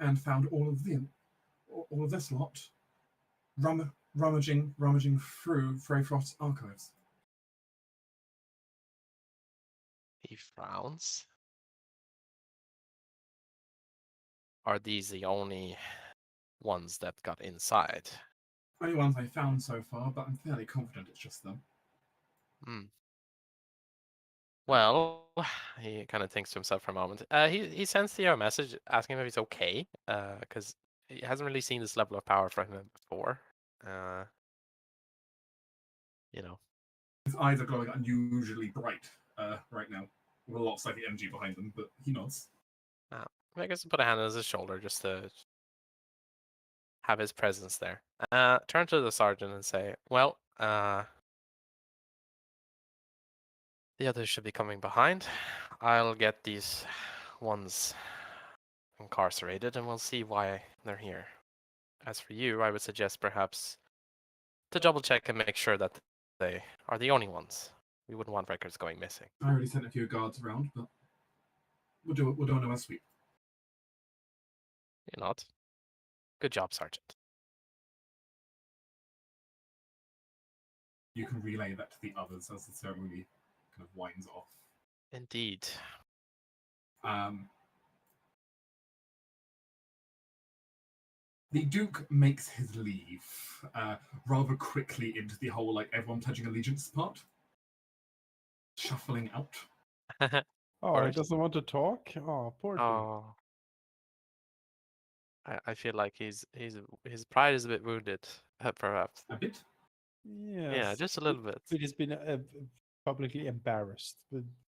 and found all of this lot rummaging through Freyfrost's archives. He frowns. Are these the only ones that got inside? Only ones I found so far, but I'm fairly confident it's just them. Well, he kind of thinks to himself for a moment. He sends Theo a message asking him if he's okay, because he hasn't really seen this level of power from him before. His eyes are glowing unusually bright right now, with a lot of psychic energy behind them, but he nods. I guess put a hand on his shoulder just to have his presence there. Turn to the sergeant and say, "Well, the others should be coming behind. I'll get these ones incarcerated, and we'll see why they're here. As for you, I would suggest perhaps to double check and make sure that they are the only ones. We wouldn't want records going missing." I already sent a few guards around, but we'll do another sweep. You're not. Good job, Sergeant. You can relay that to the others as the ceremony kind of winds off. Indeed. The Duke makes his leave rather quickly into the whole everyone pledging allegiance part, shuffling out. Oh, he doesn't want to talk. Oh, poor dude. Oh. I feel like his pride is a bit wounded, perhaps. A bit. Yes. Yeah, just a little bit. But he's been publicly embarrassed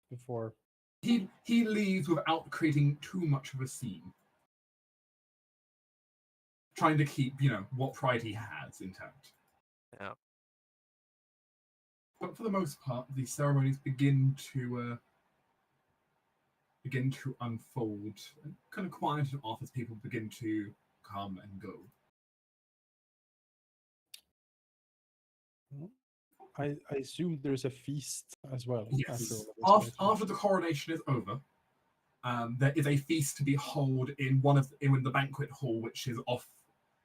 before. He leaves without creating too much of a scene, trying to keep what pride he has intact. Yeah. But for the most part, the ceremonies begin to unfold, and kind of quieten off as people begin to come and go. I assume there's a feast as well. Yes. After After the coronation is over, there is a feast to be held in the banquet hall, which is off.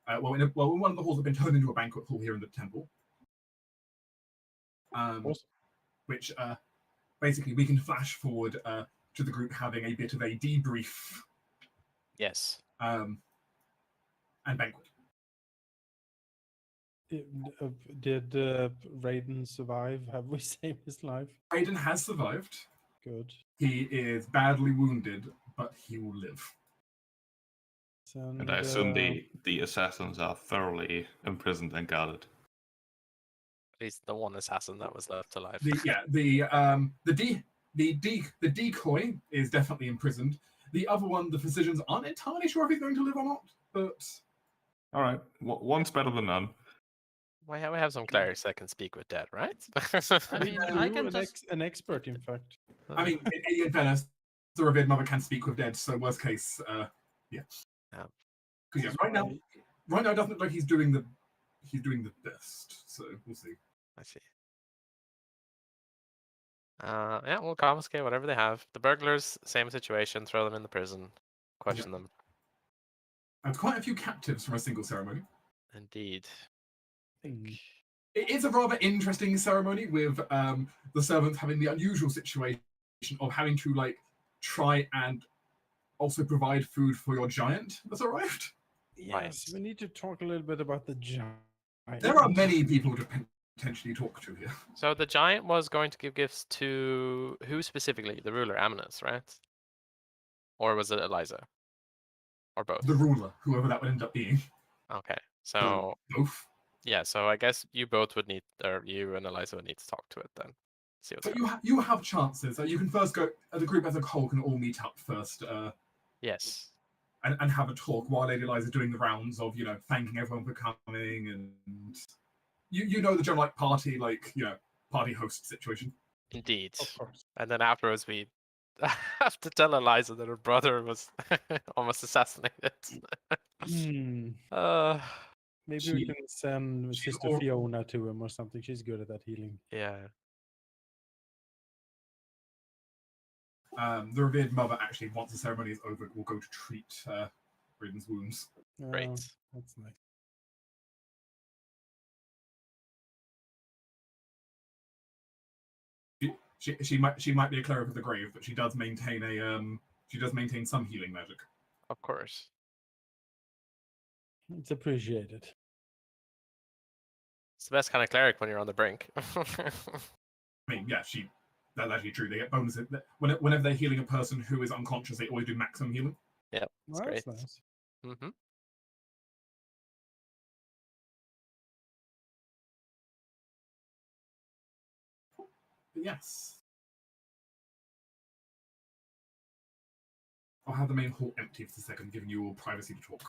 One of the halls have been turned into a banquet hall here in the temple. Awesome. Which basically we can flash forward to the group having a bit of a debrief. Yes. And banquet. Did Raiden survive? Have we saved his life? Raiden has survived. Good. He is badly wounded, but he will live. And I assume the assassins are thoroughly imprisoned and guarded. At least the one assassin that was left alive. The decoy is definitely imprisoned. The other one, the physicians aren't entirely sure if he's going to live or not. But all right, one's better than none. We have some clerics that can speak with dead, right? I mean, I can an expert, in fact. I mean, in fairness, the revered mother can speak with dead. So worst case, yeah. Because right now it doesn't look like he's doing the best. So we'll see. I see. Yeah, we'll confiscate whatever they have. The burglars, same situation. Throw them in the prison. Question them. And quite a few captives from a single ceremony. Indeed. It is a rather interesting ceremony with the servants having the unusual situation of having to try and also provide food for your giant that's arrived. Yes, we need to talk a little bit about the giant. There are many people to potentially talk to here. So the giant was going to give gifts to who specifically? The ruler, Amnis, right? Or was it Eliza? Or both? The ruler, whoever that would end up being. Okay. So Both. yeah, so I guess you both would need, or you and Eliza would need to talk to it then. See what's But happening. you have chances. You can first go. The group as a whole can all meet up first. Yes. And have a talk while Lady Eliza doing the rounds of thanking everyone for coming, and you know the general party party host situation. Indeed. Of course. And then afterwards we have to tell Eliza that her brother was almost assassinated. uh Maybe we can send she's Sister Fiona to him or something. She's good at that healing. yeah. The revered mother actually, once the ceremony is over, will go to treat Raiden's wounds. Great. That's nice. She might be a cleric of the grave, but she does maintain some healing magic. Of course. It's appreciated. It's the best kind of cleric when you're on the brink. I mean, yeah, that's actually true. They get bonuses whenever they're healing a person who is unconscious. They always do maximum healing. Yeah, Well, great. that's nice. Mm-hmm. But yes, I'll have the main hall empty for a second, giving you all privacy to talk.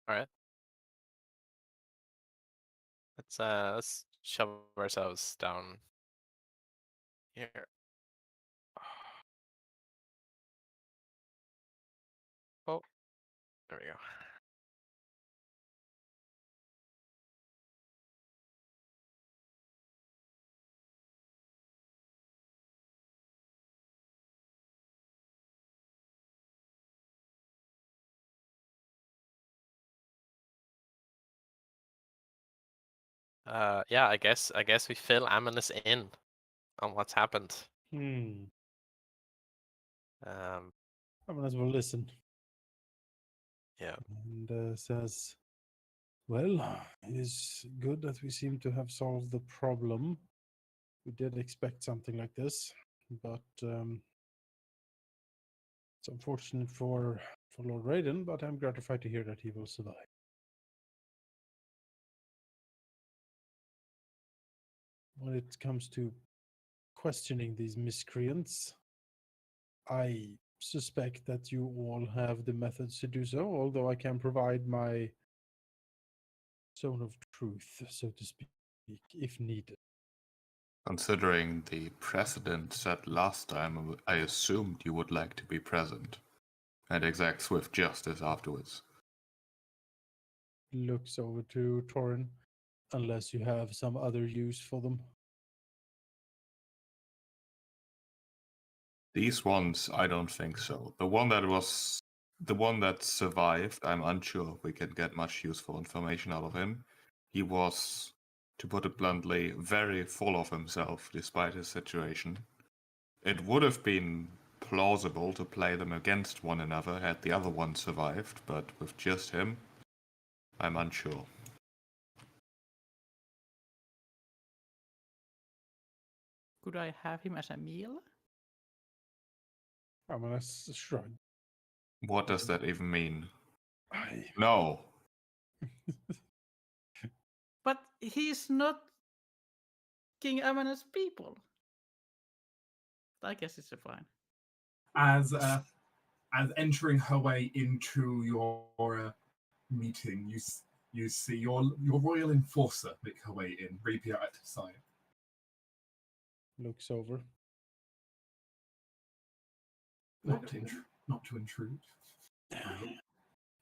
All right. Let's shove ourselves down here. Oh, there we go. Yeah, I guess we fill Amanus in on what's happened. I Um, might as well listen. yeah. And says, well, it is good that we seem to have solved the problem. We did expect something like this, but it's unfortunate for Lord Raiden, but I'm gratified to hear that he will survive. When it comes to questioning these miscreants, I suspect that you all have the methods to do so, although I can provide my zone of truth, so to speak, if needed. Considering the precedent set last time, I assumed you would like to be present and exact swift justice afterwards. Looks over to Torin, unless you have some other use for them. These ones, I don't think so. The one that survived, I'm unsure if we can get much useful information out of him. He was, to put it bluntly, very full of himself despite his situation. It would have been plausible to play them against one another had the other one survived, but with just him, I'm unsure. Could I have him as a meal? I'm gonna shrug. What does that even mean? I... No. But he's not King Amanus people. I guess it's fine. As entering her way into your meeting, you see your royal enforcer make her way in, rapier at her side. Looks over. Not to intrude.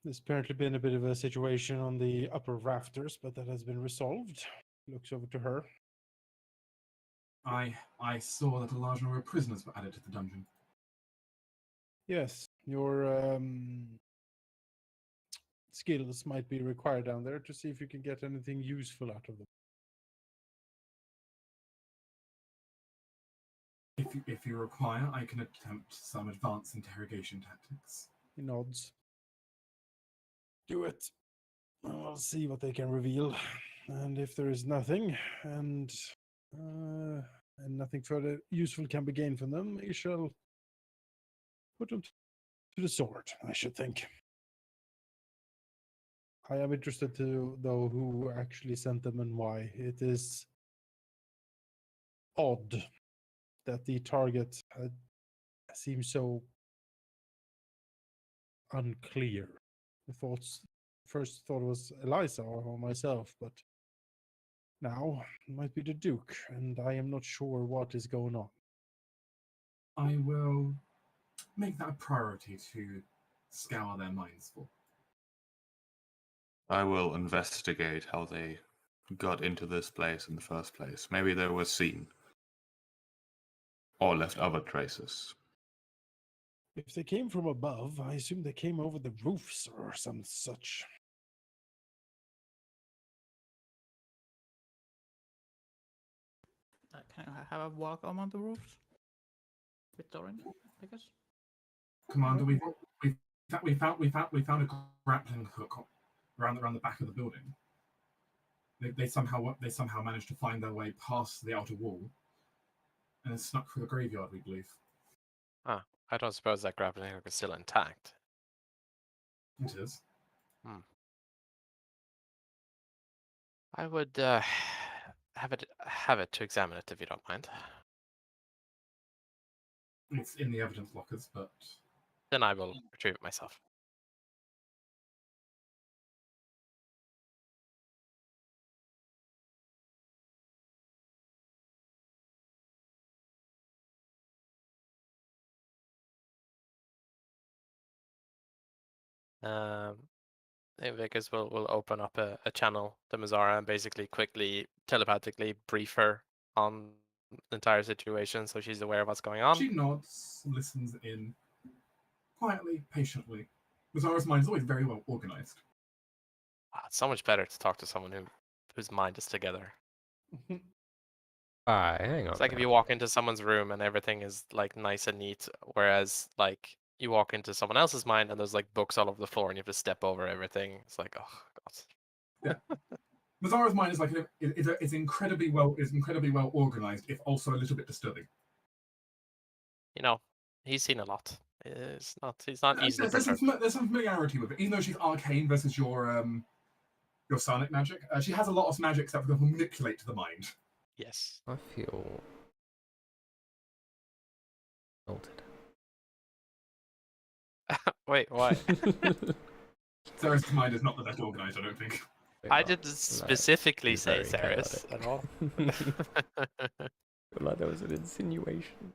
There's apparently been a bit of a situation on the upper rafters, but that has been resolved. Looks over to her. I saw that a large number of prisoners were added to the dungeon. Yes, your skills might be required down there to see if you can get anything useful out of them. If you require, I can attempt some advanced interrogation tactics. He nods. Do it. I'll see what they can reveal, and if there is nothing, and nothing further useful can be gained from them, we shall put them to the sword, I should think. I am interested to know who actually sent them and why. It is odd that the target seems so unclear. First thought it was Eliza or myself, but now it might be the Duke, and I am not sure what is going on. I will make that a priority to scour their minds for. I will investigate how they got into this place in the first place. Maybe they were seen. Or left other traces. If they came from above, I assume they came over the roofs or some such. Can I have a walk among the roofs? With Doran, I guess. Commander, we found a grappling hook around the back of the building. They somehow managed to find their way past the outer wall and then snuck through the graveyard, we believe. Ah, I don't suppose that grappling hook is still intact. It is. I would have it to examine it if you don't mind. It's in the evidence lockers, but Then I will retrieve it myself. I think Vickers will open up a channel to Mazara and basically quickly telepathically brief her on the entire situation so she's aware of what's going on. she nods, listens in quietly, patiently. Mazara's mind is always very well organized. It's so much better to talk to someone whose mind is together. Hang on. It's like if you walk into someone's room and everything is like nice and neat, whereas like you walk into someone else's mind and there's like books all over the floor and you have to step over everything. It's like, oh god. Mazara's mind is like is incredibly well organized, if also a little bit disturbing. You know, he's seen a lot. He's not easy to There's perturb. some familiarity with it, even though she's arcane versus your psionic magic. She has a lot of magic that will manipulate the mind. Yes. I feel insulted. Wait, why? Ceres' mind is not the best organized, I don't think. I didn't specifically he's say very Ceres chaotic. at all. Like there was an insinuation.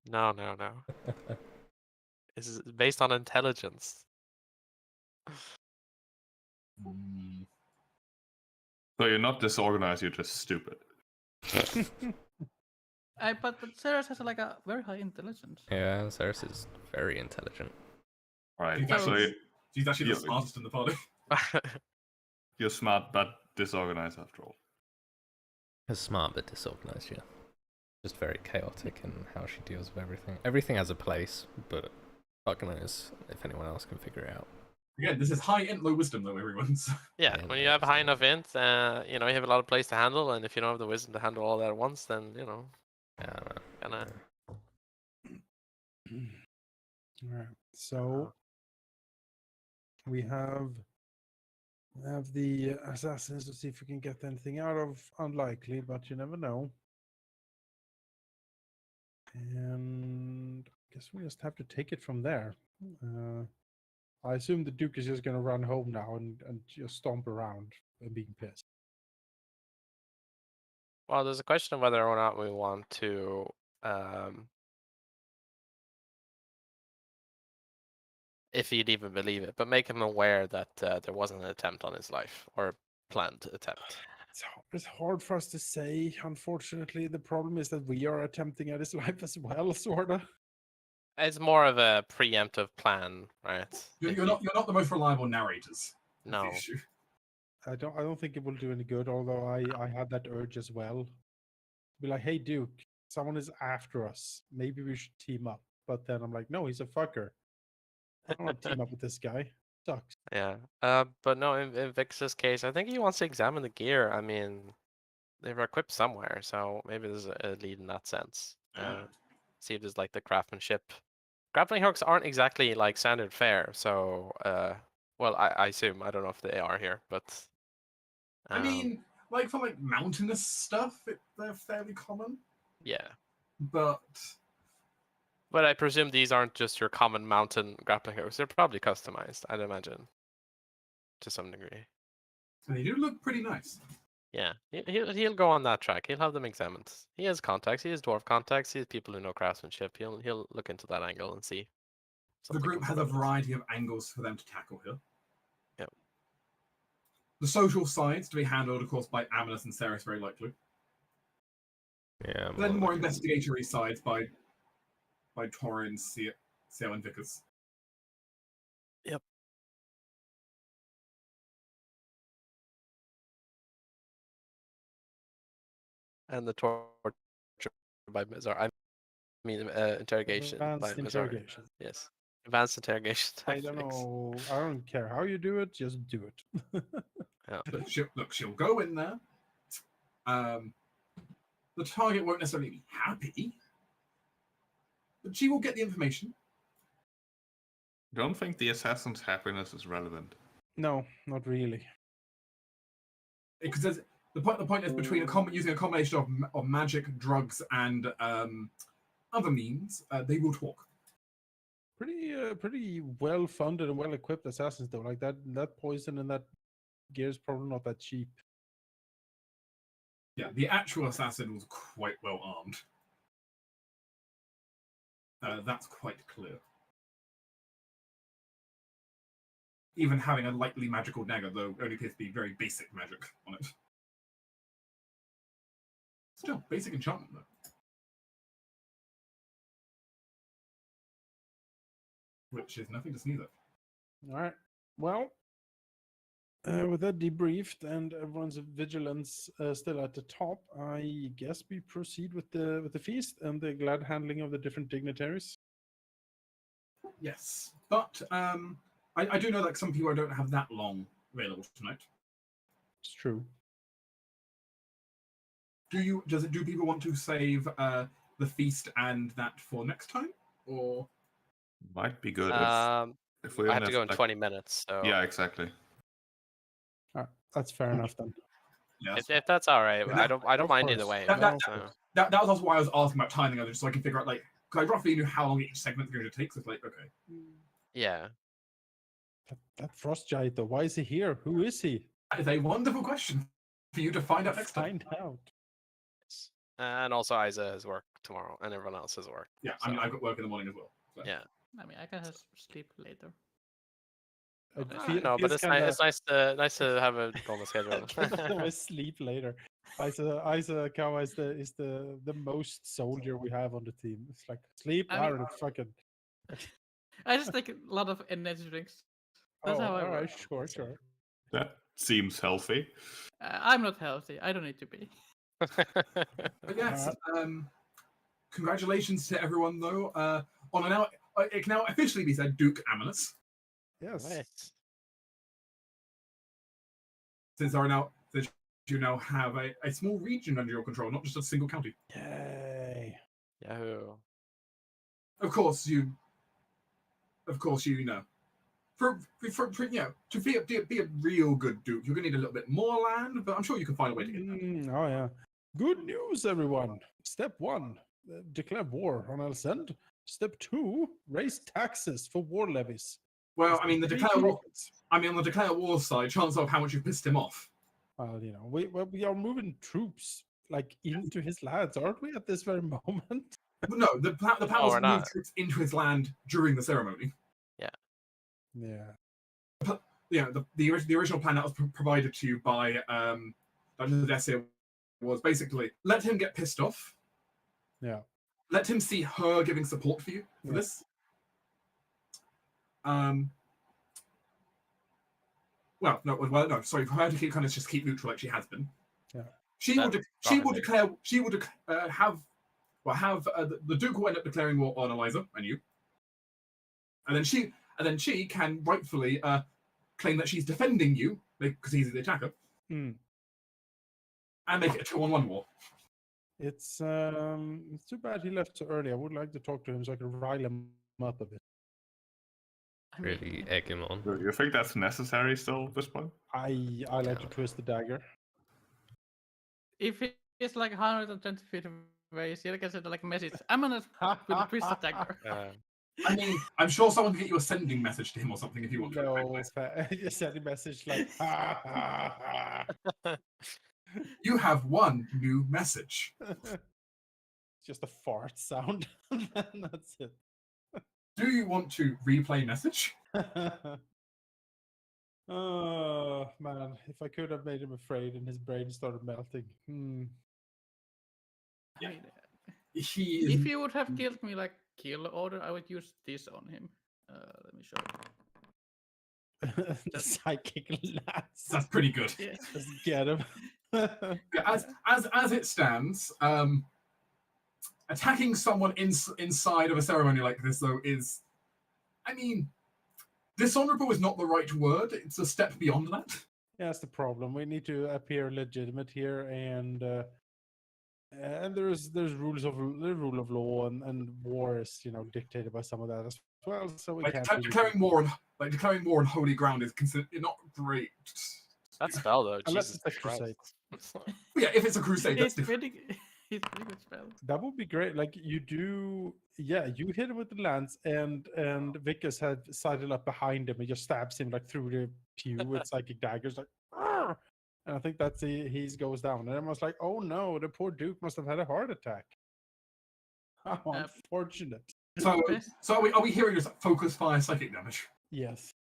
No. This is based on intelligence. So you're not disorganized, you're just stupid. But Ceres has like a very high intelligence. Yeah, Ceres is very intelligent. Right, She's so actually, she's actually the yeah. smartest in the party. You're smart but disorganized after all. Is smart but disorganized, yeah. Just very chaotic in how she deals with everything. Everything has a place, but fuck knows if anyone else can figure it out. Again, this is high int, low wisdom, though, everyone's. Yeah, Yeah, when no, you have high enough absolutely. int, you have a lot of place to handle, and if you don't have the wisdom to handle all that at once, then Yeah, kinda. All right. So we have the assassins to see if we can get anything out of. Unlikely, but you never know. And I guess we just have to take it from there. I assume the Duke is just going to run home now and just stomp around and being pissed. Well, there's a question of whether or not we want to if he'd even believe it, but make him aware that there wasn't an attempt on his life or a planned attempt. It's hard for us to say, unfortunately. The problem is that we are attempting at his life as well, sort of. It's more of a preemptive plan, right? You're not the most reliable narrators. That's No. the issue. I don't think it will do any good, although I had that urge as well. Be like, hey Duke, someone is after us. Maybe we should team up. But then I'm like, no, he's a fucker. I don't want to team up with this guy. sucks. Yeah. But no, in Vix's case, I think he wants to examine the gear. I mean, they were equipped somewhere, so maybe there's a lead in that sense. See if there's like the craftsmanship. Grappling hooks aren't exactly like standard fare, so well, I assume, I don't know if they are here, but I mean, like for like mountainous stuff, they're fairly common. yeah. But I presume these aren't just your common mountain grappling hooks. They're probably customized, I'd imagine, to some degree. they do look pretty nice. Yeah, he'll go on that track. He'll have them examined. He has contacts. He has dwarf contacts. He has people who know craftsmanship. He'll look into that angle and see. The group has a variety of angles for them to tackle here. Yep. The social sides to be handled, of course, by Amanus and Ceres, very likely. Yeah. Then more investigatory sides by Torin, Ciel, and Vickers. Yep. And the torture by Mizar. I mean, interrogation by Advanced Mizar. interrogation. Yes. Advanced interrogation. I don't know. I don't care how you do it. Just do it. Yeah. She'll go in there. The target won't necessarily be happy, but she will get the information. Don't think the assassin's happiness is relevant. No, not really. Because the point is between using a combination of magic, drugs, and other means, they will talk. Pretty well funded and well equipped assassins though. Like that poison and that gear is probably not that cheap. Yeah, the actual assassin was quite well armed. That's quite clear. Even having a lightly magical dagger, though, only appears to be very basic magic on it. Still, basic enchantment, though. Which is nothing to sneeze at. All right. Well, with that debriefed and everyone's vigilance still at the top, I guess we proceed with the feast and the glad handling of the different dignitaries. Yes, but I do know that some people don't have that long available tonight. It's true. Do people want to save the feast and that for next time, or Might be good if we I only have to go in like... 20 minutes. So Yeah, exactly. All right, that's fair enough then. yeah, if that's all right, Yeah, I don't of mind course. either way. That was also why I was asking about timing of it, so I can figure out like because I roughly knew how long each segment's going to take. So it's like okay, Yeah. That frost giant though, why is he here? Who is he? that is a wonderful question for you to find out next time. Find out. And also Isa has work tomorrow, and everyone else has work. Yeah, I mean I've got work in the morning as well. So. Yeah. I mean, I can have sleep later. No, but it's nice to have a normal schedule. I sleep later. Isa Kawa is the most soldier we have on the team. It's like sleep. I mean- fucking. I just take a lot of energy drinks. That's how I all work. right, sure. That seems healthy. I'm not healthy. I don't need to be. But yes, congratulations to everyone though. It can now officially be said Duke Amanus. Yes. Nice. Since you now have a small region under your control, not just a single county. Yay. Yahoo. Of course you know. For to be a real good duke, you're gonna need a little bit more land, but I'm sure you can find a way to get that. Oh yeah. Good news, everyone. Step 1, declare war on Alcend. Step 2, raise taxes for war levies. Well, I mean, Step the 3, declare war. defense. I mean, on the declare war side, chance of how much you pissed him off. Well, you know, we are moving troops like into his lands, aren't we? At this very moment. But no, the plan was we're to move not. troops into his land during the ceremony. Yeah. Yeah, the original plan that was provided to you by Dr. Desia was basically let him get pissed off. Yeah. Let him see her giving support for you for this. No, sorry, for her to kind of just keep neutral like she has been. Yeah. She will have the Duke will end up declaring war on Eliza and you. And then she can rightfully claim that she's defending you because he's the attacker, Hmm. and make it a 2-on-1 war. It's too bad he left so early. I would like to talk to him so I can rile him up a bit. I mean, Really egg him on. You think that's necessary still at this point? I like to twist the dagger. if it's like 120 feet away, Ciel can send like a message. I'm gonna with a twist attacker. I mean, I'm sure someone can get you a sending message to him or something if you want to. No, just send a message like, ha ha ha. You have one new message. Just a fart sound. And that's it. Do you want to replay message? Oh man, if I could have made him afraid and his brain started melting. I mean, He is. if you would have killed me like kill order, I would use this on him. Let me show you. The psychic lance. That's pretty good. Yes. Just get him. As it stands, attacking someone inside of a ceremony like this, though, is, I mean, dishonorable is not the right word. It's a step beyond that. Yeah, that's the problem. We need to appear legitimate here, and there's the rule of law, and war is dictated by some of that as well. So we can't really declaring war on holy ground is considered not great. That spell though, Unless Jesus it's a crusade. Christ. Yeah, if it's a crusade, that's It's different. it's pretty good spell. That would be great. Like you hit him with the lance, and Vickers had sidled up behind him and just stabs him like through the pew with psychic daggers, like. "Arr!" And I think that's he goes down, and I was like, oh no, the poor Duke must have had a heart attack. How unfortunate. So, Best- are we hearing this focus fire psychic damage? Yes.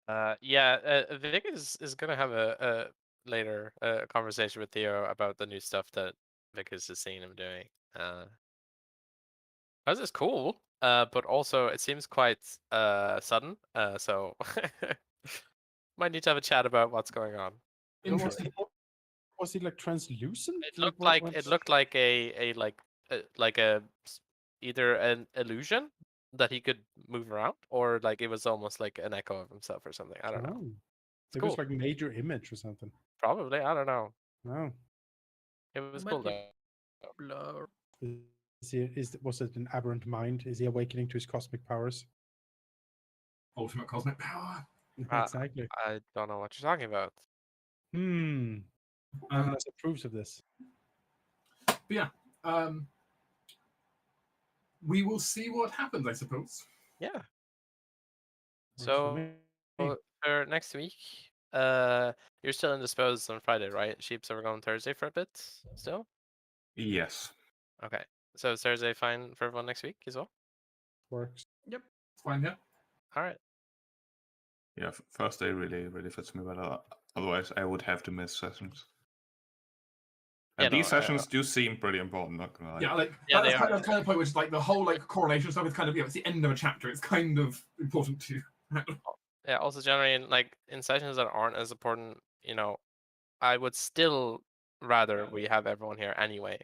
Vic is gonna have a later conversation with Theo about the new stuff that Vickers has seen him doing. This is cool, but also it seems quite sudden. So might need to have a chat about what's going on. Interesting. Was he like translucent? It looked like either an illusion that he could move around, or like it was almost like an echo of himself or something. I don't know. Oh. It's It cool. was like major image or something. Probably, I don't know. Oh. It was might cool be though. blur. Was it an aberrant mind? Is he awakening to his cosmic powers? Ultimate cosmic power. Exactly. I don't know what you're talking about. Unless approves of this. But yeah, we will see what happens, I suppose. Yeah. Works for So me. for next week, you're still indisposed on Friday, right? Sheeps are going Thursday for a bit still. Yes. Okay. So is Thursday fine for everyone next week as well? Works. It's fine, yeah. All right. Yeah, first day really fits me better. Otherwise, I would have to miss sessions. And Yeah, these no, sessions do seem pretty important, not gonna lie. Yeah, like Yeah, that's they kind are. of the point, which is like the whole like coronation stuff is kind of it's the end of a chapter. It's kind of important to. Yeah. Also, generally, like in sessions that aren't as important, I would still rather we have everyone here anyway.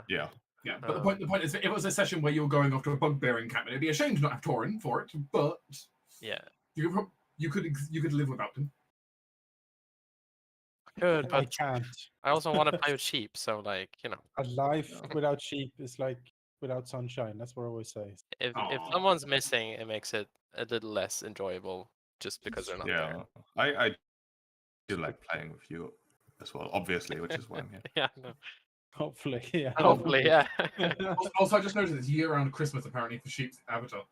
Yeah. Yeah, but the point is, if it was a session where you're going off to a bugbear encampment, it'd be a shame to not have Torin for it. But Yeah. you could live without him. Good, I but can't. I also want to play with sheep, so like A life without sheep is like without sunshine. That's what I always say. if Aw. someone's missing, it makes it a little less enjoyable just because they're not Yeah. there. I do like playing with you as well, obviously, which is why I'm here. Yeah. No. Hopefully, yeah. Hopefully, yeah. Also, I just noticed it's year-round Christmas apparently for Sheep's Avatar.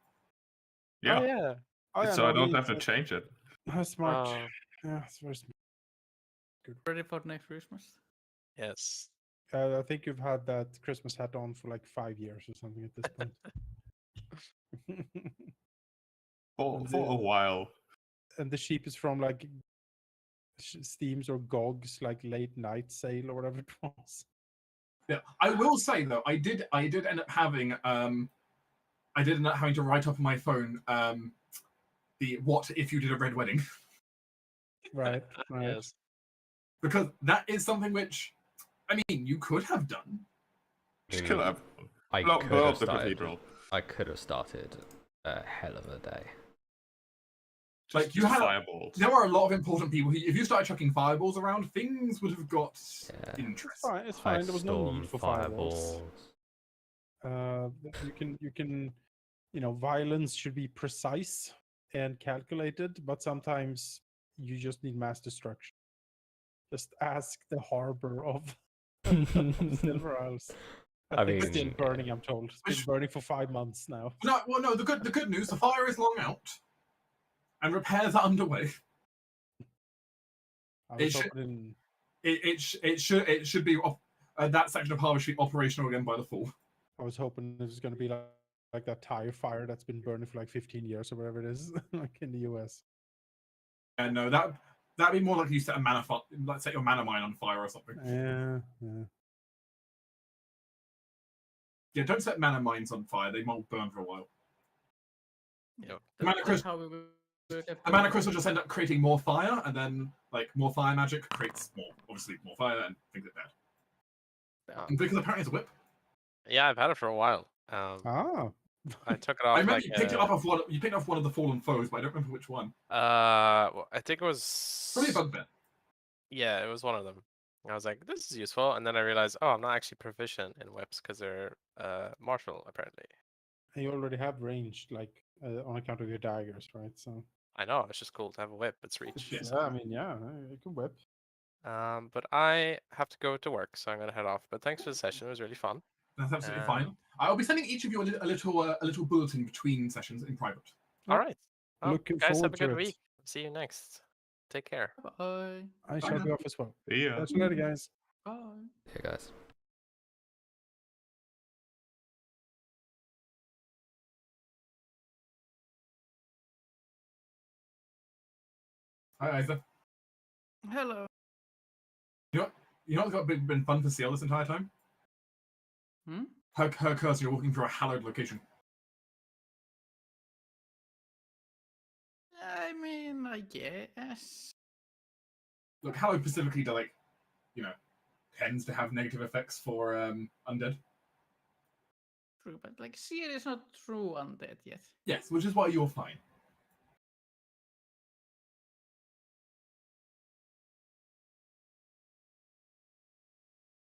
Yeah. Oh yeah. Oh, yeah, So I no, don't have to change it. That's smart. Oh, Yeah, it's very smart. Ready for next Christmas? yes. I think you've had that Christmas hat on for like 5 years or something at this point. For a while. And the sheep is from like Steam's or GOG's like late night sale or whatever it was. Yeah, I will say though, I did end up having to write up on my phone the what if you did a red wedding. Right. Yes. Because that is something which, I mean, you could have done. Just kill everyone. I Blow could up have the started. cathedral. I could have started a hell of a day. Like, you just had fireballs. there were a lot of important people. If you started chucking fireballs around, things would have got Yeah. It's interesting. fine. It's fine. There was no need Ice for storm, fireballs. You can, violence should be precise and calculated, but sometimes you just need mass destruction. Just ask the harbor of, of Silver Isles. I That thing's still mean, burning. I'm told it's been Which- burning for 5 months now. No. The good news: the fire is long out, and repairs are underway. I It was should- hoping. It should be that section of harbor should be operational again by the fall. I was hoping it was going to be like that tire fire that's been burning for like 15 years or whatever it is, like in the US. And no, that'd be more like you set a let's set your mana mine on fire or something. Yeah. Yeah, don't set mana mines on fire; they won't burn for a while. Yeah, The mana that's crystal- how we will work at The mana crystal just end up creating more fire, and then like more fire magic creates obviously more fire and things like that. And because apparently it's a whip. Yeah, I've had it for a while. Ah. I took it I off remember like you picked it up off one. You picked off one of the fallen foes, but I don't remember which one. well, I think it was Probably a bugbear. yeah, it was one of them. I was like, this is useful, and then I realized, oh, I'm not actually proficient in whips because they're martial apparently. And you already have range, like on account of your daggers, right? So I know it's just cool to have a whip. It's reach. Yeah. so. yeah, I mean, yeah, you can whip. But I have to go to work, so I'm gonna head off. But thanks for the session; it was really fun. That's absolutely Um, fine. I'll be sending each of you a little bulletin between sessions in private. All right. Well, Looking guys, have forward a to good it. week. See you next. Take care. Bye. I shall now. be off as well. See ya. Catch you later, guys. Bye. hey guys. Hi, Isa. Hello. You know what's been fun for Seal this entire time? Hmm? Her cursor, you're walking through a hallowed location. I mean, I guess. Look, hallowed specifically tends to have negative effects for undead. True, but like, Seer is not true undead yet. Yes, which is why you're fine.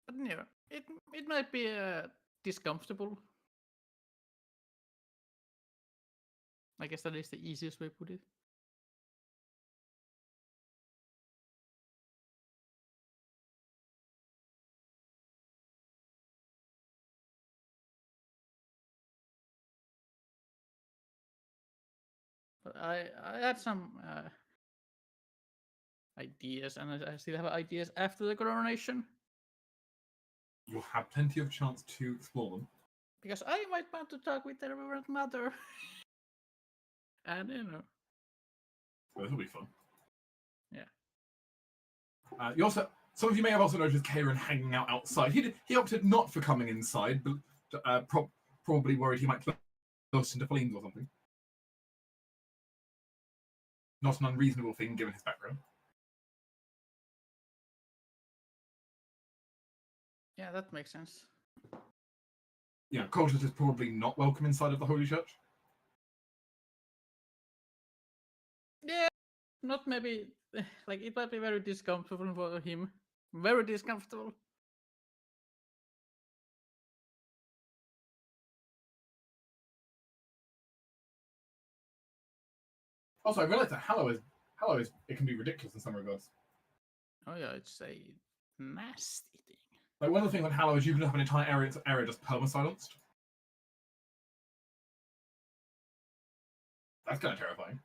But yeah, it might be discomfortable. I guess that is the easiest way to put it. But I had some ideas, and I still have ideas after the coronation. You'll have plenty of chance to explore them. Because I might want to talk with the Reverend Mother. And So this will be fun. Yeah. You also, some of you may have also noticed Kieran hanging out outside. He opted not for coming inside, but probably worried he might burst into flames or something. Not an unreasonable thing given his background. Yeah, that makes sense. Cultist is probably not welcome inside of the Holy Church. Yeah, not maybe. Like, it might be very discomfortable for him. Very discomfortable. Also, I realized that Hallow is it can be ridiculous in some regards. Oh yeah, it's a nasty thing. Like one of the things on Hallow is you can have an entire area just perma-silenced. That's kind of terrifying.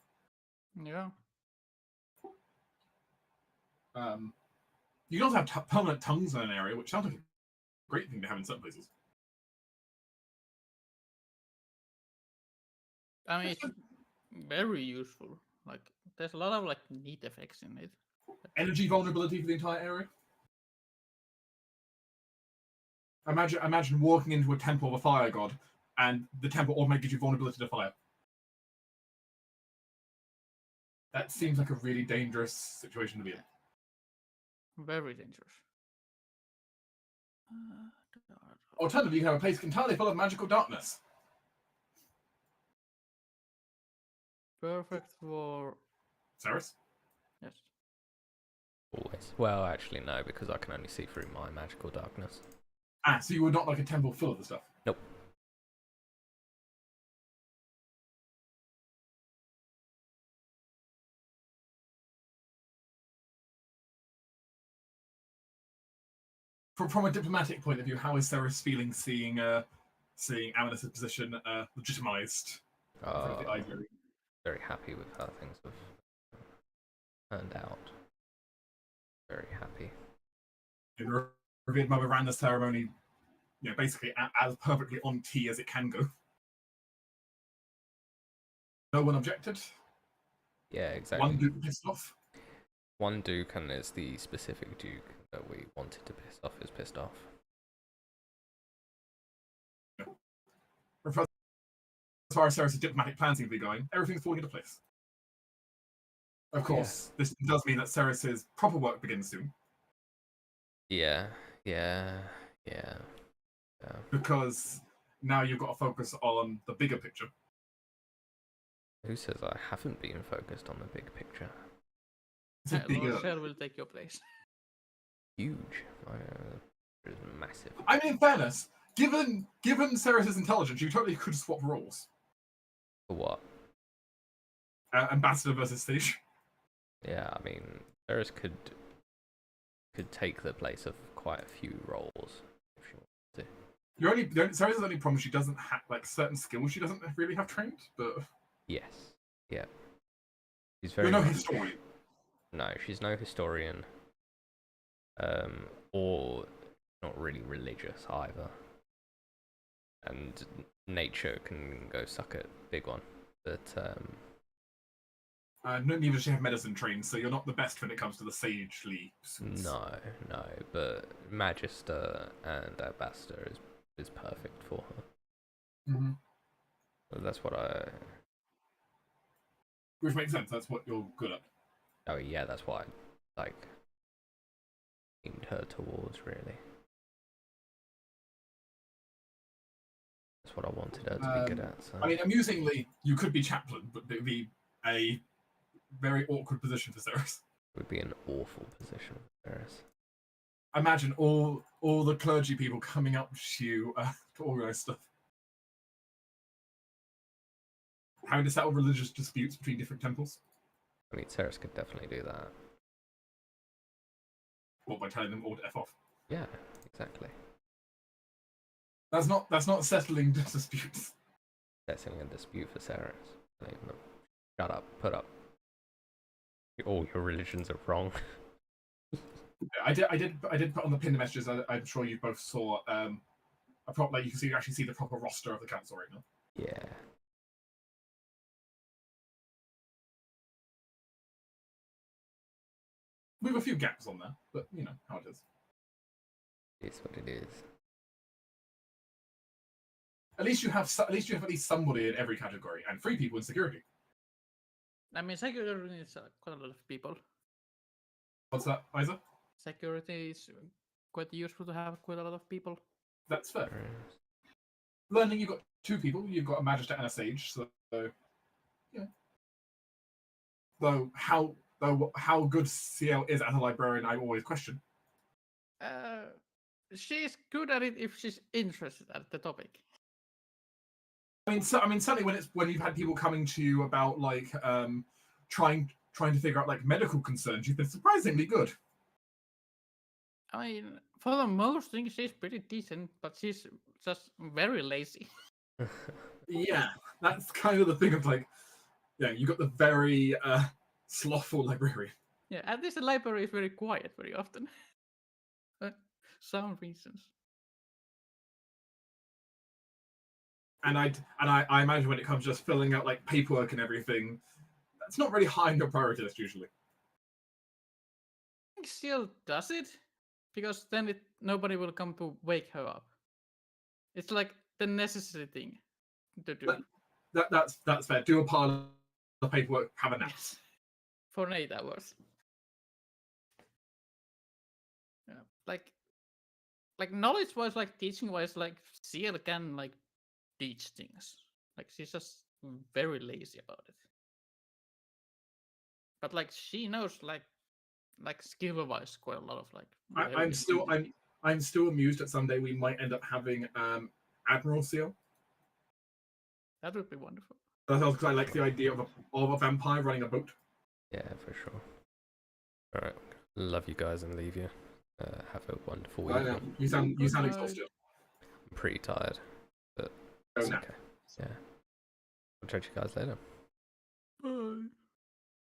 Yeah. You can also have permanent tongues in an area, which sounds like a great thing to have in some places. I mean, it's very useful. Like, there's a lot of like neat effects in it. Energy vulnerability for the entire area. Imagine walking into a temple of a fire god, and the temple automatically gives you vulnerability to fire. That seems like a really dangerous situation to be in. Very dangerous. Alternatively, you can have a place entirely full of magical darkness. Perfect for Ceres? Yes. Always. Well, actually, no, because I can only see through my magical darkness. Ah, so you would not like a temple full of the stuff? Nope. From a diplomatic point of view, how is Ceres feeling seeing Amanus' position legitimized in front of the Ivory? Very happy with how things have turned out. Very happy. The revered mother ran the ceremony, basically as perfectly on T as it can go. No one objected. Yeah, exactly. One dude pissed off. One Duke, and it's the specific Duke that we wanted to piss off, is pissed off. As far as Ceres' diplomatic plans seem to be going, everything's falling into place. Of course, this does mean that Ceres' proper work begins soon. Yeah. Because now you've got to focus on the bigger picture. Who says I haven't been focused on the big picture? It's a bigger. Lord Shell will take your place. Huge. It's massive. I mean, in fairness, given Ceres' intelligence, you totally could swap roles. For what? Ambassador versus Sage. Yeah, I mean, Ceres could take the place of quite a few roles if she wanted to. Ceres' only problem, she doesn't have certain skills she doesn't really have trained, but Yes. Yeah. She's very you're no much... historian. No, she's no historian. Or not really religious either. And nature can go suck at big one. But Neither does she have medicine trained, so you're not the best when it comes to the sagely suits. no, but Magister and Ambassador is perfect for her. Mm-hmm. So that's what I... Which makes sense, that's what you're good at. Oh yeah, that's what I aimed her towards, really. That's what I wanted her to be good at. So. I mean, amusingly, you could be chaplain, but it would be a very awkward position for Ceres. It would be an awful position for Ceres. Imagine all the clergy people coming up to you to organize stuff. Having to settle religious disputes between different temples. I mean, Ceres could definitely do that. Or by telling them all to F off. Yeah, exactly. That's not settling disputes. Settling a dispute for Ceres. Shut up, put up. All your religions are wrong. I did put on the pinned messages. I'm sure you both saw a proper, you can actually see the proper roster of the council right now. Yeah. We have a few gaps on there, but you know how it is. It's what it is. At least you have at least somebody in every category, and 3 people in security. I mean, security needs quite a lot of people. What's that, Isa? Security is quite useful to have quite a lot of people. That's fair. Learning, you've got 2 people. You've got a magister and a sage. So, yeah. Though how good CL is as a librarian, I always question. She's good at it if she's interested at the topic. I mean, certainly when you've had people coming to you about trying to figure out medical concerns, you've been surprisingly good. I mean, for the most things, she's pretty decent, but she's just very lazy. Yeah, that's kind of the thing of you got the very slothful librarian. Yeah, at least the library is very quiet very often. For some reasons. And I imagine when it comes to just filling out paperwork and everything, that's not really high on your priority list usually. I think still does it, because then nobody will come to wake her up. It's like the necessary thing to do. That's fair. Do a pile of paperwork, have a nap. Yes. For 8 hours. Yeah, like knowledge-wise, teaching-wise, CL can teach things. She's just very lazy about it. but like she knows like skill wise quite a lot of like. I'm still amused that someday we might end up having Admiral Seal. That would be wonderful. Because I like the idea of a vampire running a boat. Yeah, for sure. Alright, love you guys and leave you. Have a wonderful I know. evening. You sound Good night. exhausted. I'm pretty tired, but Go it's now. okay. Yeah. I'll chat to you guys later.